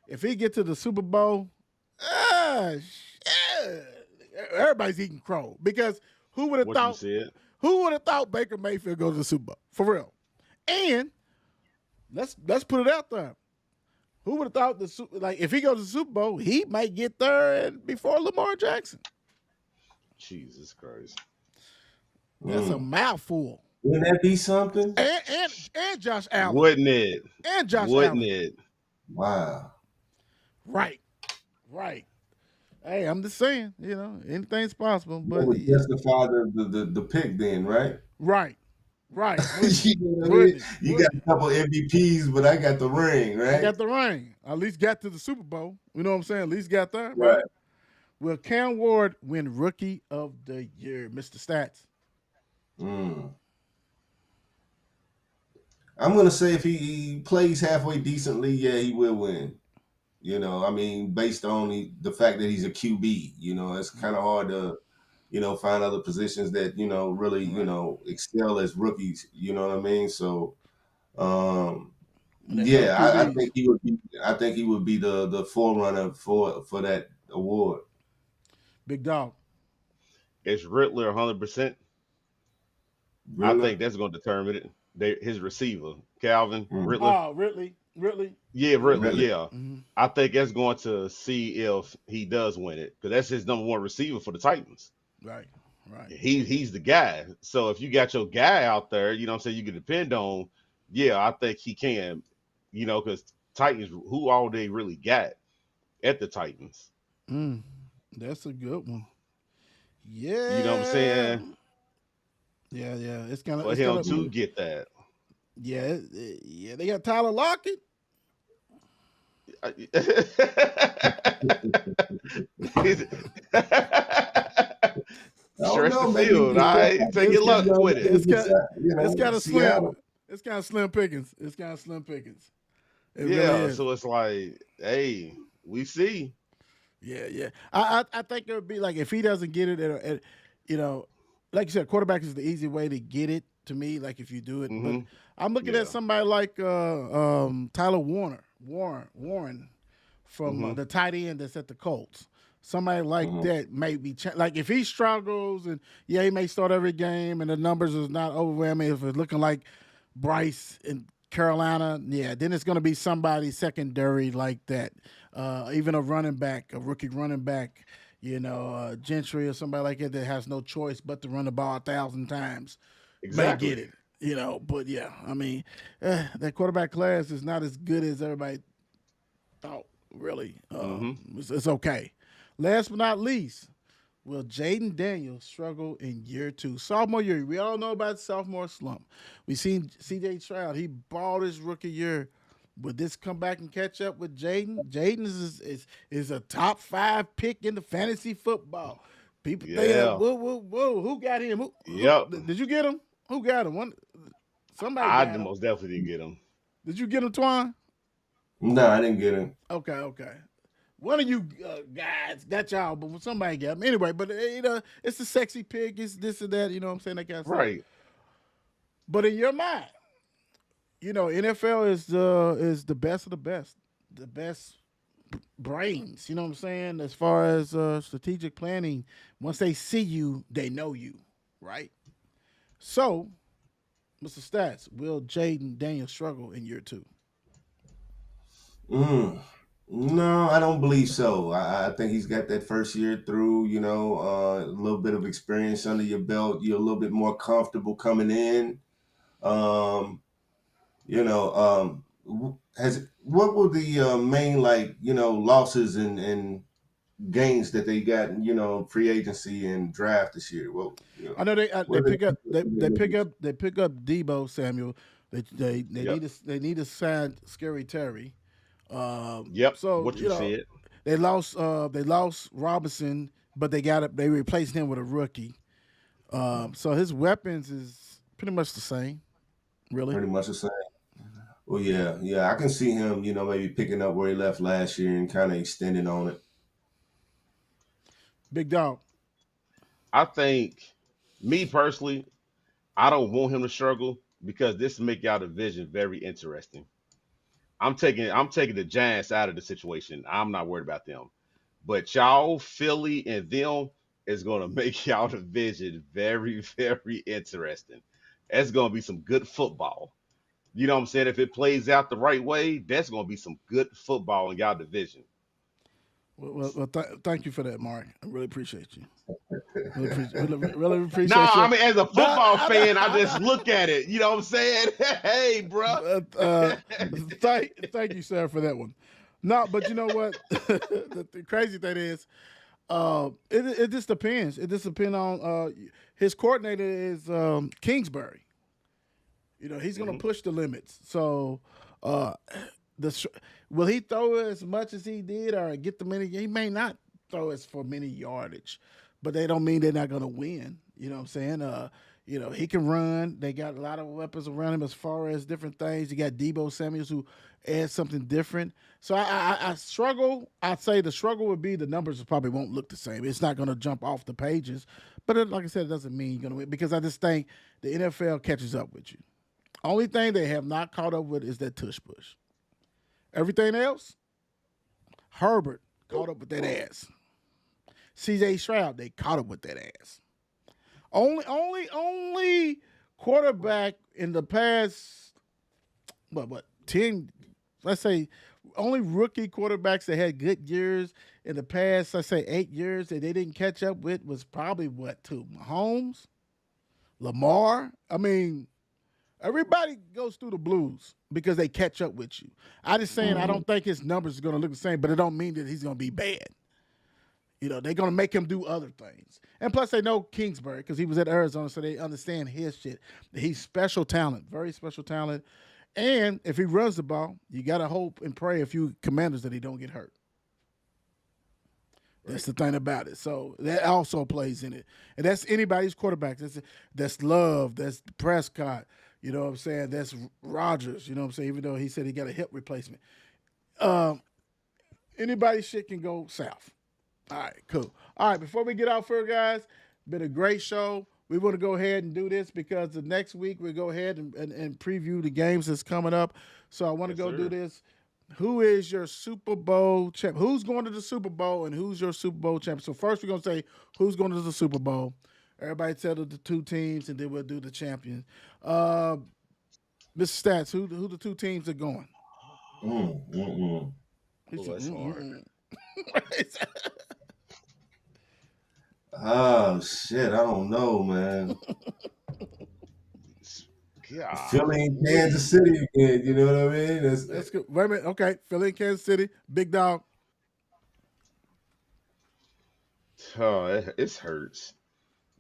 [SPEAKER 2] If he get to the Super Bowl, everybody's eating crow because who would have
[SPEAKER 3] What
[SPEAKER 2] thought?
[SPEAKER 3] you said?
[SPEAKER 2] Who would have thought Baker Mayfield goes to the Super Bowl for real? And let's put it out there. Who would have thought if he goes to the Super Bowl, he might get there before Lamar Jackson?
[SPEAKER 3] Jesus Christ.
[SPEAKER 2] That's a mouthful.
[SPEAKER 4] Wouldn't that be something?
[SPEAKER 2] And Josh Allen.
[SPEAKER 3] Wouldn't it?
[SPEAKER 2] And Josh
[SPEAKER 3] Wouldn't
[SPEAKER 2] Allen.
[SPEAKER 3] it?
[SPEAKER 4] Wow.
[SPEAKER 2] Right. Hey, I'm just saying, anything's possible. But
[SPEAKER 4] That would justify the pick then, right?
[SPEAKER 2] Right.
[SPEAKER 4] You know what I mean? You got a couple MVPs, but I got the ring, right?
[SPEAKER 2] I got the ring. At least got to the Super Bowl. You know what I'm saying? At least got there.
[SPEAKER 4] Right.
[SPEAKER 2] Will Cam Ward win Rookie of the Year, Mr. Stats?
[SPEAKER 4] I'm going to say if he plays halfway decently, yeah, he will win. I mean, based on the fact that he's a QB, it's kind of hard to, find other positions that, really, excel as rookies. You know what I mean? So, I think he would be. I think he would be the forerunner for that award.
[SPEAKER 2] Big dog.
[SPEAKER 3] It's Riddler 100%.
[SPEAKER 4] Really?
[SPEAKER 3] I think that's going to determine it. His receiver, Calvin Riddler.
[SPEAKER 2] Oh, Ridley.
[SPEAKER 3] Yeah, Riddler.
[SPEAKER 4] Really?
[SPEAKER 3] Yeah. I think that's going to see if he does win it because that's his number one receiver for the Titans.
[SPEAKER 2] Right.
[SPEAKER 3] He's the guy. So if you got your guy out there, you know what I'm saying, you can depend on. Yeah, I think he can. Because Titans, who all they really got at the Titans.
[SPEAKER 2] That's a good one. Yeah.
[SPEAKER 3] You know what I'm saying?
[SPEAKER 2] Yeah. It's kind of
[SPEAKER 3] for him to get that.
[SPEAKER 2] Yeah. They got Tyler Lockett.
[SPEAKER 3] Stretch the field. All right, take your luck with it.
[SPEAKER 2] It's kind of slim. It's kind of slim pickings. It really is.
[SPEAKER 3] So it's like, hey, we see.
[SPEAKER 2] Yeah. I think it would be like if he doesn't get it, like you said, quarterback is the easy way to get it to me. Like if you do it, but I'm looking at somebody like Tyler Warren from the tight end that's at the Colts. Somebody like that may be like if he struggles and he may start every game and the numbers is not overwhelming. If it's looking like Bryce and Carolina, yeah. Then it's going to be somebody secondary like that. Even a running back, a rookie running back, Gentry or somebody like that has no choice but to run the ball 1,000 times, may get
[SPEAKER 3] Exactly.
[SPEAKER 2] it. But yeah, I mean, that quarterback class is not as good as everybody thought. Really,
[SPEAKER 3] Hmm.
[SPEAKER 2] it's okay. Last but not least, will Jaden Daniels struggle in year two? Sophomore year, we all know about sophomore slump. We seen C.J. Stroud, he balled his rookie year. Would this come back and catch up with Jaden? Jaden is a top 5 pick in the fantasy football. People think,
[SPEAKER 3] Yeah.
[SPEAKER 2] whoa, whoa, whoa, who got him? Who
[SPEAKER 3] Yep.
[SPEAKER 2] did you get him? Who got him? Somebody
[SPEAKER 3] I
[SPEAKER 2] got him.
[SPEAKER 3] most definitely did get him.
[SPEAKER 2] Did you get him, Twine?
[SPEAKER 4] No, I didn't get him.
[SPEAKER 2] Okay. One of you guys got y'all, but somebody got him anyway. But it's a sexy pick. It's this and that. You know what I'm saying? That kind of stuff.
[SPEAKER 3] Right.
[SPEAKER 2] But in your mind, NFL is the best of the best brains. You know what I'm saying? As far as strategic planning, once they see you, they know you, right? So, Mr. Stats, will Jaden Daniels struggle in year two?
[SPEAKER 4] Mm. No, I don't believe so. I think he's got that first year through, a little bit of experience under your belt. You're a little bit more comfortable coming in. Um, has what were the main losses and gains that they got, free agency and draft this year? Well,
[SPEAKER 2] I know they
[SPEAKER 4] what are
[SPEAKER 2] pick up they pick
[SPEAKER 4] the
[SPEAKER 2] up they pick up Debo Samuel. They
[SPEAKER 3] Yep.
[SPEAKER 2] need to sign Scary Terry.
[SPEAKER 3] Yep.
[SPEAKER 2] So
[SPEAKER 3] What you said.
[SPEAKER 2] they lost Robinson, but they replaced him with a rookie. So his weapons is pretty much the same, really.
[SPEAKER 4] pretty much the same? Well, yeah, I can see him, maybe picking up where he left last year and kind of extending on it.
[SPEAKER 2] Big dog.
[SPEAKER 3] I think, me personally, I don't want him to struggle because this make y'all division very interesting. I'm taking the Giants out of the situation. I'm not worried about them. But y'all, Philly and them is gonna make y'all division very, very interesting. That's gonna be some good football. You know what I'm saying? If it plays out the right way, that's gonna be some good football in y'all division.
[SPEAKER 2] Thank you for that, Mark. I really appreciate you. Really appreciate
[SPEAKER 3] Nah,
[SPEAKER 2] you.
[SPEAKER 3] I mean, as a
[SPEAKER 2] No,
[SPEAKER 3] football
[SPEAKER 2] I know,
[SPEAKER 3] fan, I
[SPEAKER 2] I
[SPEAKER 3] just
[SPEAKER 2] know.
[SPEAKER 3] look at it. You know what I'm saying? Hey, bro.
[SPEAKER 2] But, thank you, sir, for that one. No, but you know what? The crazy thing is, it just depends. It just depends on his coordinator is Kingsbury. He's going to
[SPEAKER 3] Hmm.
[SPEAKER 2] push the limits. So, uh, the will he throw as much as he did or get the many? He may not throw as for many yardage, but they don't mean they're not going to win. You know what I'm saying? He can run. They got a lot of weapons around him as far as different things. You got Debo Samuels who adds something different. So I struggle. I'd say the struggle would be the numbers probably won't look the same. It's not going to jump off the pages, but like I said, it doesn't mean you're going to win because I just think the NFL catches up with you. Only thing they have not caught up with is that tush push. Everything else, Herbert caught up with that ass. C.J. Stroud, they caught up with that ass. Only quarterback in the past, what 10, let's say, only rookie quarterbacks that had good years in the past, let's say 8 years that they didn't catch up with was probably what, two? Mahomes, Lamar. I mean, everybody goes through the blues because they catch up with you. I just saying I
[SPEAKER 4] Mhm.
[SPEAKER 2] don't think his numbers are going to look the same, but it don't mean that he's going to be bad. They're going to make him do other things. And plus, they know Kingsbury because he was at Arizona, so they understand his shit. He's special talent, very special talent. And if he runs the ball, you got to hope and pray a few commanders that he don't get hurt. That's
[SPEAKER 3] Right.
[SPEAKER 2] the thing about it. So that also plays in it. And that's anybody's quarterback. That's Love. That's Prescott. You know what I'm saying? That's Rogers. You know what I'm saying? Even though he said he got a hip replacement. Um, Anybody's shit can go south. All right, cool. All right, before we get out for guys, been a great show. We want to go ahead and do this because the next week we go ahead and preview the games that's coming up. So I want to
[SPEAKER 3] Yes,
[SPEAKER 2] go do
[SPEAKER 3] sir.
[SPEAKER 2] this. Who is your Super Bowl champ? Who's going to the Super Bowl and who's your Super Bowl champ? So first we're gonna say who's going to the Super Bowl. Everybody tell the two teams and then we'll do the champions. Uh, Mr. Stats, who the two teams are going?
[SPEAKER 4] Mm, mm, mm.
[SPEAKER 2] He
[SPEAKER 3] Oh,
[SPEAKER 2] said,
[SPEAKER 3] that's hard.
[SPEAKER 4] Oh shit, I don't know, man. Philly and Kansas City again. You know what I mean?
[SPEAKER 2] That's good. Wait a minute. Okay, Philly and Kansas City. Big dog.
[SPEAKER 3] Oh, it hurts.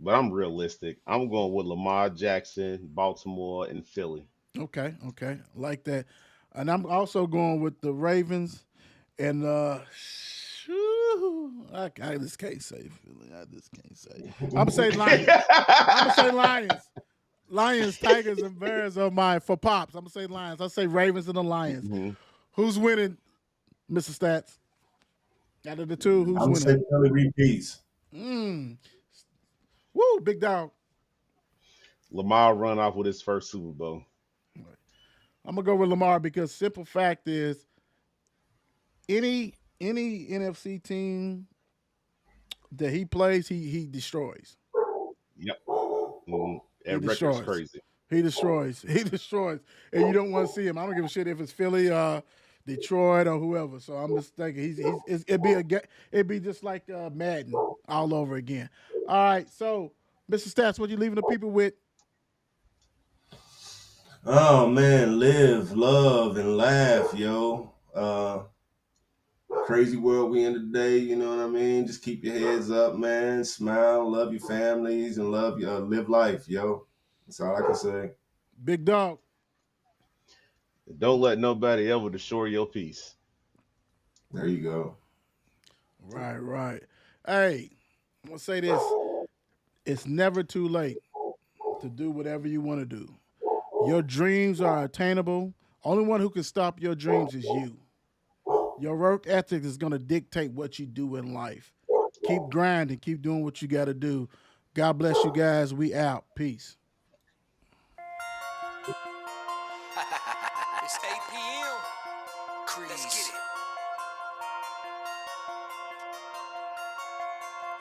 [SPEAKER 3] But I'm realistic. I'm going with Lamar Jackson, Baltimore, and Philly.
[SPEAKER 2] Okay, okay. Like that. And I'm also going with the Ravens and I just can't say Philly. I just can't say. I'm gonna say Lions. I'm gonna say Lions. Lions, Tigers, and Bears are mine for pops. I'm gonna say Lions. I'll say Ravens and the Lions.
[SPEAKER 3] Mhm.
[SPEAKER 2] Who's winning, Mr. Stats? Out of the two, who's
[SPEAKER 4] I'm
[SPEAKER 2] winning?
[SPEAKER 4] saying Philly repeats.
[SPEAKER 2] Mm. Woo, big dog.
[SPEAKER 3] Lamar run off with his first Super Bowl.
[SPEAKER 2] I'm gonna go with Lamar because simple fact is any NFC team that he plays, he destroys.
[SPEAKER 3] Yep. Mhm.
[SPEAKER 2] He
[SPEAKER 3] That record's
[SPEAKER 2] destroys.
[SPEAKER 3] crazy.
[SPEAKER 2] He destroys. He destroys. And you don't want to see him. I don't give a shit if it's Philly, Detroit, or whoever. So I'm just thinking it'd be just like Madden all over again. All right. So, Mr. Stats, what you leaving the people with?
[SPEAKER 4] Oh man, live, love, and laugh, yo. Crazy world we in today, you know what I mean? Just keep your heads up, man. Smile, love your families, and live life, yo. That's all I can say.
[SPEAKER 2] Big dog.
[SPEAKER 3] Don't let nobody ever destroy your peace.
[SPEAKER 4] There you go.
[SPEAKER 2] Right, right. Hey, I'm gonna say this. It's never too late to do whatever you want to do. Your dreams are attainable. Only one who can stop your dreams is you. Your work ethic is going to dictate what you do in life. Keep grinding. Keep doing what you got to do. God bless you guys. We out. Peace.
[SPEAKER 1] It's 8 p.m. Crease. Let's get it.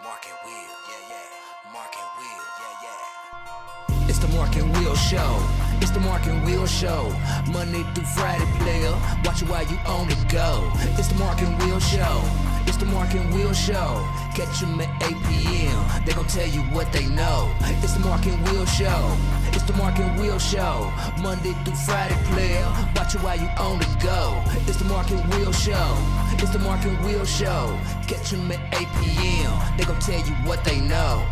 [SPEAKER 1] Mark and Will, yeah. Mark and Will, yeah. It's the Mark and Will Show. It's the Mark and Will Show. Monday through Friday, player. Watch it while you on the go. It's the Mark and Will Show. It's the Mark and Will Show. Catch them at 8 p.m. They gon' tell you what they know. It's the Mark and Will Show. It's the Mark and Will Show. Monday through Friday, player. Watch it while you on the go. It's the Mark and Will Show. It's the Mark and Will Show. Catch them at 8 p.m. They gon' tell you what they know.